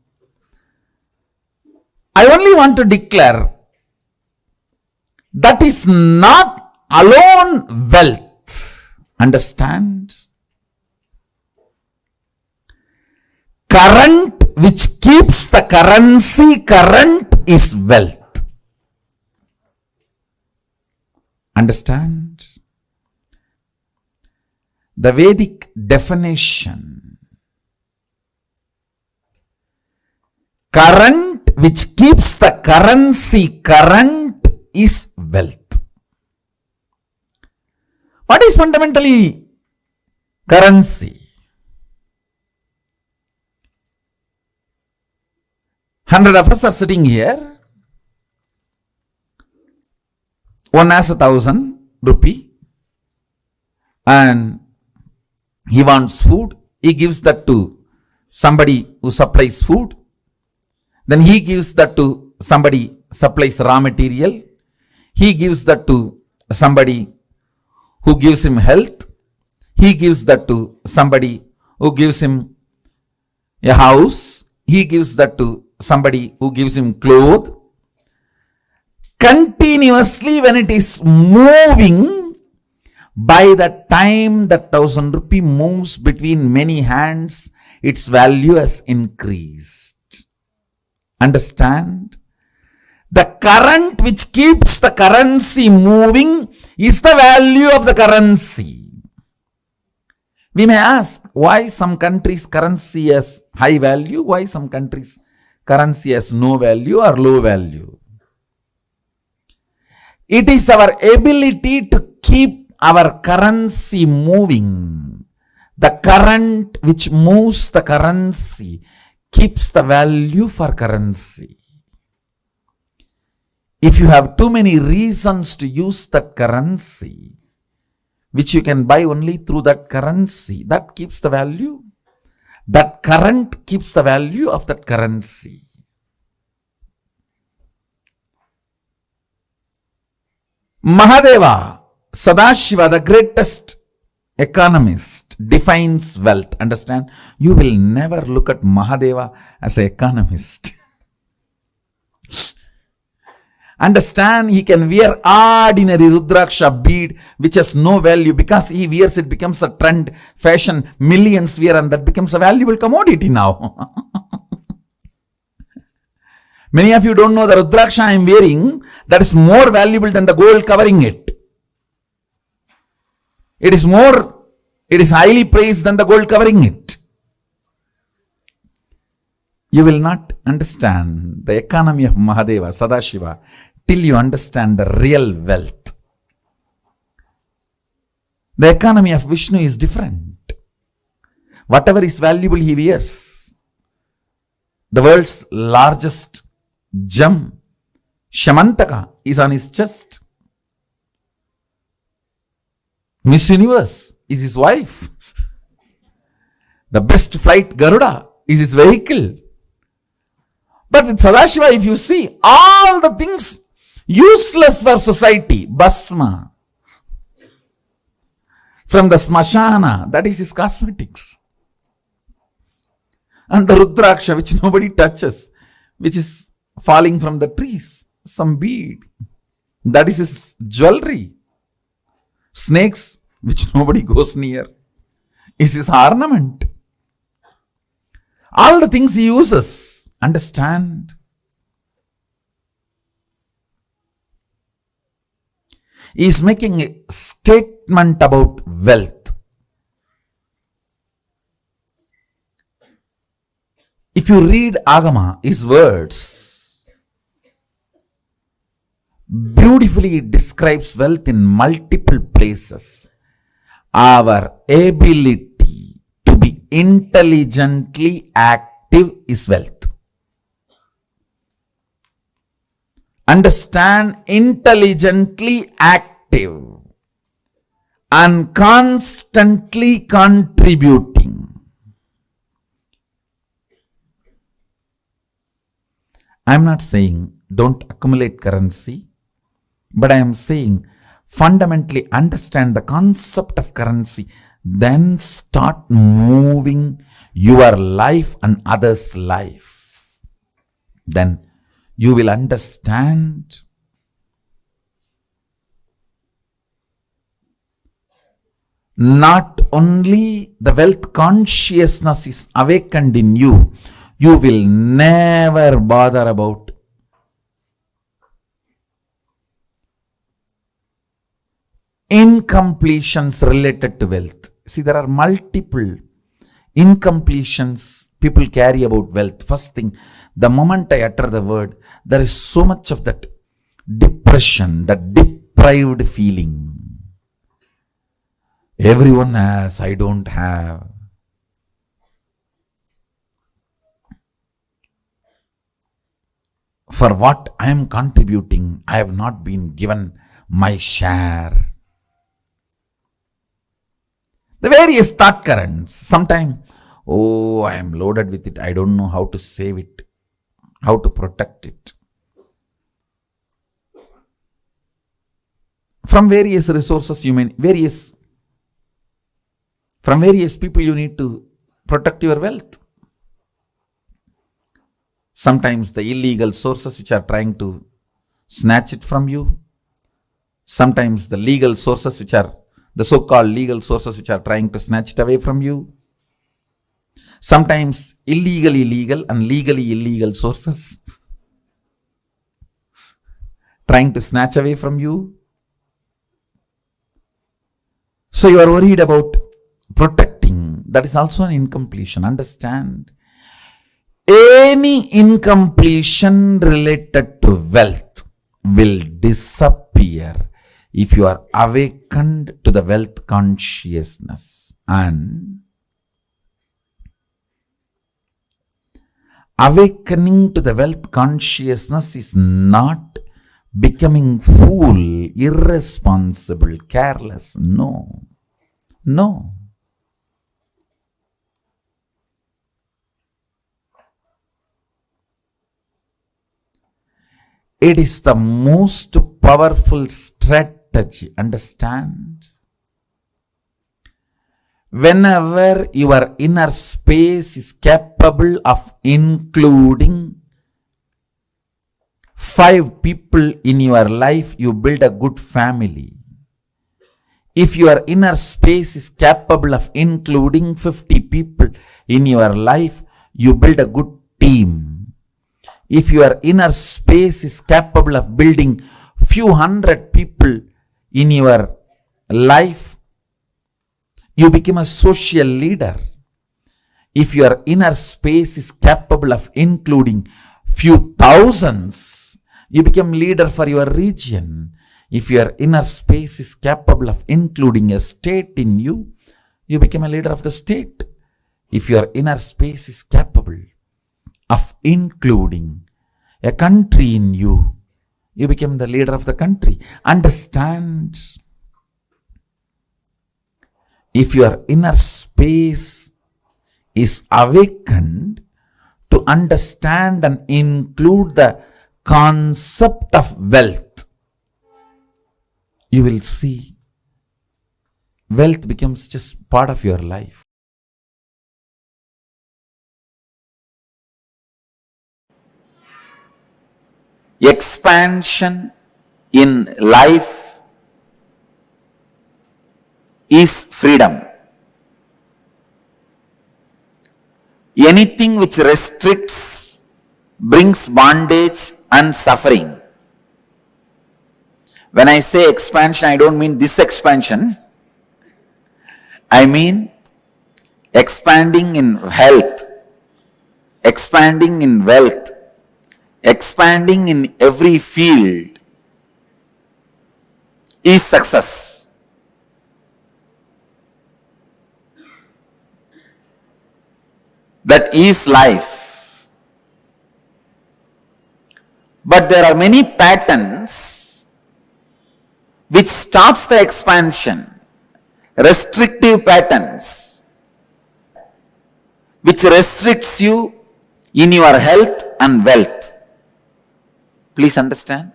I only want to declare that is not alone wealth. Understand? Current which keeps the currency current is wealth. Understand? The Vedic definition, current which keeps the currency current is wealth. What is fundamentally currency? 100 of us are sitting here. One has 1,000 rupee and he wants food. He gives that to somebody who supplies food. Then he gives that to somebody supplies raw material. He gives that to somebody who gives him health. He gives that to somebody who gives him a house. He gives that to somebody who gives him clothes. Continuously when it is moving, by the time the 1,000 rupee moves between many hands, its value has increased. Understand? The current which keeps the currency moving is the value of the currency. We may ask why some countries' currency has high value, why some countries' currency has no value or low value. It is our ability to keep our currency moving. The current which moves the currency keeps the value for currency. If you have too many reasons to use that currency, which you can buy only through that currency, that keeps the value. That current keeps the value of that currency. Mahadeva, Sadashiva, the greatest economist, defines wealth. Understand? You will never look at Mahadeva as an economist. Understand? He can wear ordinary Rudraksha bead which has no value. Because he wears it becomes a trend, fashion, millions wear, and that becomes a valuable commodity now. Many of you don't know the Rudraksha I am wearing, that is more valuable than the gold covering it. It is highly praised than the gold covering it. You will not understand the economy of Mahadeva, Sadashiva, till you understand the real wealth. The economy of Vishnu is different. Whatever is valuable he wears. The world's largest gem, Shamantaka, is on his chest. Miss Universe is his wife. The best flight, Garuda, is his vehicle. But with Sadashiva, if you see, all the things useless for society, Basma, from the Smashana, that is his cosmetics. And the Rudraksha, which nobody touches, which is falling from the trees, some bead, that is his jewelry. Snakes, which nobody goes near. is his ornament. All the things he uses, understand. He is making a statement about wealth. If you read Agama, his words, beautifully it describes wealth in multiple places. Our ability to be intelligently active is wealth. Understand, intelligently active and constantly contributing. I am not saying don't accumulate currency, but I am saying fundamentally understand the concept of currency, then start moving your life and others' life. Then you will understand not only the wealth consciousness is awakened in you, you will never bother about incompletions related to wealth. See, there are multiple incompletions people carry about wealth. First thing, the moment I utter the word, there is so much of that depression, that deprived feeling. Everyone has, I don't have. For what I am contributing, I have not been given my share. The various thought currents. Sometimes, oh, I am loaded with it. I don't know how to save it, how to protect it. From various resources, from various people, you need to protect your wealth. Sometimes the illegal sources which are trying to snatch it from you. Sometimes the legal sources which are the so-called legal sources which are trying to snatch it away from you. Sometimes illegally legal and legally illegal sources trying to snatch away from you. So you are worried about protecting. That is also an incompletion. Understand? Any incompletion related to wealth will disappear if you are awakened to the wealth consciousness. And awakening to the wealth consciousness is not becoming fool, irresponsible, careless. No. No. It is the most powerful strategy. Understand? Whenever your inner space is capable of including 5 people in your life, you build a good family. If your inner space is capable of including 50 people in your life, you build a good team. If your inner space is capable of building few hundred people in your life, you become a social leader. If your inner space is capable of including few thousands, you become leader for your region. If your inner space is capable of including a state in you, you become a leader of the state. If your inner space is capable of including a country in you, you become the leader of the country. Understand? If your inner space is awakened to understand and include the concept of wealth, you will see wealth becomes just part of your life. Expansion in life is freedom. Anything which restricts brings bondage and suffering. When I say expansion, I don't mean this expansion. I mean expanding in health, expanding in wealth, expanding in every field is success. That is life. But there are many patterns which stops the expansion, restrictive patterns, which restricts you in your health and wealth. Please understand.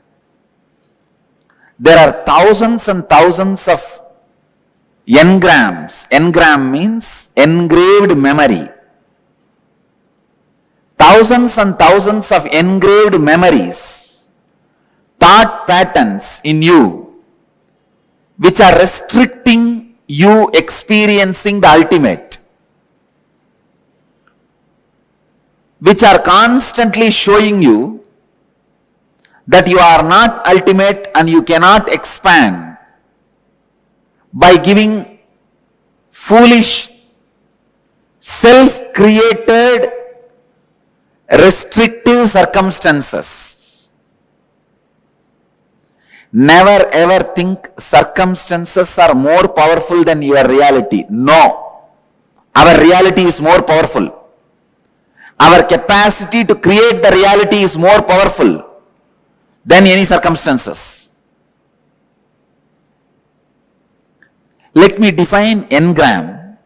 There are thousands and thousands of engrams. Engram means engraved memory. Thousands and thousands of engraved memories, thought patterns in you, which are restricting you experiencing the ultimate, which are constantly showing you that you are not ultimate and you cannot expand by giving foolish, self-created, restrictive circumstances. Never ever think circumstances are more powerful than your reality. No. Our reality is more powerful. Our capacity to create the reality is more powerful than any circumstances. Let me define engram.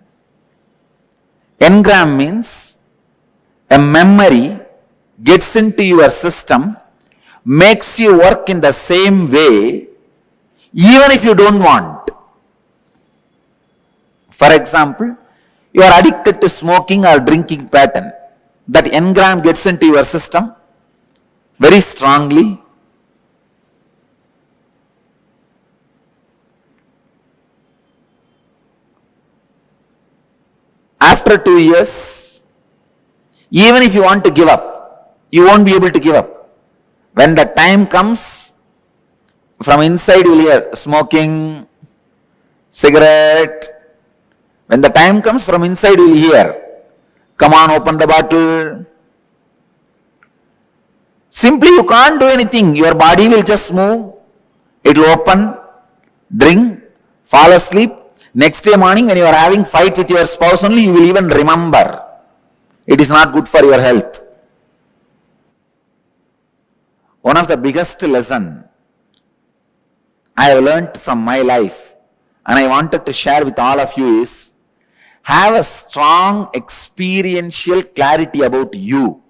Engram means a memory gets into your system, makes you work in the same way, even if you don't want. For example, you are addicted to smoking or drinking pattern. That engram gets into your system very strongly. After 2 years, even if you want to give up, you won't be able to give up. When the time comes, from inside you will hear smoking, cigarette. When the time comes, from inside you will hear, come on, open the bottle. Simply you can't do anything. Your body will just move. It will open, drink, fall asleep. Next day morning when you are having fight with your spouse only, you will even remember. It is not good for your health. One of the biggest lesson I have learnt from my life and I wanted to share with all of you is, have a strong experiential clarity about you.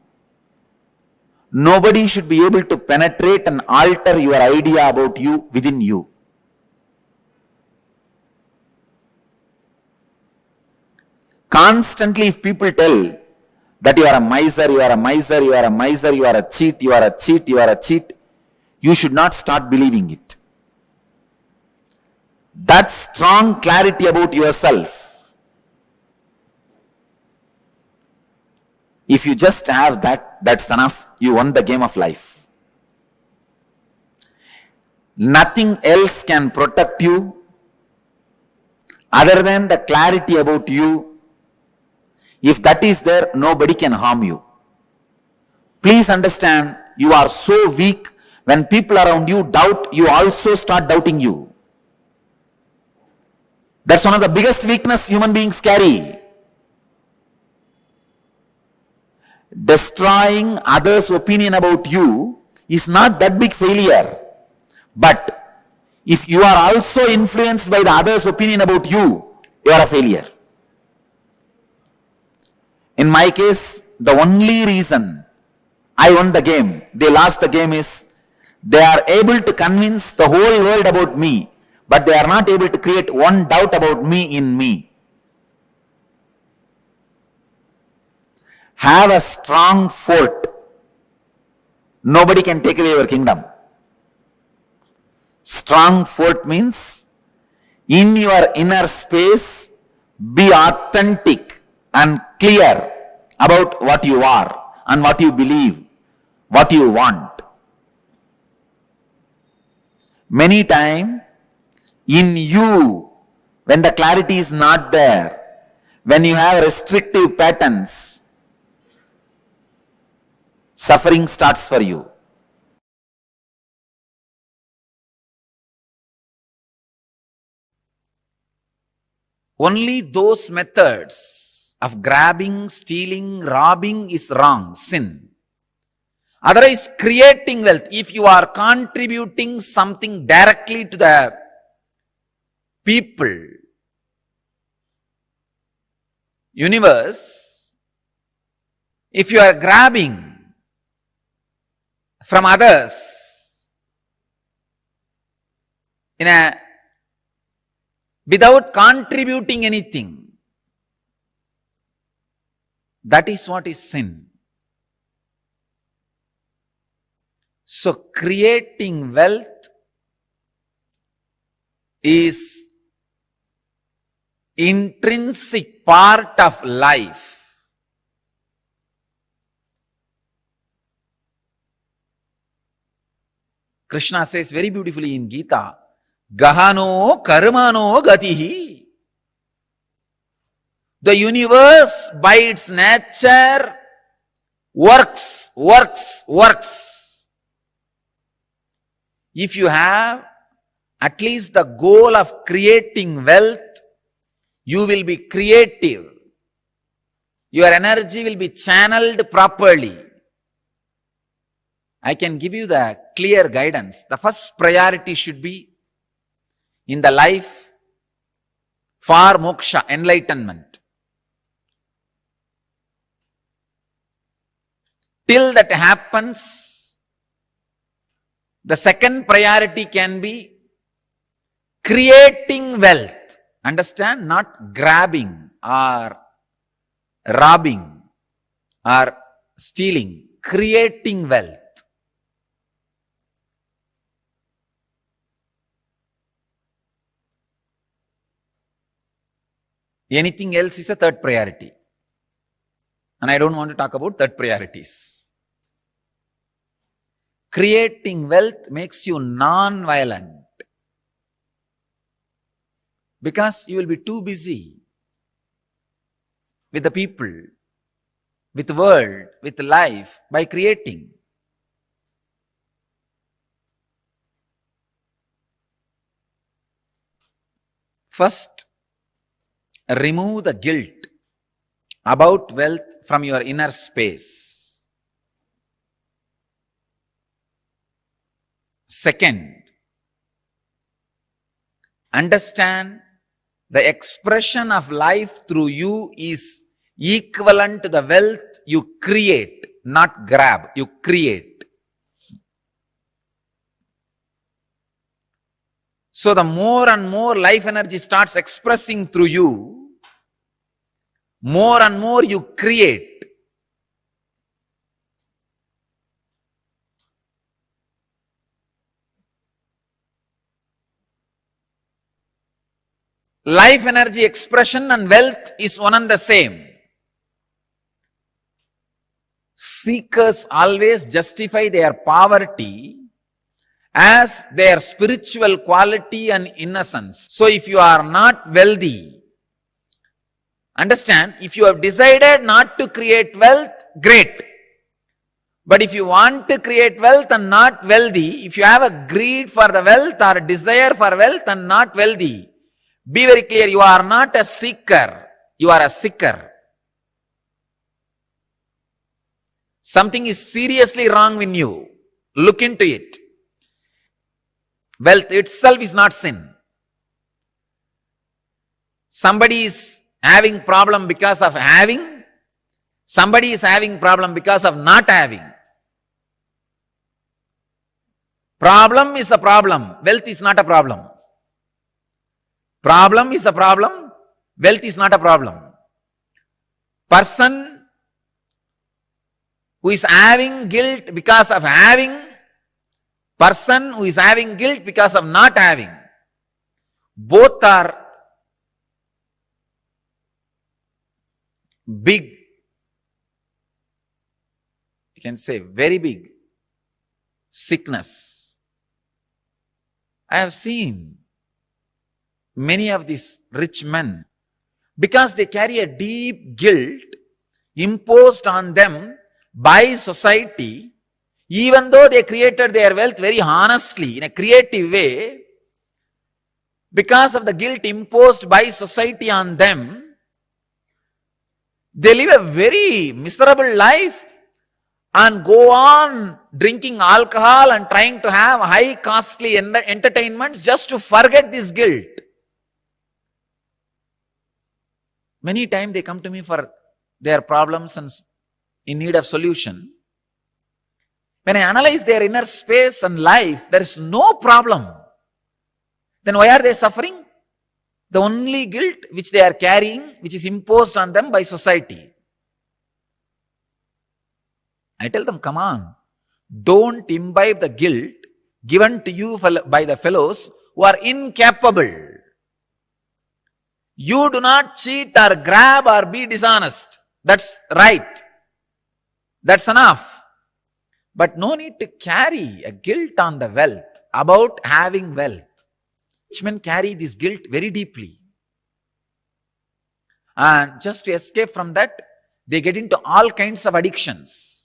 Nobody should be able to penetrate and alter your idea about you within you. Constantly, if people tell that you are a miser, you are a miser, you are a miser, you are a cheat, you are a cheat, you are a cheat, you should not start believing it. That strong clarity about yourself, if you just have that, that's enough. You won the game of life. Nothing else can protect you other than the clarity about you. If that is there, nobody can harm you. Please understand, you are so weak. When people around you doubt, you also start doubting you. That's one of the biggest weakness human beings carry. Destroying others' opinion about you is not that big failure. But if you are also influenced by the others' opinion about you, you are a failure. In my case, the only reason I won the game, they lost the game, is they are able to convince the whole world about me, but they are not able to create one doubt about me in me. Have a strong fort. Nobody can take away your kingdom. Strong fort means in your inner space, be authentic and clear about what you are and what you believe, what you want. Many times in you, when the clarity is not there, when you have restrictive patterns, suffering starts for you. Only those methods of grabbing, stealing, robbing is wrong, sin. Otherwise, creating wealth, if you are contributing something directly to the people, universe, if you are grabbing from others without contributing anything, that is what is sin. So creating wealth is intrinsic part of life. Krishna says very beautifully in Gita, Gahano karmano gatihi. The universe by its nature works. If you have at least the goal of creating wealth, you will be creative. Your energy will be channeled properly. I can give you the clear guidance. The first priority should be in the life for moksha, enlightenment. Till that happens, the second priority can be creating wealth. Understand? Not grabbing or robbing or stealing. Creating wealth. Anything else is a third priority. And I don't want to talk about third priorities. Creating wealth makes you non-violent. Because you will be too busy with the people, with the world, with life, by creating. First, remove the guilt about wealth from your inner space. Second, understand the expression of life through you is equivalent to the wealth you create, not grab, you create. So the more and more life energy starts expressing through you, more and more you create. Life energy expression and wealth is one and the same. Seekers always justify their poverty as their spiritual quality and innocence. So if you are not wealthy, understand, if you have decided not to create wealth, great. But if you want to create wealth and not wealthy, if you have a greed for the wealth or a desire for wealth and not wealthy, be very clear, you are not a seeker, you are a seeker. Something is seriously wrong in you. Look into it. Wealth itself is not sin. Somebody is having problem because of having. Somebody is having problem because of not having. Problem is a problem. Wealth is not a problem. Problem is a problem. Wealth is not a problem. Person who is having guilt because of having, person who is having guilt because of not having, both are big you can say, very big sickness. I have seen many of these rich men, because they carry a deep guilt imposed on them by society, even though they created their wealth very honestly, in a creative way, because of the guilt imposed by society on them, they live a very miserable life and go on drinking alcohol and trying to have high costly entertainments just to forget this guilt. Many times they come to me for their problems and in need of solution. When I analyze their inner space and life, there is no problem. Then why are they suffering? The only guilt which they are carrying, which is imposed on them by society. I tell them, come on, don't imbibe the guilt given to you by the fellows who are incapable. You do not cheat or grab or be dishonest. That's right. That's enough. But no need to carry a guilt on the wealth, about having wealth. Rich men carry this guilt very deeply. And just to escape from that, they get into all kinds of addictions.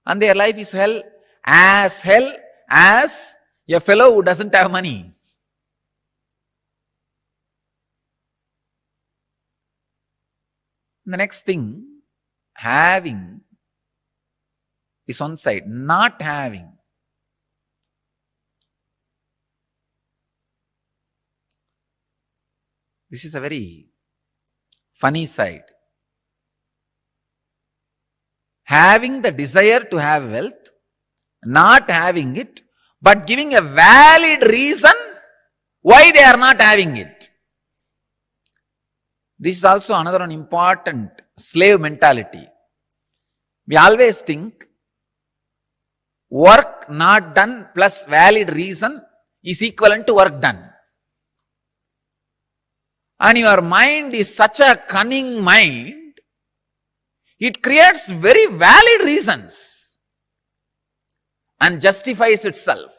And their life is hell as a fellow who doesn't have money. The next thing, having is one side, not having. This is a very funny side. Having the desire to have wealth, not having it, but giving a valid reason why they are not having it. This is also another important slave mentality. We always think work not done plus valid reason is equivalent to work done. And your mind is such a cunning mind, it creates very valid reasons and justifies itself.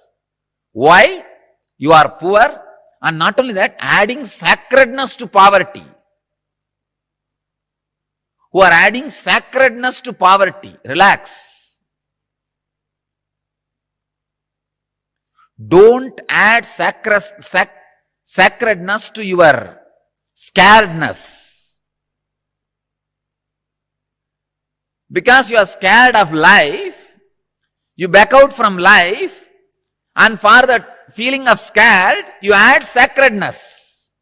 Why? You are poor, and not only that, adding sacredness to poverty. Who are adding sacredness to poverty. Relax. Don't add sacredness to your scaredness. Because you are scared of life, you back out from life, and for the feeling of scared, you add sacredness.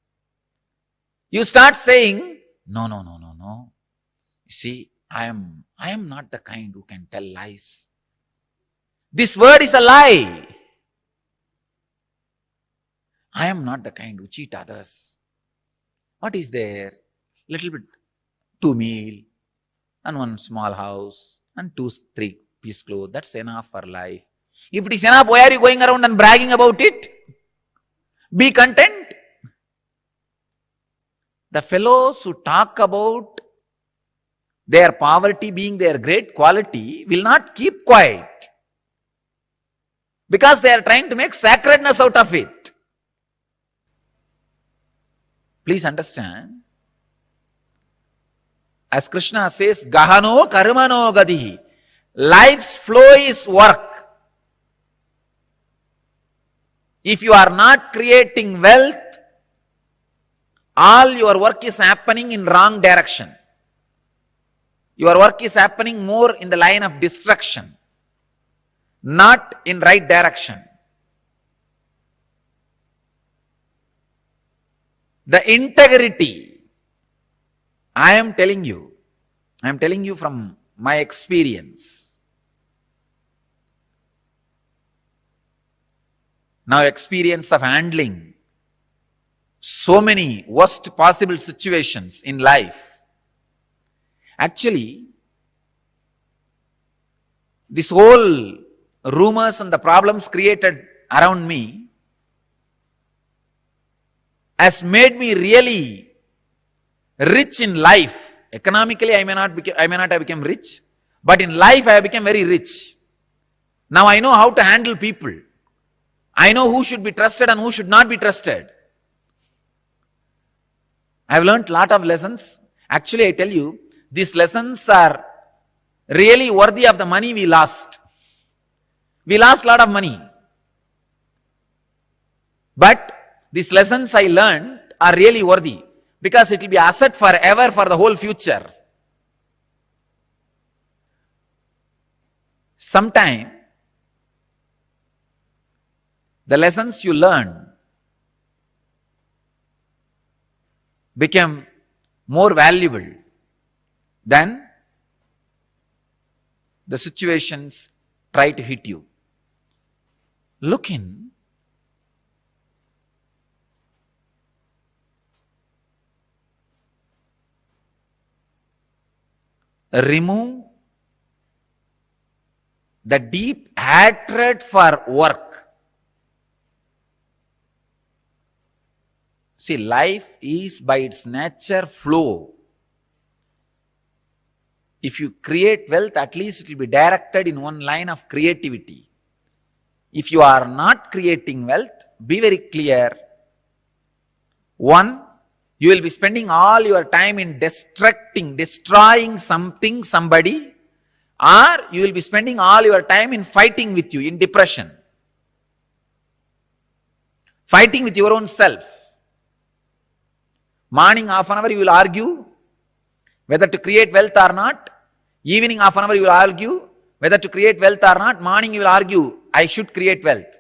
You start saying, no. You see, I am not the kind who can tell lies. This word is a lie. I am not the kind who cheat others. What is there? Little bit, 2 meal, and 1 small house, and 2, 3 piece clothes. That's enough for life. If it is enough, why are you going around and bragging about it? Be content. The fellows who talk about their poverty being their great quality will not keep quiet, because they are trying to make sacredness out of it. Please understand, as Krishna says, Gahano karmano gadihi. Life's flow is work. If you are not creating wealth, all your work is happening in wrong direction. Your work is happening more in the line of destruction, not in right direction. The integrity, I am telling you from my experience. Now, experience of handling so many worst possible situations in life. Actually, this whole rumors and the problems created around me has made me really rich in life. Economically, I may not have become rich, but in life I have become very rich. Now I know how to handle people. I know who should be trusted and who should not be trusted. I have learned a lot of lessons. Actually, I tell you, these lessons are really worthy of the money we lost. We lost a lot of money. But these lessons I learned are really worthy because it will be asset forever for the whole future. Sometime, the lessons you learn become more valuable than the situations try to hit you. Look in. Remove the deep hatred for work. See, life is by its nature flow. If you create wealth, at least it will be directed in one line of creativity. If you are not creating wealth, be very clear. One, you will be spending all your time in destroying something, somebody, or you will be spending all your time in fighting with you, in depression. Fighting with your own self. Morning half an hour you will argue whether to create wealth or not. Evening half an hour you will argue whether to create wealth or not. Morning you will argue, I should create wealth.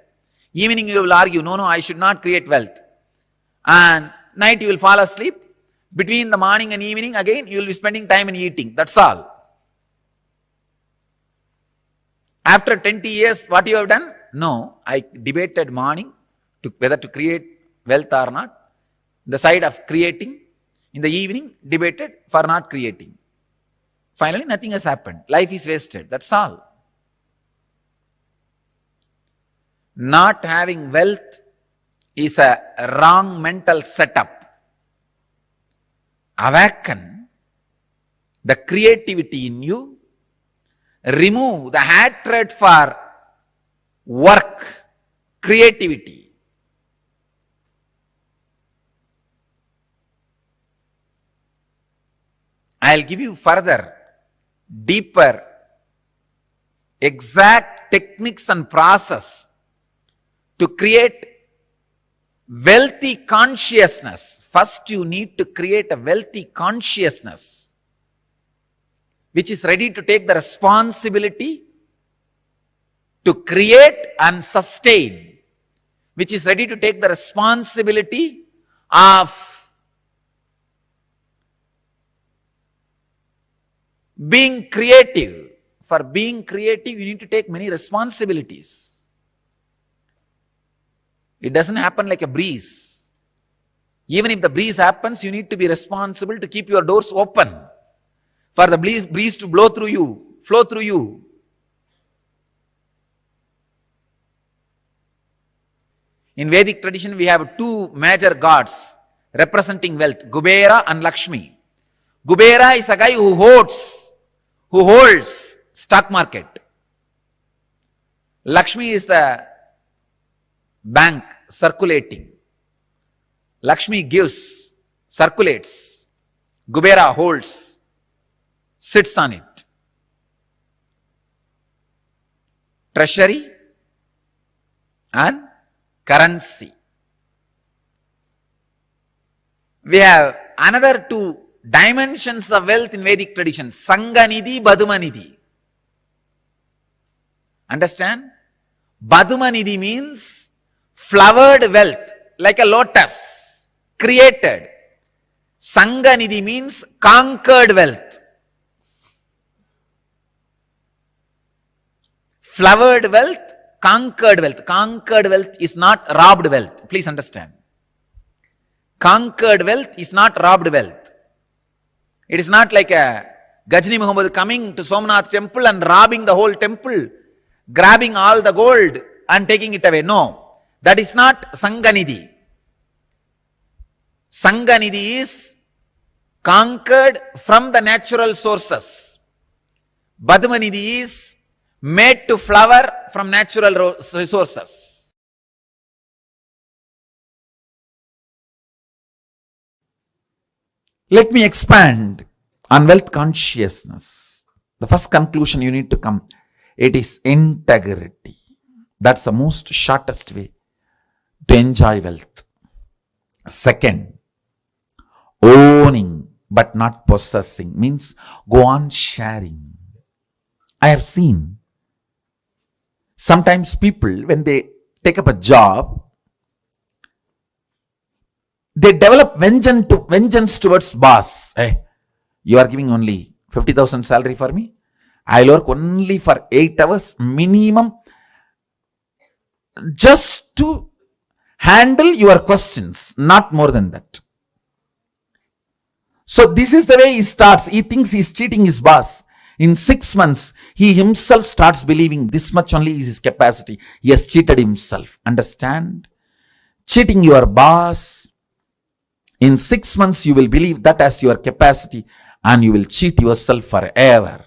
Evening you will argue, no, I should not create wealth. And night you will fall asleep. Between the morning and evening, again, you will be spending time in eating. That's all. After 20 years, what you have done? No, I debated morning whether to create wealth or not. The side of creating. In the evening, debated for not creating. Finally, nothing has happened. Life is wasted. That's all. Not having wealth is a wrong mental setup. Awaken the creativity in you. Remove the hatred for work, creativity. I'll give you further, deeper, exact techniques and process to create wealthy consciousness. First, you need to create a wealthy consciousness which is ready to take the responsibility to create and sustain, which is ready to take the responsibility of being creative. For being creative, you need to take many responsibilities. It doesn't happen like a breeze. Even if the breeze happens, you need to be responsible to keep your doors open for the breeze to blow through you, flow through you. In Vedic tradition, we have two major gods representing wealth, Kubera and Lakshmi. Kubera is a guy who holds stock market. Lakshmi is the bank circulating. Lakshmi gives, circulates. Kubera holds, sits on it. Treasury and currency. We have another two dimensions of wealth in Vedic tradition, Sanganidhi, Badumanidhi. Understand? Badumanidhi means flowered wealth, like a lotus, created. Sanganidhi means conquered wealth. Flowered wealth, conquered wealth. Conquered wealth is not robbed wealth. Please understand. Conquered wealth is not robbed wealth. It is not like a Gajni Muhammad coming to Somnath temple and robbing the whole temple, grabbing all the gold and taking it away. No, that is not Sanganidhi. Sanganidhi is conquered from the natural sources. Padmanidhi is made to flower from natural resources. Let me expand on wealth consciousness. The first conclusion you need to come, it is integrity. That's the most shortest way to enjoy wealth. Second, owning but not possessing means go on sharing. I have seen sometimes people, when they take up a job, they develop vengeance towards boss. Hey, you are giving only 50,000 salary for me. I'll work only for 8 hours minimum just to handle your questions, not more than that. So this is the way he starts. He thinks he's cheating his boss. In 6 months, he himself starts believing this much only is his capacity. He has cheated himself. Understand? Cheating your boss. In 6 months, you will believe that as your capacity and you will cheat yourself forever.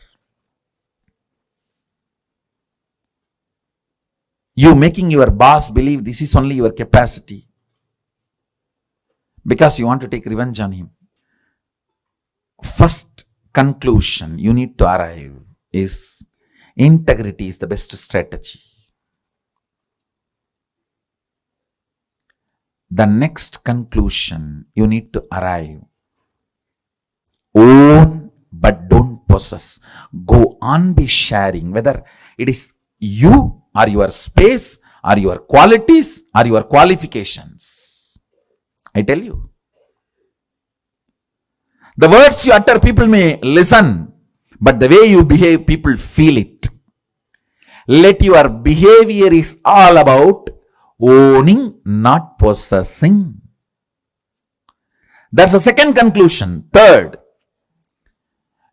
You making your boss believe this is only your capacity because you want to take revenge on him. First conclusion you need to arrive is integrity is the best strategy. The next conclusion you need to arrive, own but don't possess. Go on be sharing, whether it is you or your space or your qualities or your qualifications. I tell you, the words you utter people may listen, but the way you behave people feel it. Let your behavior is all about owning, not possessing. That's the second conclusion. Third,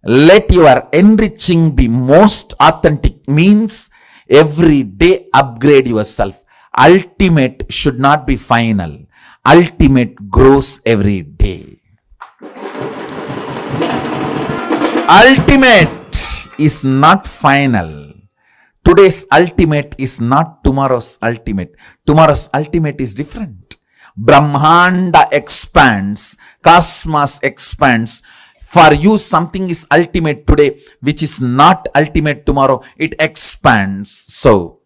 let your enriching be most authentic, means every day upgrade yourself. Ultimate should not be final. Ultimate grows every day. Ultimate is not final. Today's ultimate is not tomorrow's ultimate. Tomorrow's ultimate is different. Brahmanda expands, cosmos expands. For you, something is ultimate today, which is not ultimate tomorrow. It expands. So,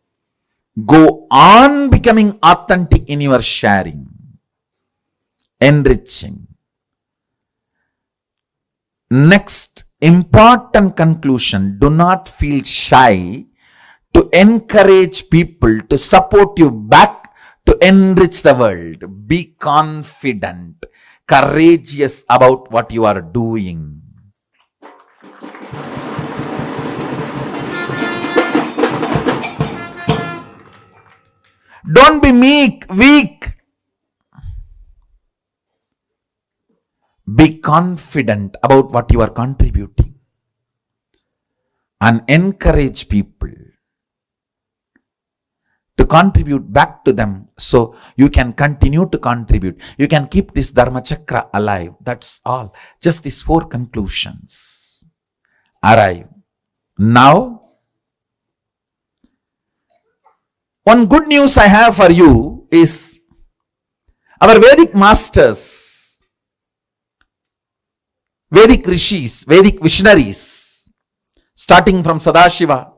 go on becoming authentic in your sharing, enriching. Next, important conclusion. Do not feel shy to encourage people to support you back to enrich the world. Be confident, courageous about what you are doing. Don't be weak. Be confident about what you are contributing and encourage people to contribute back to them so you can continue to contribute. You can keep this Dharma Chakra alive. That's all. Just these 4 conclusions arrive. Now, one good news I have for you is our Vedic masters, Vedic rishis, Vedic visionaries, starting from Sadashiva,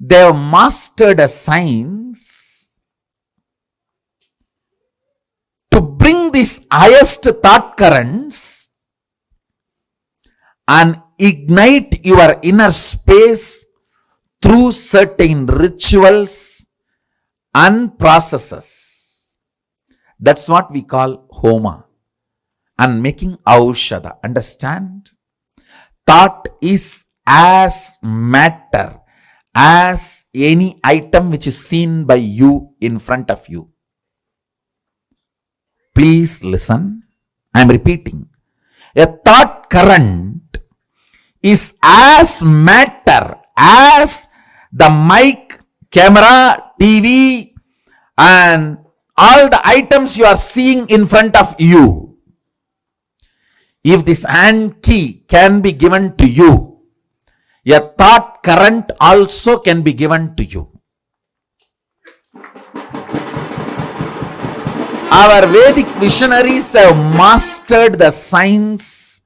they have mastered a science to bring these highest thought currents and ignite your inner space through certain rituals and processes. That's what we call Homa and making Aushadha. Understand? Thought is as matter as any item which is seen by you in front of you. Please listen. I am repeating. A thought current is as matter as the mic, camera, TV, and all the items you are seeing in front of you. If this hand key can be given to you, a thought current also can be given to you. Our Vedic visionaries have mastered the science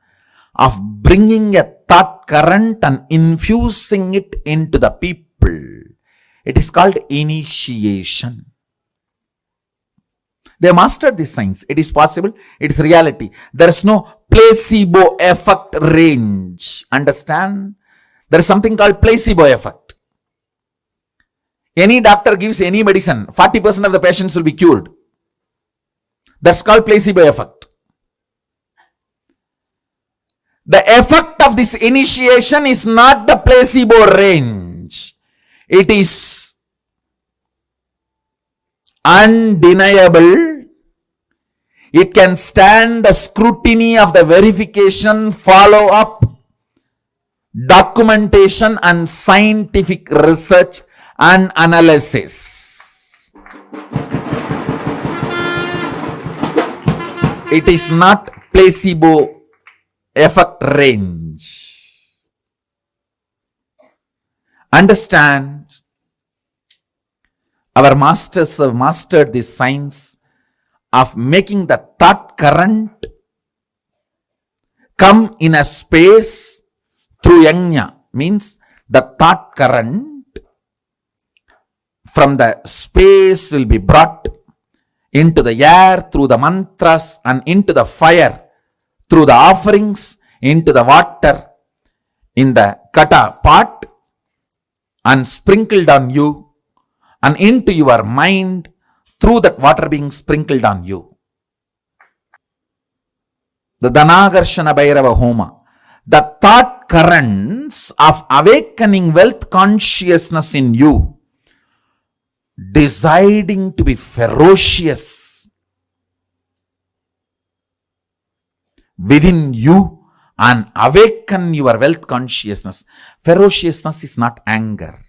of bringing a thought current and infusing it into the people. It is called initiation. They mastered this science. It is possible. It is reality. There is no placebo effect range. Understand? There is something called placebo effect. Any doctor gives any medicine, 40% of the patients will be cured. That's called placebo effect. The effect of this initiation is not the placebo range. It is undeniable. It can stand the scrutiny of the verification, follow-up, documentation and scientific research and analysis. It is not placebo effect range. Understand? Our masters have mastered this science of making the thought current come in a space through yajna. Means the thought current from the space will be brought into the air through the mantras and into the fire through the offerings, into the water in the kata pot and sprinkled on you and into your mind through that water being sprinkled on you. The Dhanagarshana Bhairava Homa. The thought currents of awakening wealth consciousness in you, deciding to be ferocious within you and awaken your wealth consciousness. Ferociousness is not anger.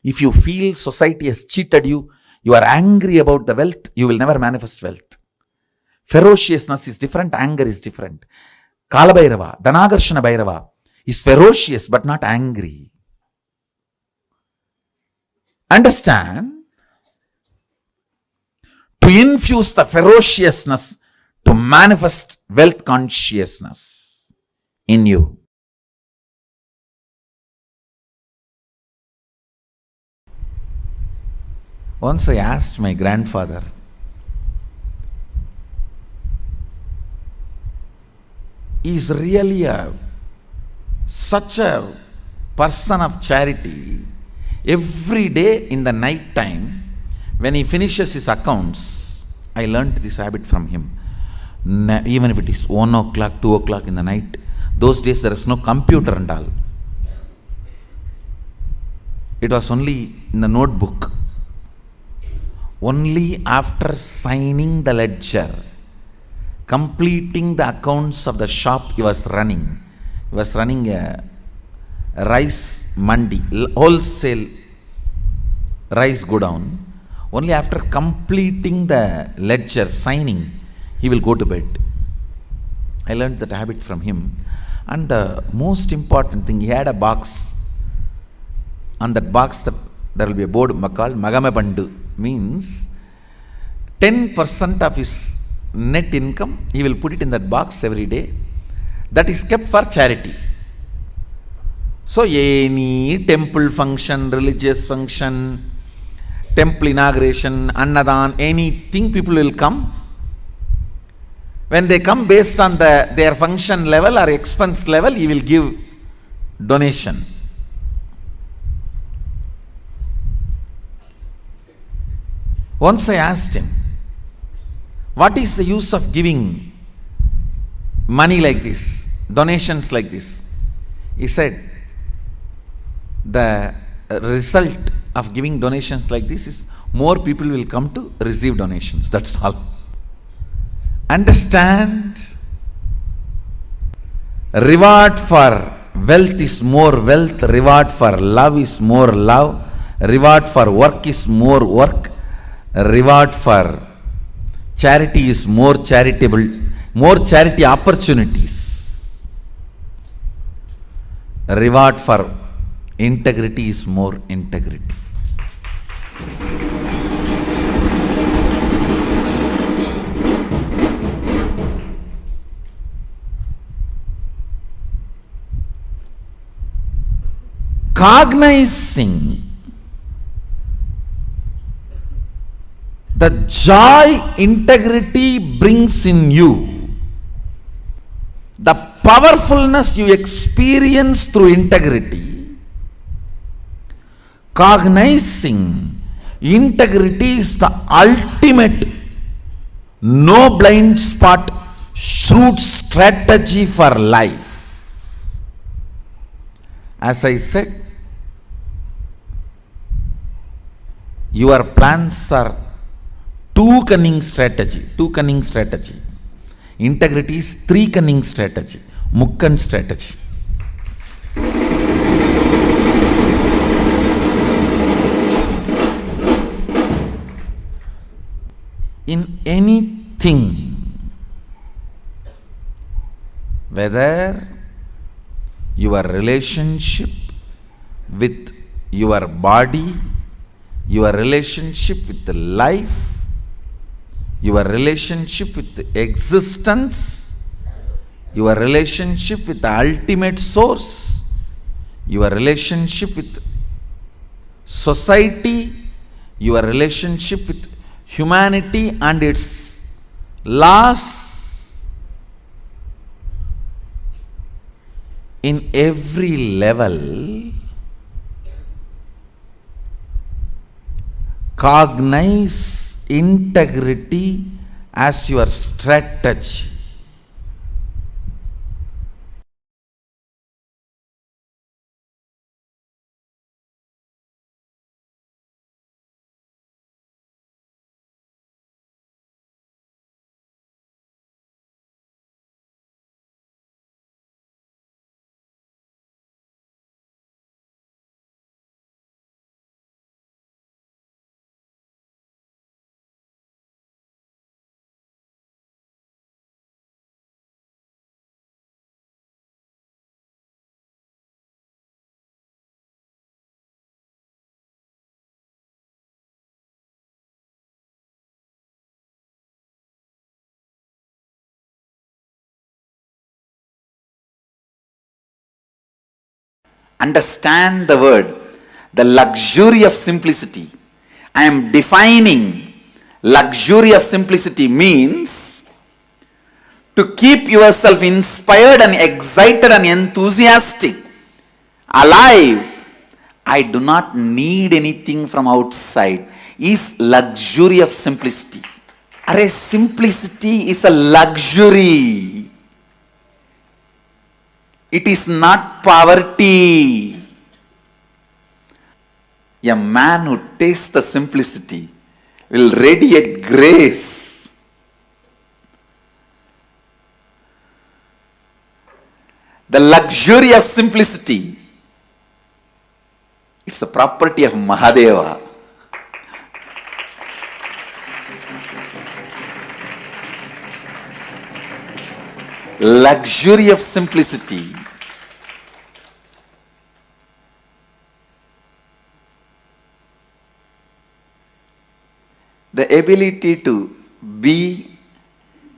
If you feel society has cheated you, you are angry about the wealth, you will never manifest wealth. Ferociousness is different, anger is different. Kala Bhairava, Dhanagarshana Bhairava is ferocious but not angry. Understand? To infuse the ferociousness to manifest wealth consciousness in you. Once I asked my grandfather, is really such a person of charity. Every day in the night time, when he finishes his accounts, I learnt this habit from him. Even if it is 1 o'clock, 2 o'clock in the night, those days there is no computer and all. It was only in the notebook. Only after signing the ledger, completing the accounts of the shop he was running. He was running a rice mandi, wholesale rice godown. Only after completing the ledger, signing, he will go to bed. I learned that habit from him. And the most important thing, he had a box. On that box, there will be a board called Magame Bandu. Means 10% of his net income, he will put it in that box every day. That is kept for charity. So any temple function, religious function, temple inauguration, annadan, anything, people will come. When they come, based on their function level or expense level, he will give donation. Once I asked him, what is the use of giving money like this, donations like this? He said, the result of giving donations like this is more people will come to receive donations. That's all. Understand? Reward for wealth is more wealth, reward for love is more love, reward for work is more work, reward for charity is more charitable. more charity opportunities. Reward for integrity is more integrity. Cognizing the joy integrity brings in you, the powerfulness you experience through integrity, cognizing integrity is the ultimate no blind spot shrewd strategy for life. As I said, your plans are two cunning strategy. Integrity is three cunning strategy. Mukkan strategy. In anything, whether your relationship with your body, your relationship with the life, your relationship with the existence, your relationship with the ultimate source, your relationship with society, your relationship with humanity and its laws, in every level, cognize integrity as your strategy. Understand the word, the luxury of simplicity. I am defining luxury of simplicity means to keep yourself inspired and excited and enthusiastic, alive. I do not need anything from outside is luxury of simplicity. Array, simplicity is a luxury. It is not poverty. A man who tastes the simplicity will radiate grace. The luxury of simplicity, it's the property of Mahadeva. Luxury of simplicity. The ability to be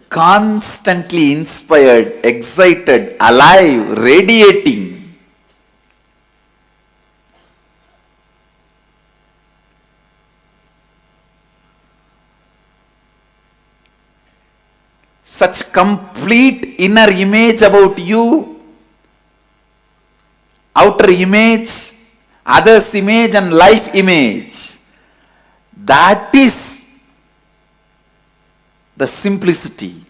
constantly inspired, excited, alive, radiating. Such complete inner image about you, outer image, others' image and life image. That is the simplicity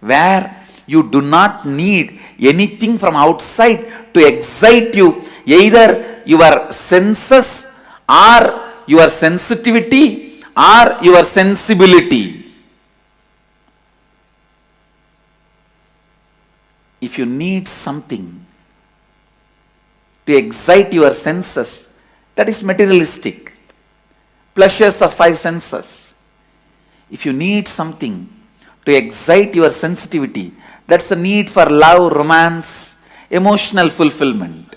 where you do not need anything from outside to excite you, either your senses or your sensitivity or your sensibility. If you need something to excite your senses, that is materialistic. Pleasures of five senses. If you need something to excite your sensitivity. That's the need for love, romance, emotional fulfillment.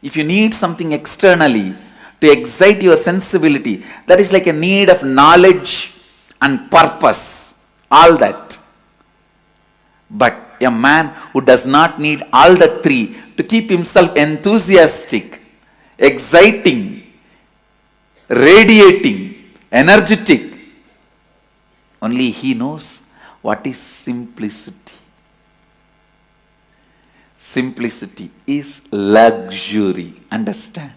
If you need something externally to excite your sensibility, that is like a need of knowledge and purpose, all that. But a man who does not need all the three to keep himself enthusiastic, exciting, radiating, energetic, only he knows what is simplicity. Simplicity is luxury. Understand?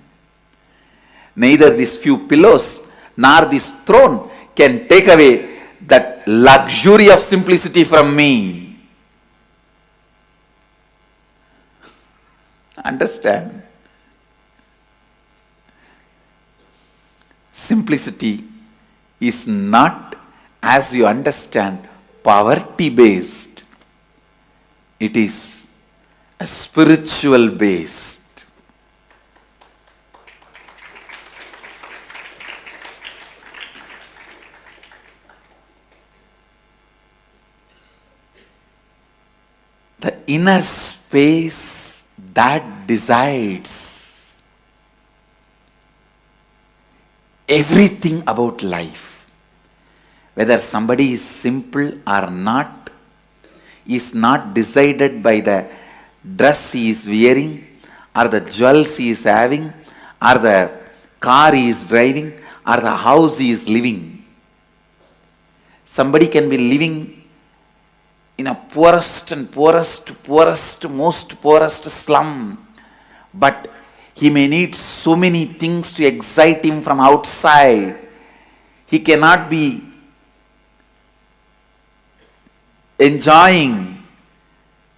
Neither these few pillows nor this throne can take away that luxury of simplicity from me. Understand? Simplicity is not, as you understand, poverty based. It is a spiritual based. The inner space that decides everything about life. Whether somebody is simple or not is not decided by the dress he is wearing, or the jewels he is having, or the car he is driving, or the house he is living. Somebody can be living in a poorest, most poorest slum, but he may need so many things to excite him from outside. He cannot be enjoying,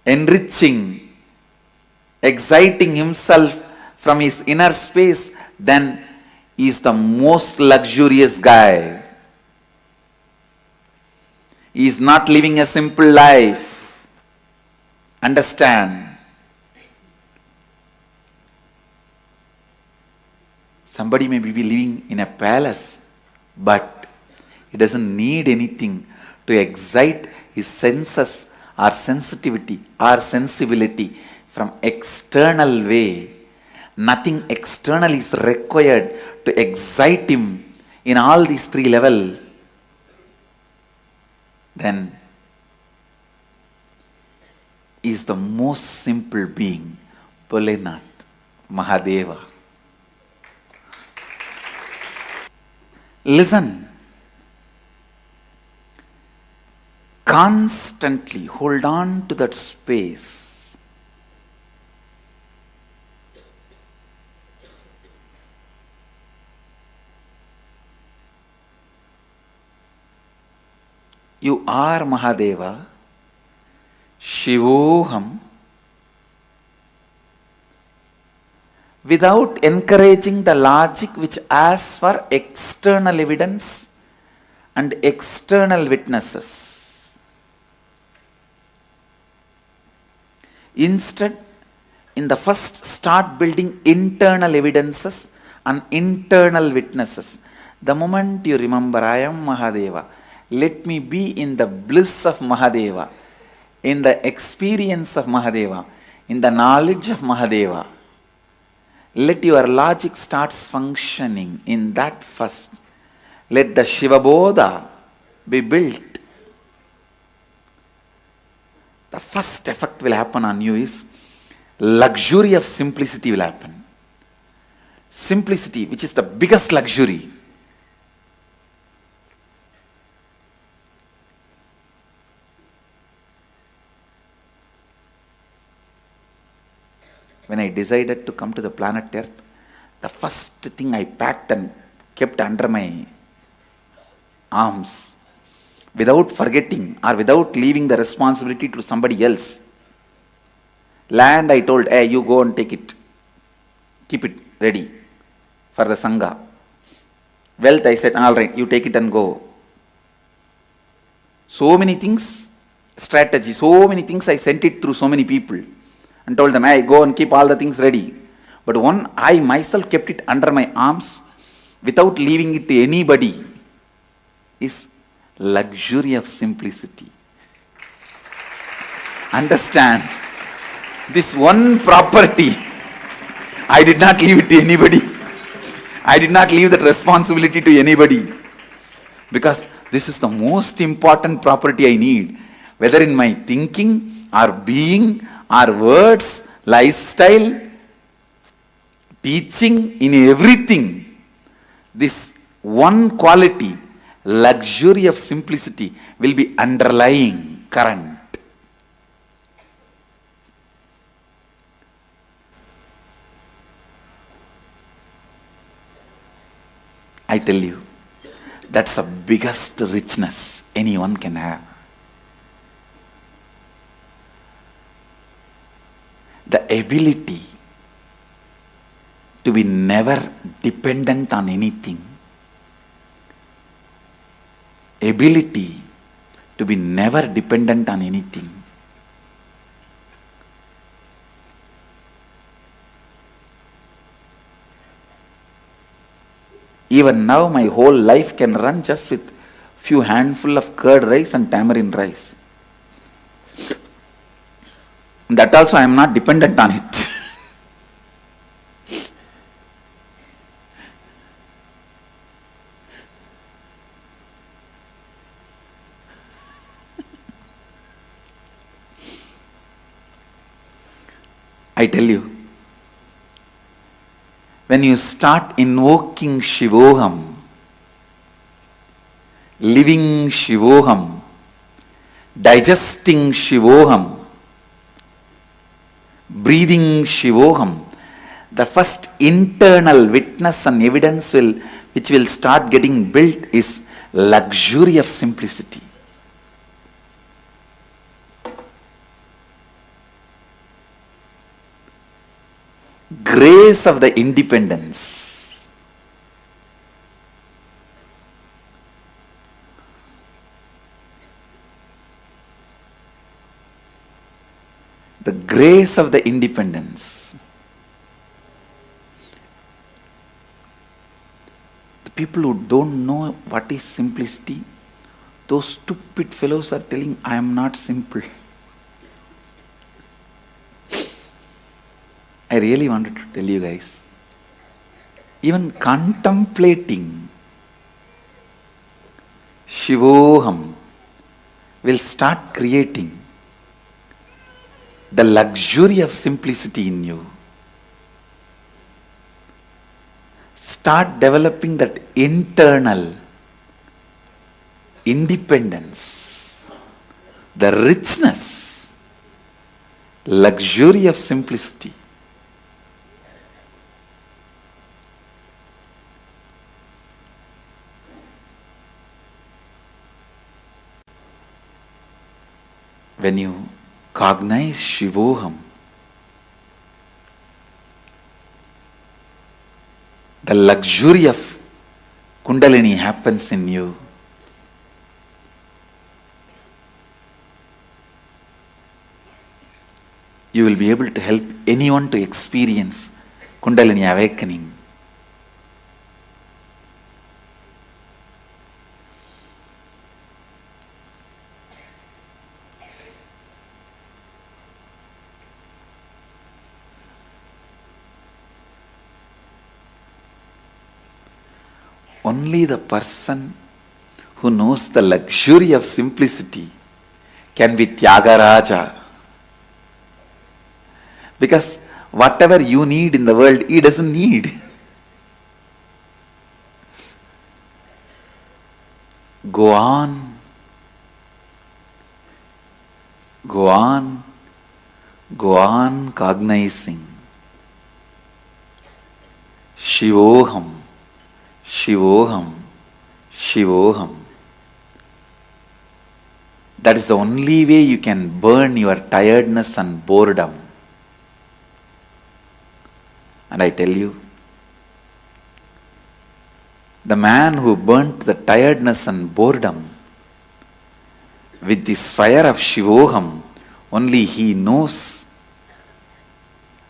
enriching, exciting himself from his inner space. Then he is the most luxurious guy. He is not living a simple life. Understand? Somebody may be living in a palace, but he doesn't need anything to excite his senses or sensitivity or sensibility from external way. Nothing external is required to excite him in all these three levels. Then is the most simple being, Bholenath, Mahadeva. Listen. Constantly hold on to that space. You are Mahadeva, Shivoham, without encouraging the logic which asks for external evidence and external witnesses. Instead, in the first, start building internal evidences and internal witnesses. The moment you remember, I am Mahadeva, let me be in the bliss of Mahadeva, in the experience of Mahadeva, in the knowledge of Mahadeva. Let your logic start functioning in that first. Let the Shiva Bodha be built. The first effect will happen on you is luxury of simplicity will happen. Simplicity, which is the biggest luxury. When I decided to come to the planet Earth, the first thing I packed and kept under my arms, without forgetting or without leaving the responsibility to somebody else. Land, I told, hey, you go and take it. Keep it ready for the Sangha. Wealth, I said, all right, you take it and go. So many things, strategy, so many things I sent it through so many people. And told them, hey, go and keep all the things ready. But one, I myself kept it under my arms without leaving it to anybody, is luxury of simplicity. Understand? This one property, I did not leave it to anybody. I did not leave that responsibility to anybody. Because this is the most important property I need. Whether in my thinking, or being, or words, lifestyle, teaching, in everything, this one quality, luxury of simplicity, will be underlying current. I tell you, that's the biggest richness anyone can have. The ability to be never dependent on anything. Ability to be never dependent on anything. Even now my whole life can run just with few handful of curd rice and tamarind rice. That also I am not dependent on it. I tell you, when you start invoking Shivoham, living Shivoham, digesting Shivoham, breathing Shivoham, the first internal witness and evidence which will start getting built is luxury of simplicity. Grace of the independence. The grace of the independence. The people who don't know what is simplicity, those stupid fellows are telling, I am not simple. I really wanted to tell you guys, even contemplating Shivoham will start creating the luxury of simplicity in you. Start developing that internal independence, the richness, luxury of simplicity. When you cognize Shivoham, the luxury of Kundalini happens in you. You will be able to help anyone to experience Kundalini awakening. Only the person who knows the luxury of simplicity can be Tyagaraja. Because whatever you need in the world, he doesn't need. Go on. Go on. Go on cognizing. Shivoham. Shivoham, Shivoham. That is the only way you can burn your tiredness and boredom. And I tell you, the man who burnt the tiredness and boredom with this fire of Shivoham, only he knows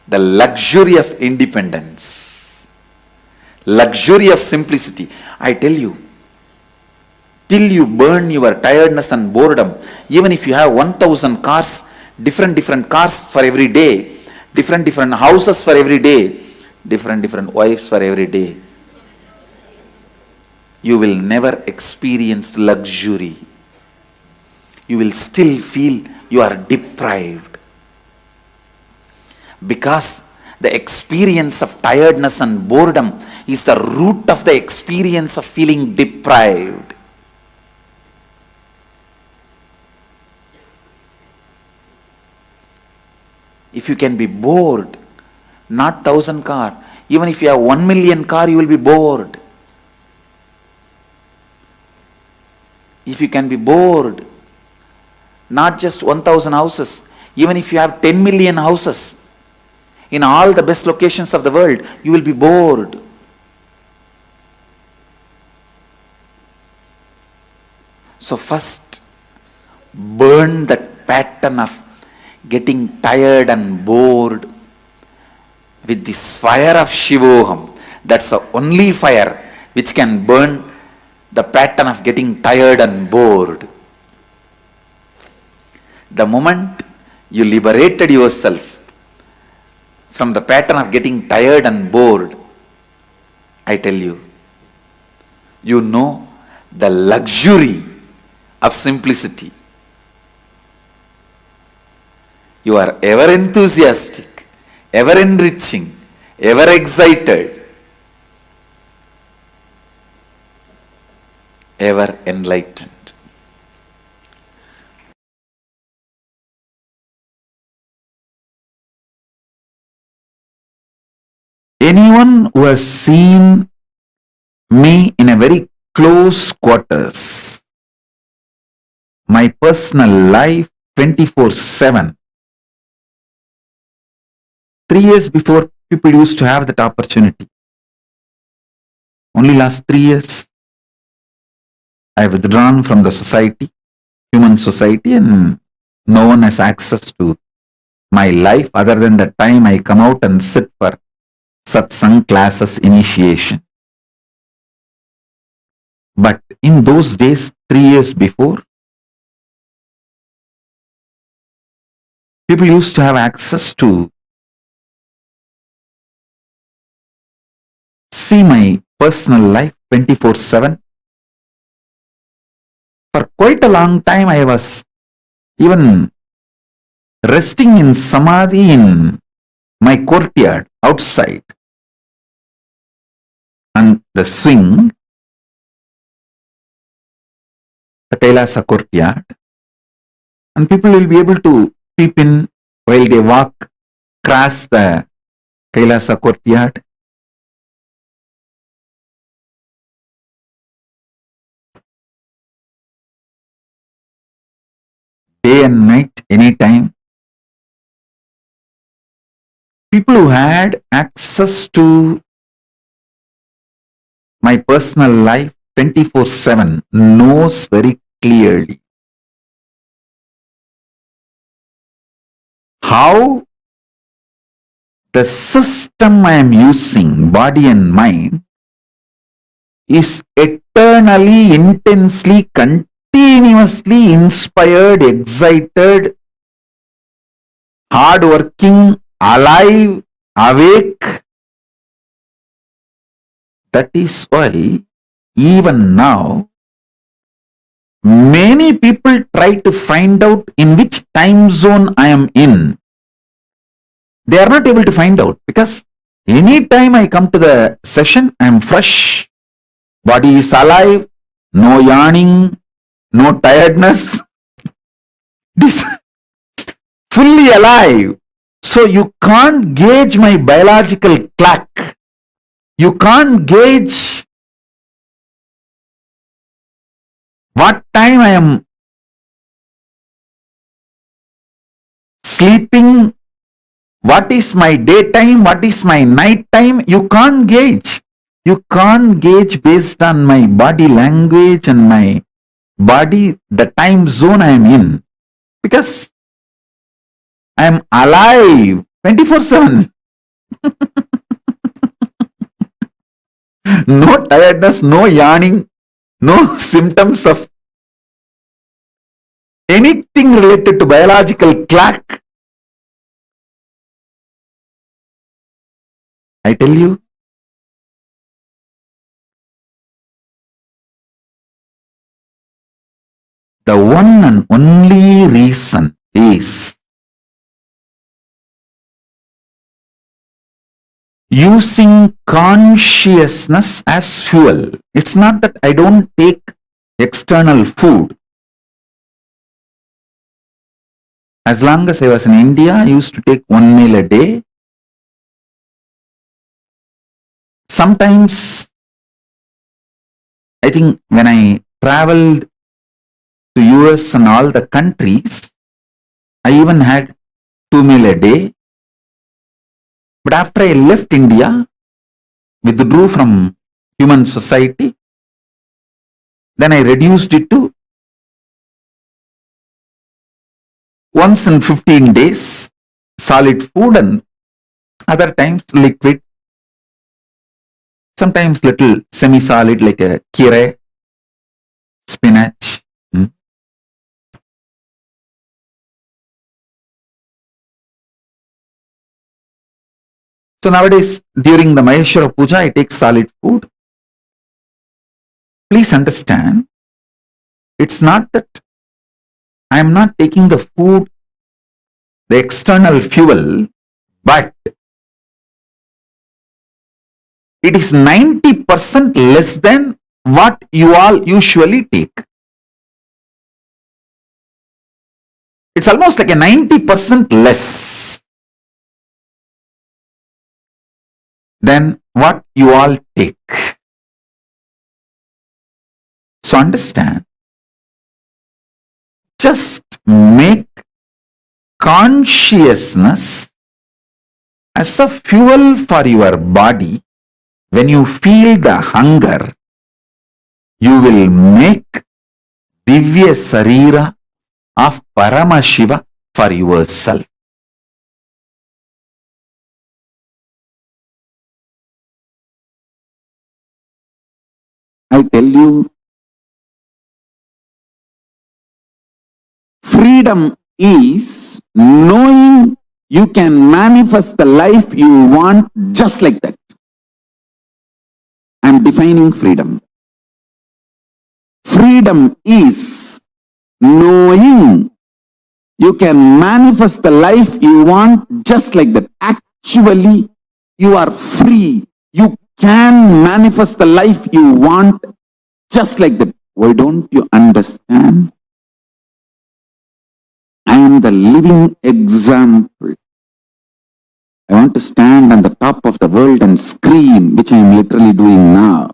the luxury of independence. Luxury of simplicity. I tell you, till you burn your tiredness and boredom, even if you have 1000 cars, different cars for every day, different houses for every day, different wives for every day. You will never experience luxury. You will still feel you are deprived. Because the experience of tiredness and boredom is the root of the experience of feeling deprived. If you can be bored, not 1,000 car, even if you have 1 million car, you will be bored. If you can be bored, not just 1,000 houses, even if you have 10 million houses in all the best locations of the world, you will be bored. So first, burn that pattern of getting tired and bored with this fire of Shivoham. That's the only fire which can burn the pattern of getting tired and bored. The moment you liberated yourself from the pattern of getting tired and bored, I tell you, you know the luxury of simplicity. You are ever enthusiastic, ever enriching, ever excited, ever enlightened. Anyone who has seen me in a very close quarters, my personal life 24/7. 3 years before, people used to have that opportunity. Only last 3 years, I have withdrawn from the society, human society, and no one has access to my life other than the time I come out and sit for satsang classes initiation. But in those days, 3 years before, people used to have access to see my personal life 24/7. For quite a long time, I was even resting in samadhi in my courtyard outside on the swing, the KAILASA courtyard, and people will be able to peep in while they walk across the KAILASA courtyard. Day and night, anytime. People who had access to my personal life 24/7 knows very clearly how the system I am using, body and mind, is eternally, intensely, continuously inspired, excited, hardworking, alive, awake. That is why even now many people try to find out in which time zone I am in. They are not able to find out because anytime I come to the session, I am fresh. Body is alive, no yawning, no tiredness. This fully alive. So you can't gauge my biological clock. You can't gauge what time I am sleeping, what is my daytime, what is my night time. You can't gauge. You can't gauge based on my body language and my body, the time zone I am in. Because I am alive 24/7. No tiredness, no yawning, no symptoms of anything anything related to biological clock, I tell you, the one and only reason is using consciousness as fuel. It's not that I don't take external food. As long as I was in India, I used to take one meal a day. Sometimes, I think when I traveled to US and all the countries, I even had 2 meal a day. But after I left India, withdrew from human society, then I reduced it to once in 15 days, solid food, and other times liquid, sometimes little semi-solid like a kire, spinach. So nowadays, during the Maheshwara Puja, I take solid food. Please understand, it's not that I am not taking the food, the external fuel, but it is 90% less than what you all usually take. It's almost like a 90% less than what you all take. So understand, just make consciousness as a fuel for your body. When you feel the hunger, you will make Divya Sarira of Paramashiva for yourself. I tell you, freedom is knowing you can manifest the life you want just like that. I am defining freedom. Freedom is knowing you can manifest the life you want just like that. Actually, you are free. You can manifest the life you want just like that. Why don't you understand? I am the living example. I want to stand on the top of the world and scream, which I am literally doing now.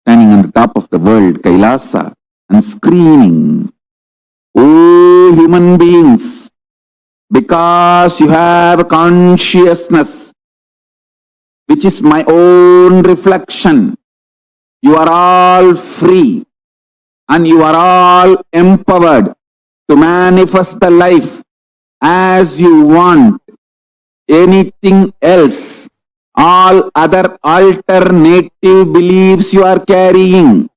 Standing on the top of the world, KAILASA, and screaming, "Oh, human beings, because you have a consciousness, which is my own reflection, you are all free and you are all empowered to manifest the life as you want. Anything else, all other alternative beliefs you are carrying,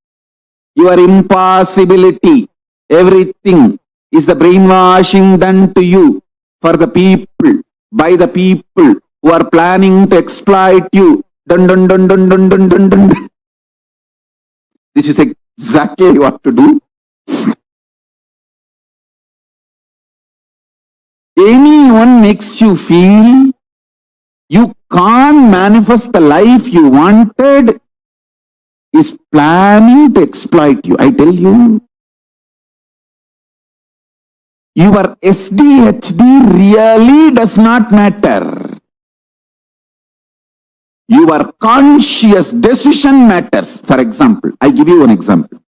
your impossibility, everything is the brainwashing done to you for the people, by the people who are planning to exploit you. Dun, dun, dun, dun, dun, dun, dun, dun. This is exactly what to do. Anyone makes you feel you can't manifest the life you wanted is planning to exploit you. I tell you, your SDHD really does not matter. Your conscious decision matters. For example, I give you an example.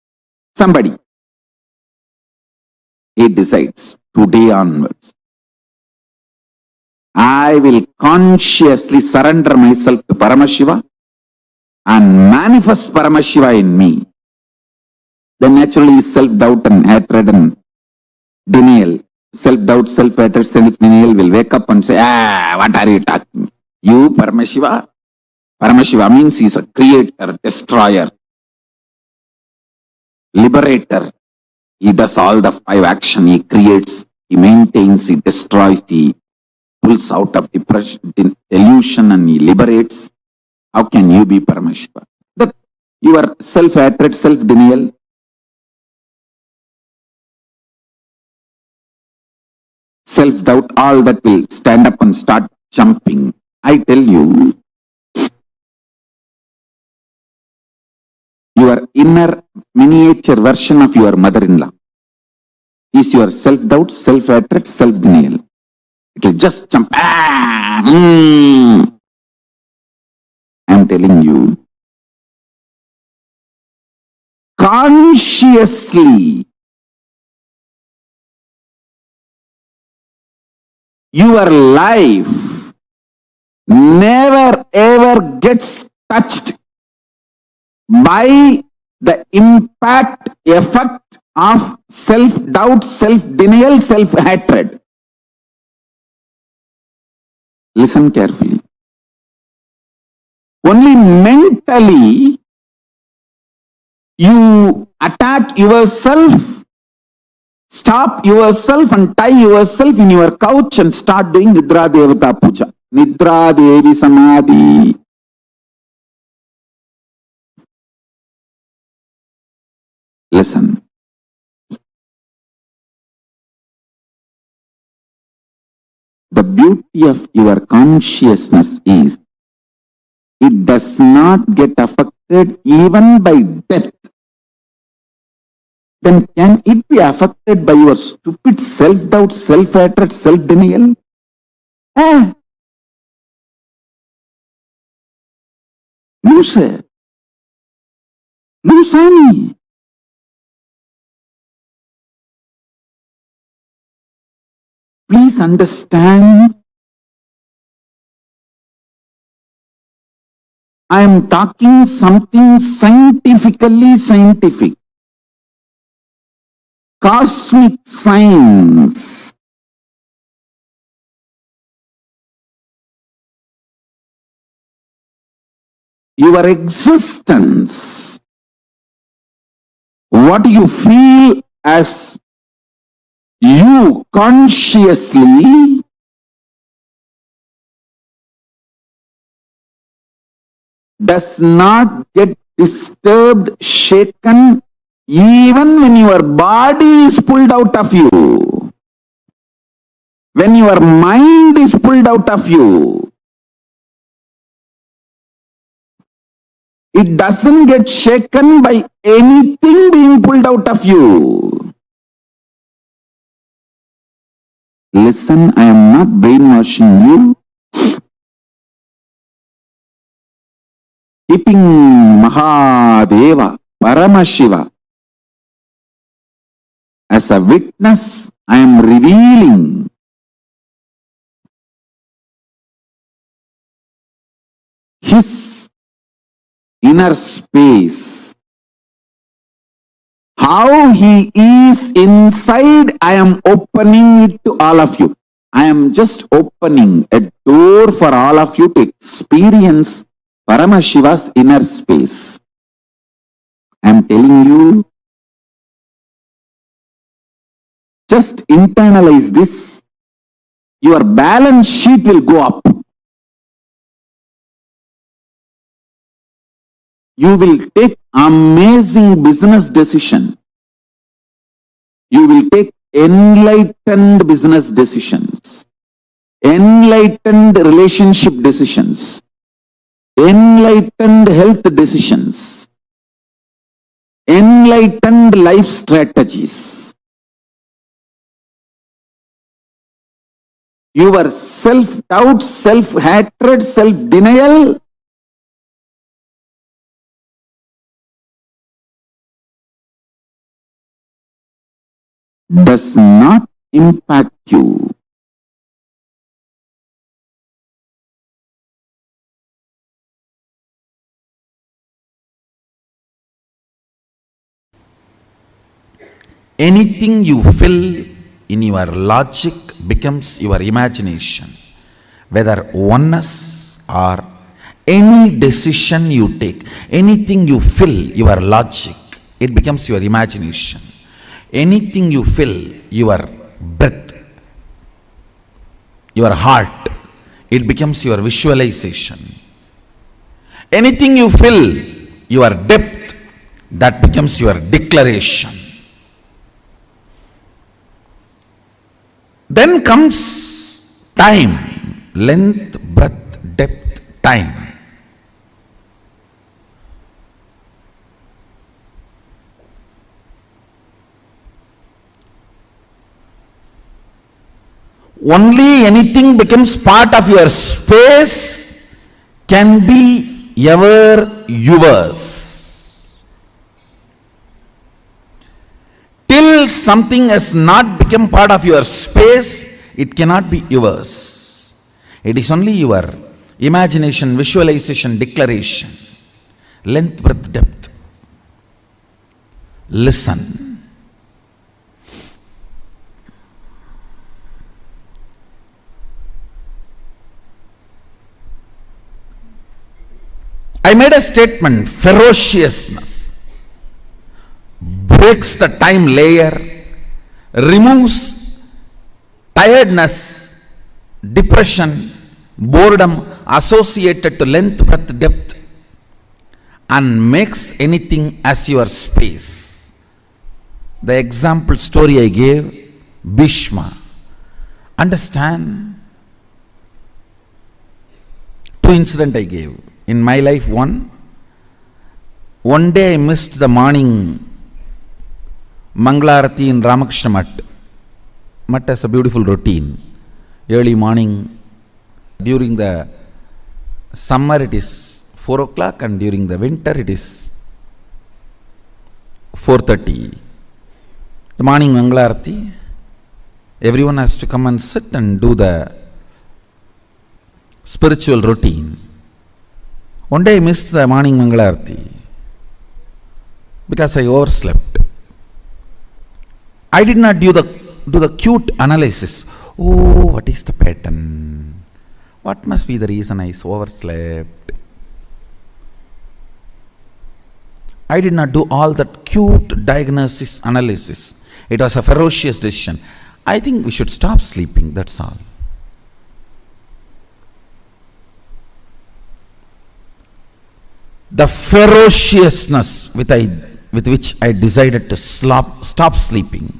Somebody, he decides today onwards, I will consciously surrender myself to Paramashiva and manifest Paramashiva in me. Then naturally self-doubt and hatred and denial, self-doubt, self-hatred, self-denial will wake up and say, what are you talking? You Paramashiva? Paramashiva means he is a creator, destroyer, liberator. He does all the 5 action. He creates, he maintains, he destroys, he pulls out of depression, delusion, and he liberates. How can you be Paramashiva? That your self-hatred, self-denial, self-doubt, all that will stand up and start jumping. I tell you, your inner miniature version of your mother-in-law is your self-doubt, self-hatred, self-denial. It will just jump. I'm telling you, consciously, your life never ever gets touched by the impact, effect of self-doubt, self-denial, self-hatred. Listen carefully. Only mentally you attack yourself, stop yourself and tie yourself in your couch and start doing Nidra Devata Puja. Nidra Devi Samadhi. Listen. The beauty of your consciousness is it does not get affected even by death. Then can it be affected by your stupid self-doubt, self-hatred, self-denial? Lose. Lusani. Please understand, I am talking something scientifically scientific. Cosmic science. Your existence, what you feel as you consciously, does not get disturbed, shaken, even when your body is pulled out of you. When your mind is pulled out of you, it doesn't get shaken by anything being pulled out of you. Listen, I am not brainwashing you. Keeping Mahadeva, Paramashiva as a witness, I am revealing his inner space. How he is inside, I am opening it to all of you. I am just opening a door for all of you to experience Paramashiva's inner space. I am telling you, just internalize this. Your balance sheet will go up. You will take amazing business decision. You will take enlightened business decisions, enlightened relationship decisions, enlightened health decisions, enlightened life strategies. Your self-doubt, self-hatred, self-denial does not impact you. Anything you fill in your logic becomes your imagination. Whether oneness or any decision you take, anything you fill your logic, it becomes your imagination. Anything you fill, your breath, your heart, it becomes your visualization. Anything you fill, your depth, that becomes your declaration. Then comes time, length, breadth, depth, time. Only anything becomes part of your space can be ever yours. Till something has not become part of your space, it cannot be yours. It is only your imagination, visualization, declaration. Length, breadth, depth. Listen. I made a statement, ferociousness breaks the time layer, removes tiredness, depression, boredom associated to length, breadth, depth, and makes anything as your space. The example story I gave, Bhishma. Understand? Two incidents I gave. In my life, one day I missed the morning Manglarati in Ramakrishna Mutt. Mutt has a beautiful routine. Early morning, during the summer it is 4 o'clock and during the winter it is 4:30. The morning Manglarati, everyone has to come and sit and do the spiritual routine. One day I missed the morning Mangalarti because I overslept. I did not do the cute analysis. Oh, what is the pattern? What must be the reason I overslept? I did not do all that cute diagnosis analysis. It was a ferocious decision. I think we should stop sleeping, that's all. The ferociousness with which I decided to stop sleeping.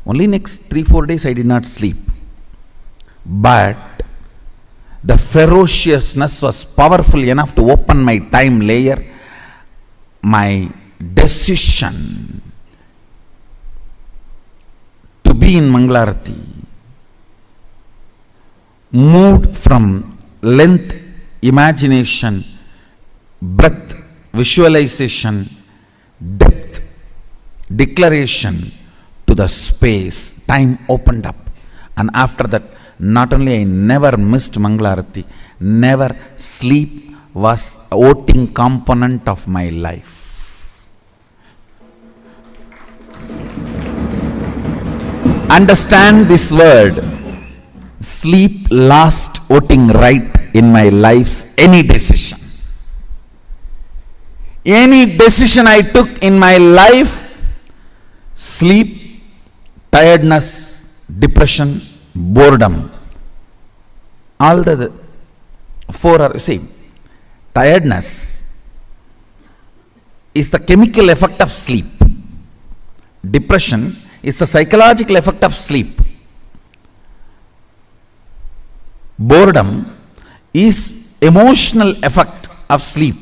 Only next 3-4 days I did not sleep. But the ferociousness was powerful enough to open my time layer. My decision to be in Mangalarati moved from length, imagination, breadth, visualization, depth, declaration to the space. Time opened up. And after that, not only I never missed Mangalarati, never sleep was a voting component of my life. Understand this word. Sleep lost voting right in my life's any decision. Any decision I took in my life, sleep, tiredness, depression, boredom, all the four are same. Tiredness is the chemical effect of sleep. Depression is the psychological effect of sleep. Boredom is emotional effect of sleep.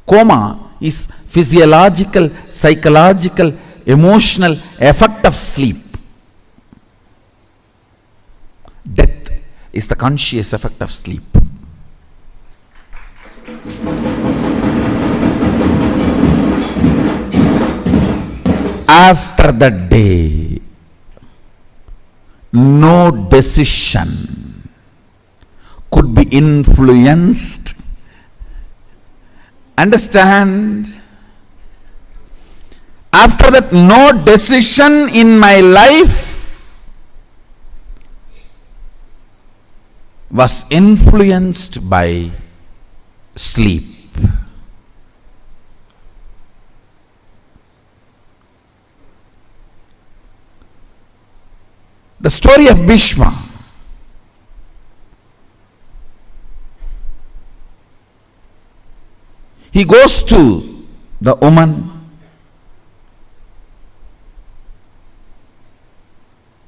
Coma is physiological, psychological, emotional effect of sleep. Death is the conscious effect of sleep. After that day, no decision could be influenced. Understand? After that, no decision in my life was influenced by sleep. The story of Bhishma. He goes to the woman.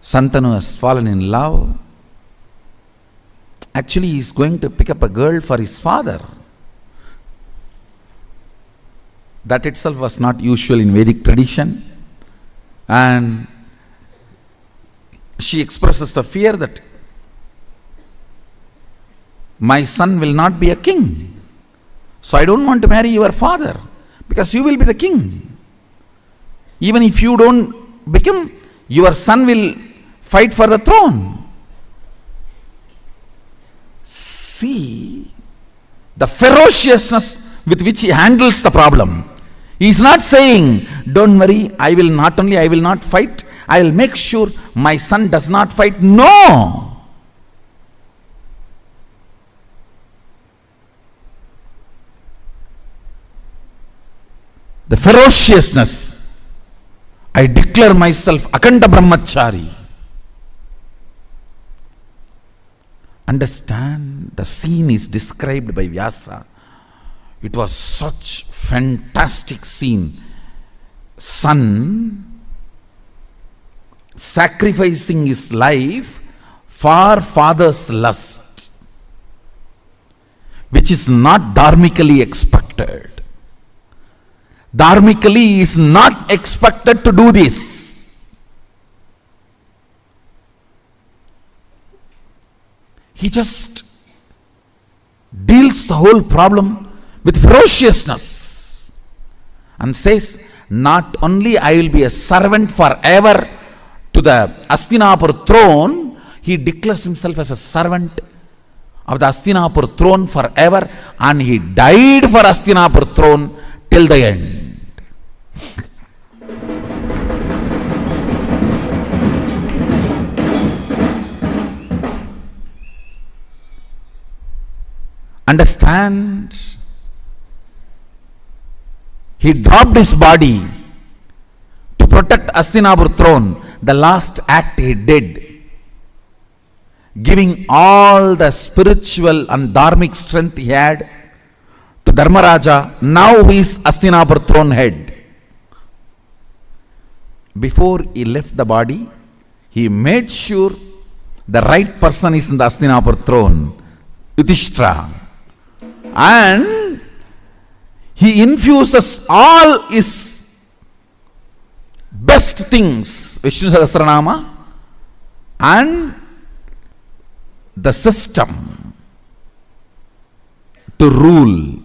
Santanu has fallen in love. Actually, he is going to pick up a girl for his father. That itself was not usual in Vedic tradition. And she expresses the fear that my son will not be a king. So I don't want to marry your father because you will be the king. Even if you don't become, your son will fight for the throne. See the ferociousness with which he handles the problem. He is not saying, don't worry, I will not fight, I will make sure my son does not fight. No! The ferociousness. I declare myself Akanda Brahmachari. Understand, the scene is described by Vyasa. It was such fantastic scene. Son sacrificing his life for father's lust, which is not dharmically expected. Dharmically he is not expected to do this. He just deals the whole problem with ferociousness and says, not only I will be a servant forever to the Hastinapur throne, he declares himself as a servant of the Hastinapur throne forever, and he died for Hastinapur throne till the end. Understand? He dropped his body to protect Hastinapur throne. The last act he did, giving all the spiritual and dharmic strength he had to Dharmaraja. Now he is Hastinapur throne head. Before he left the body, he made sure the right person is in the Hastinapur throne, Yudhishthira. And he infuses all his best things, Vishnu Sahasranama, and the system to rule.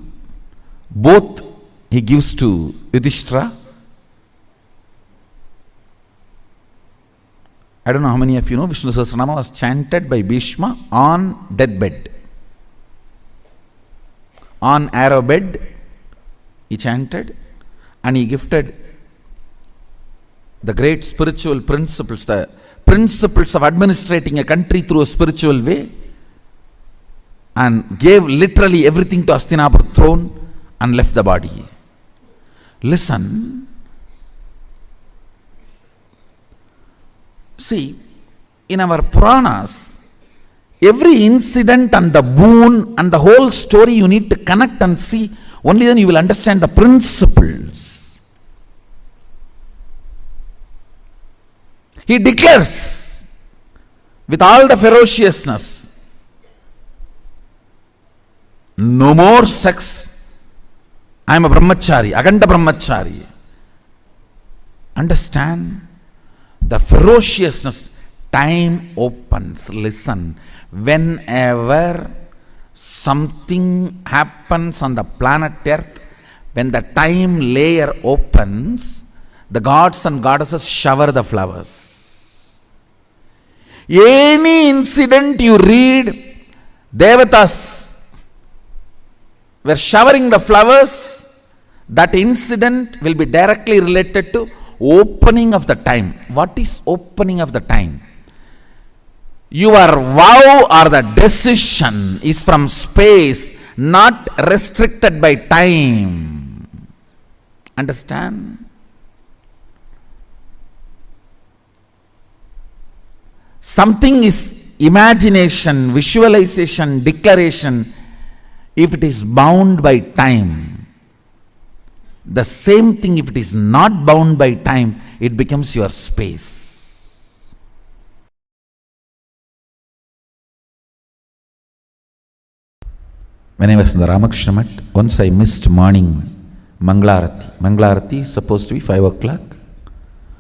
Both he gives to Yudhishthira. I don't know how many of you know, Vishnu Sahasranama was chanted by Bhishma on deathbed. On arrow bed, he chanted, and he gifted the great spiritual principles, the principles of administrating a country through a spiritual way, and gave literally everything to Hastinapur throne and left the body. Listen. See, in our Puranas, every incident and the boon and the whole story you need to connect and see. Only then you will understand the principles. He declares with all the ferociousness, no more sex. I am a brahmachari, Aganda brahmachari. Understand the ferociousness. Time opens. Listen. Whenever something happens on the planet Earth, when the time layer opens, the gods and goddesses shower the flowers. Any incident you read, Devatas were showering the flowers, that incident will be directly related to opening of the time. What is opening of the time? Your vow or the decision is from space, not restricted by time. Understand? Something is imagination, visualization, declaration. If it is bound by time, the same thing, if it is not bound by time, it becomes your space. When I was in the Ramakrishna Mat, once I missed morning Manglarati. Manglarati is supposed to be 5 o'clock.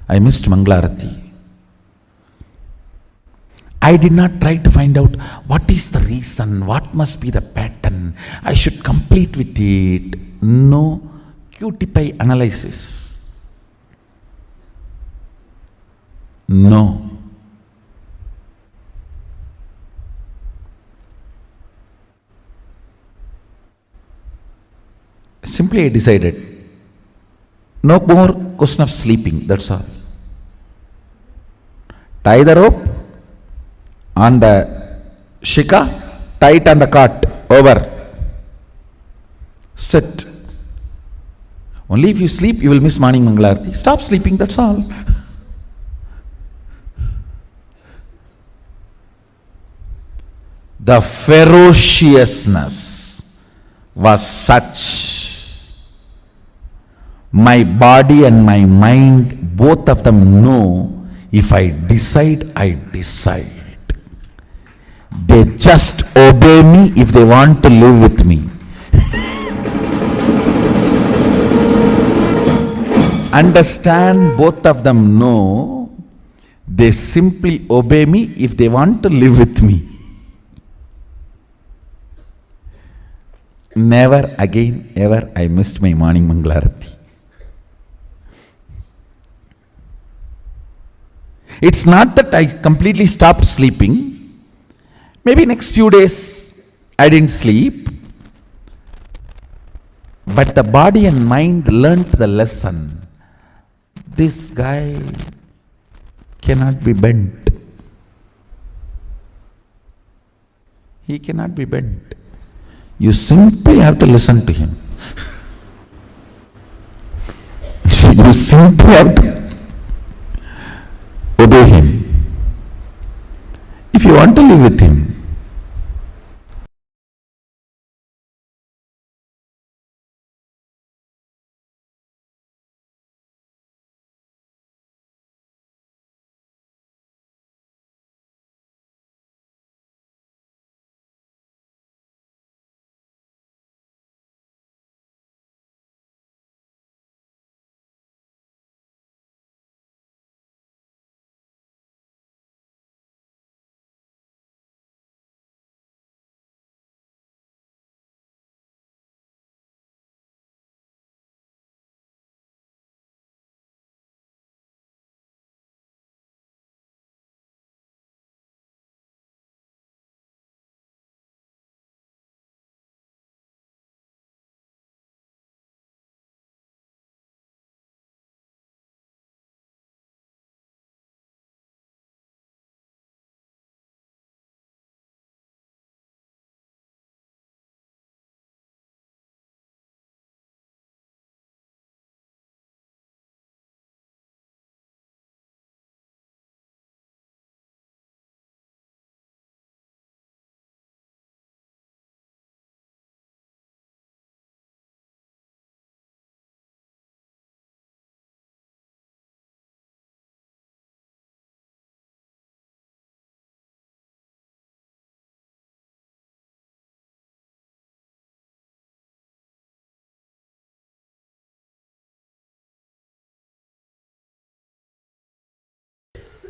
I missed Manglarati. I did not try to find out what is the reason, what must be the pattern, I should complete with it. No QTPI analysis. No. Simply I decided, no more question of sleeping, that's all. Tie the rope on the shika, tie it on the cart, over. Sit. Only if you sleep, you will miss morning Mangalarti. Stop sleeping, that's all. The ferociousness was such. My body and my mind, both of them know, if I decide, I decide. They just obey me if they want to live with me. Understand, both of them know, they simply obey me if they want to live with me. Never again, ever I missed my morning Mangalarati. It's not that I completely stopped sleeping. Maybe next few days I didn't sleep. But the body and mind learnt the lesson. This guy cannot be bent. He cannot be bent. You simply have to listen to him. You simply have to obey him. If you want to live with him,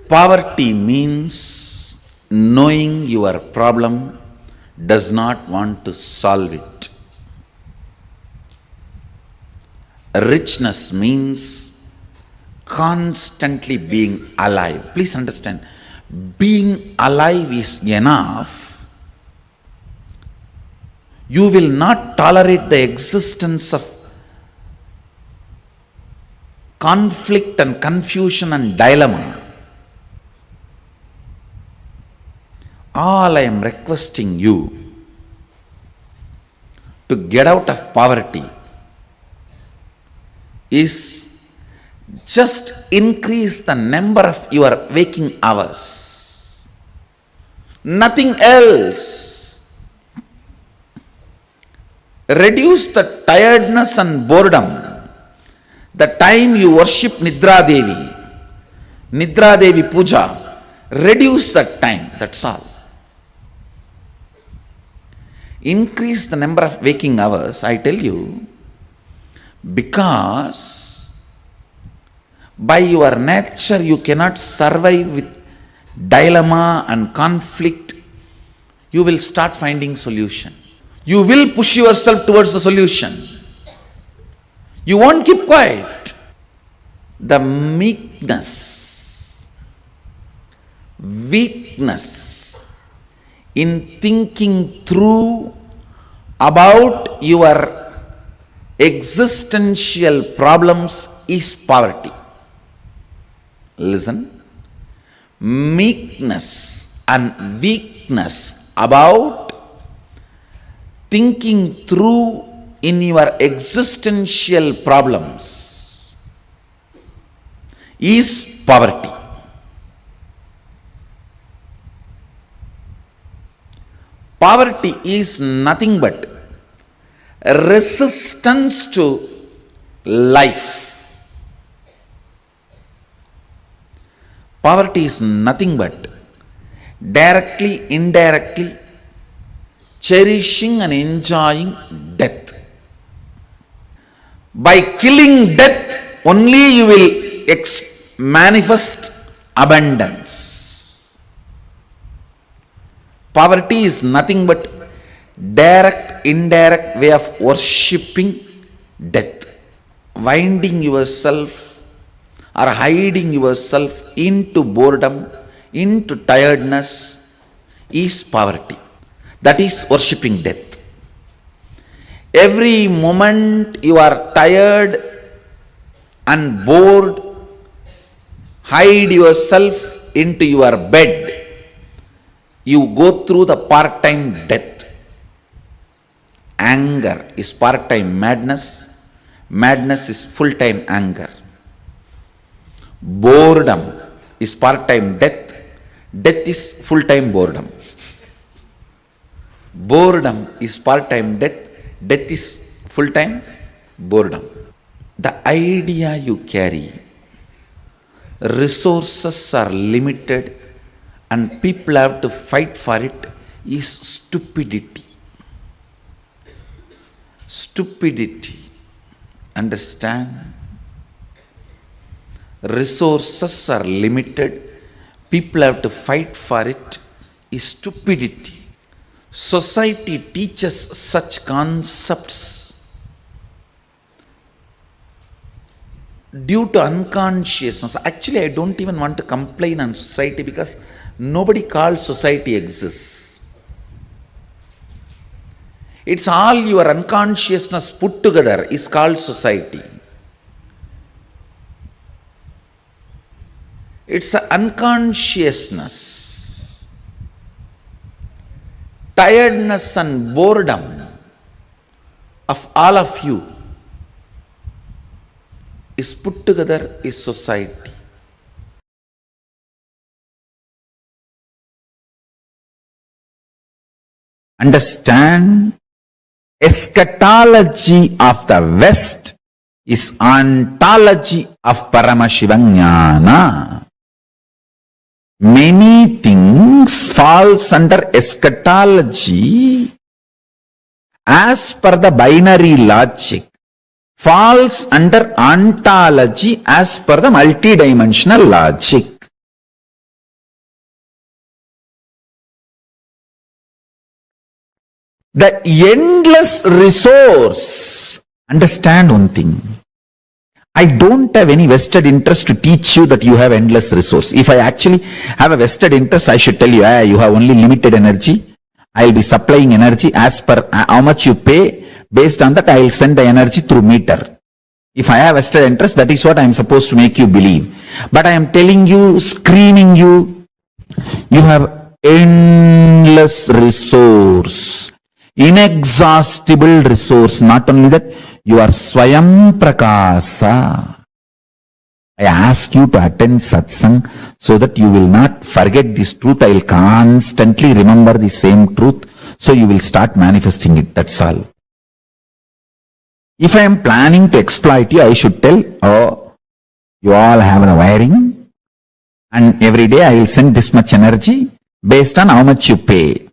poverty means knowing your problem, does not want to solve it. Richness means constantly being alive. Please understand, being alive is enough. You will not tolerate the existence of conflict and confusion and dilemma. All I am requesting you to get out of poverty is just increase the number of your waking hours. Nothing else. Reduce the tiredness and boredom. The time you worship Nidra Devi Puja, reduce that time, that's all. Increase the number of waking hours, I tell you, because by your nature you cannot survive with dilemma and conflict. You will start finding solution. You will push yourself towards the solution. You won't keep quiet. The weakness in thinking through about your existential problems is poverty. Listen. Meekness and weakness about thinking through in your existential problems is poverty. Poverty is nothing but resistance to life. Poverty is nothing but directly, indirectly cherishing and enjoying death. By killing death, only you will manifest abundance. Poverty is nothing but direct, indirect way of worshipping death. Winding yourself or hiding yourself into boredom, into tiredness is poverty. That is worshipping death. Every moment you are tired and bored, hide yourself into your bed. You go through the part-time death. Anger is part-time madness. Madness is full-time anger. Boredom is part-time death. Death is full-time boredom. Boredom is part-time death. Death is full-time boredom. The idea you carry, resources are limited and people have to fight for it, is stupidity. Stupidity. Understand? Resources are limited, people have to fight for it, is stupidity. Society teaches such concepts due to unconsciousness. Actually, I don't even want to complain on society because nobody calls society exists. It's all your unconsciousness put together is called society. It's an unconsciousness. Tiredness and boredom of all of you is put together is society. Understand? Eschatology of the West is ontology of Paramashivajnana. Many things falls under eschatology as per the binary logic, falls under ontology as per the multidimensional logic. The endless resource. Understand one thing. I don't have any vested interest to teach you that you have endless resource. If I actually have a vested interest, I should tell you, you have only limited energy. I will be supplying energy as per how much you pay. Based on that, I will send the energy through meter. If I have vested interest, that is what I am supposed to make you believe. But I am telling you, screaming you, you have endless resource. Inexhaustible resource. Not only that, you are Swayam Prakasa. I ask you to attend satsang so that you will not forget this truth. I will constantly remember the same truth. So you will start manifesting it. That's all. If I am planning to exploit you, I should tell, oh, you all have the wiring and every day I will send this much energy based on how much you pay.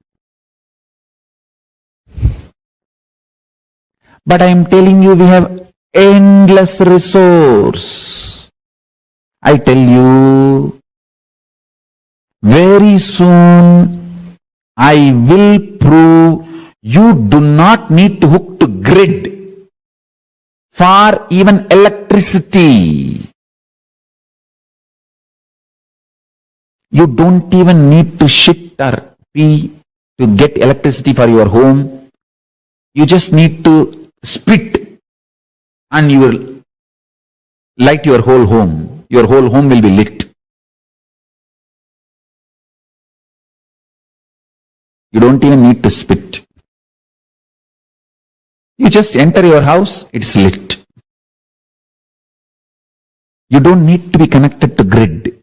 But I am telling you, we have endless resource. I tell you, very soon I will prove you do not need to hook to grid for even electricity. You don't even need to shit or pee to get electricity for your home. You just need to spit and you will light your whole home. Your whole home will be lit. You don't even need to spit. You just enter your house, it's lit. You don't need to be connected to grid.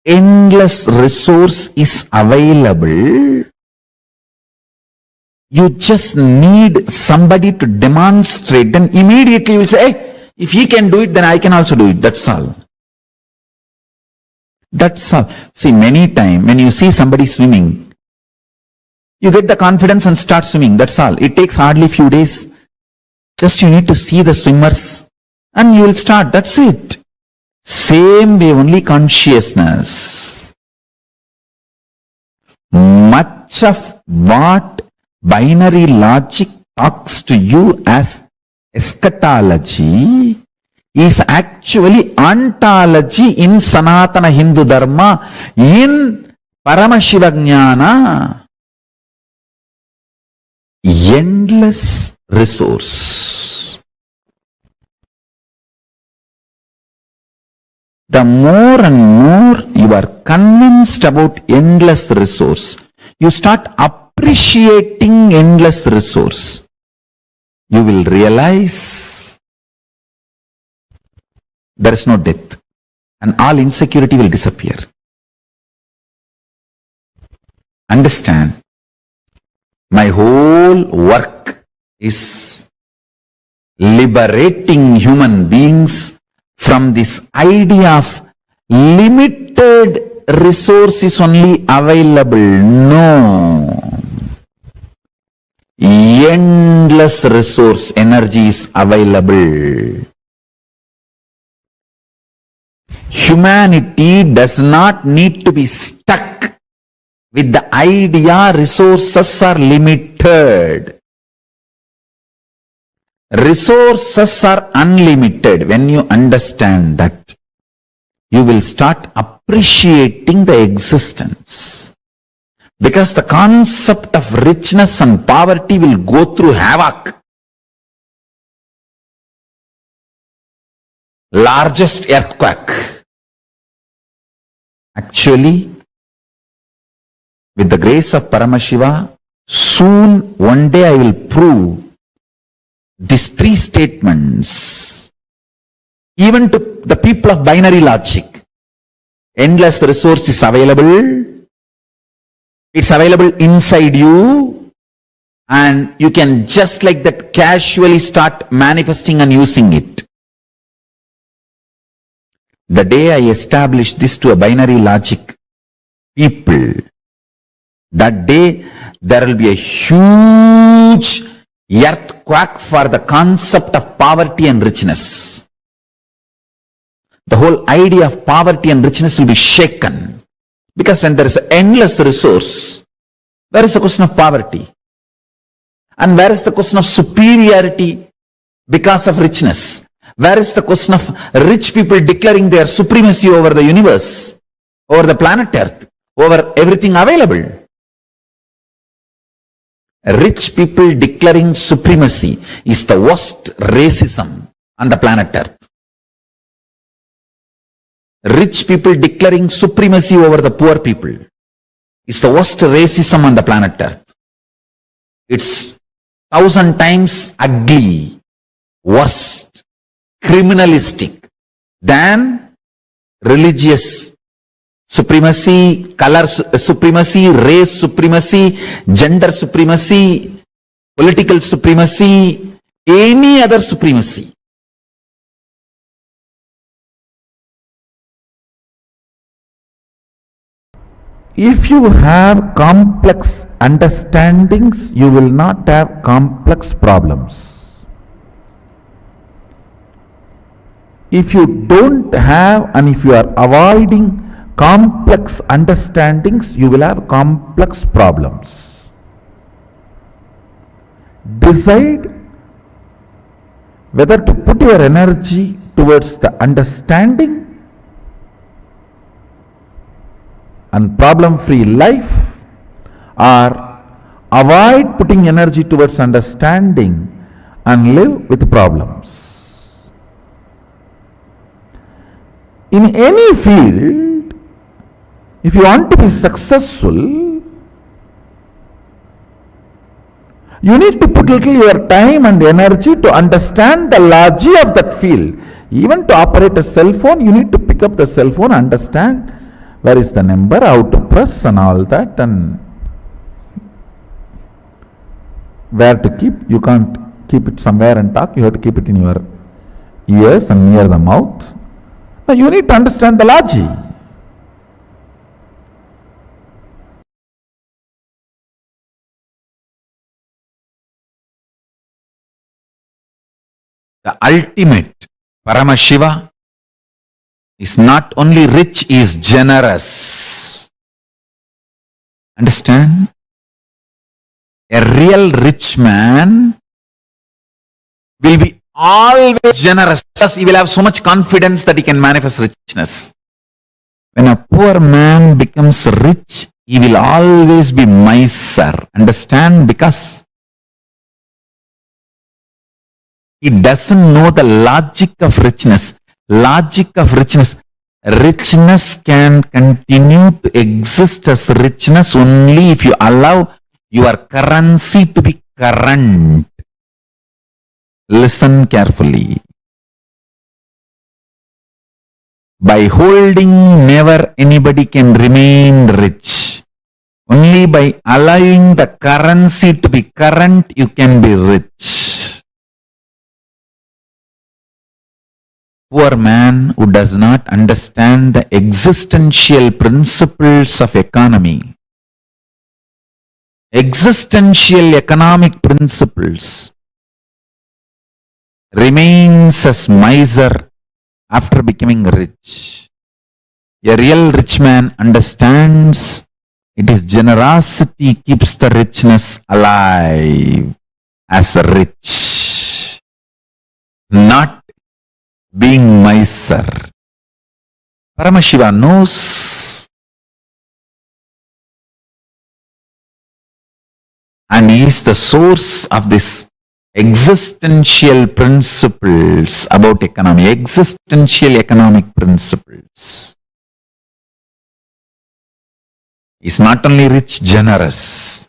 Endless resource is available. You just need somebody to demonstrate. Then immediately you will say, hey, if he can do it, then I can also do it. That's all. That's all. See, many times when you see somebody swimming, you get the confidence and start swimming. That's all. It takes hardly few days. Just you need to see the swimmers and you will start. That's it. Same way, only consciousness. Much of what binary logic talks to you as eschatology is actually ontology in Sanatana Hindu Dharma, in Paramashiva Jnana. Endless resource. The more and more you are convinced about endless resource, you start appreciating endless resource. You will realize there is no death and all insecurity will disappear. Understand, my whole work is liberating human beings from this idea of limited resources only available. No. Endless resource energy is available. Humanity does not need to be stuck with the idea resources are limited. Resources are unlimited. When you understand that, you will start appreciating the existence. Because the concept of richness and poverty will go through havoc. Largest earthquake. Actually, with the grace of Paramashiva, soon one day I will prove these three statements, even to the people of binary logic. Endless resource is available. It's available inside you. And you can just like that casually start manifesting and using it. The day I establish this to a binary logic people, that day there will be a huge earthquake for the concept of poverty and richness. The whole idea of poverty and richness will be shaken. Because when there is endless resource, where is the question of poverty? And where is the question of superiority because of richness? Where is the question of rich people declaring their supremacy over the universe, over the planet Earth, over everything available? Rich people declaring supremacy is the worst racism on the planet Earth. Rich people declaring supremacy over the poor people is the worst racism on the planet Earth. It's 1,000 times ugly, worst, criminalistic, than religious supremacy, color supremacy, race supremacy, gender supremacy, political supremacy, any other supremacy. If you have complex understandings, you will not have complex problems. If you don't have and if you are avoiding complex understandings, you will have complex problems. Decide whether to put your energy towards the understanding and problem-free life, or avoid putting energy towards understanding and live with problems. In any field, if you want to be successful, you need to put little your time and energy to understand the logic of that field. Even to operate a cell phone, you need to pick up the cell phone, understand where is the number, how to press and all that, and where to keep. You can't keep it somewhere and talk, you have to keep it in your ears and near the mouth. Now you need to understand the logic. The ultimate Paramashiva is not only rich, he is generous. Understand? A real rich man will be always generous. Plus, he will have so much confidence that he can manifest richness. When a poor man becomes rich, he will always be miser. Understand? Because he doesn't know the logic of richness. Logic of richness. Richness can continue to exist as richness only if you allow your currency to be current. Listen carefully. By holding, never anybody can remain rich. Only by allowing the currency to be current, you can be rich. Poor man who does not understand the existential principles of economy, existential economic principles, remains as miser after becoming rich. A real rich man understands it is generosity keeps the richness alive as rich, not being miser. Paramashiva knows, and he is the source of this existential principles about economy, existential economic principles. He is not only rich, generous.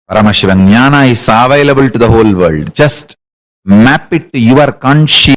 Paramashiva Jnana is available to the whole world. Just map it to your conscious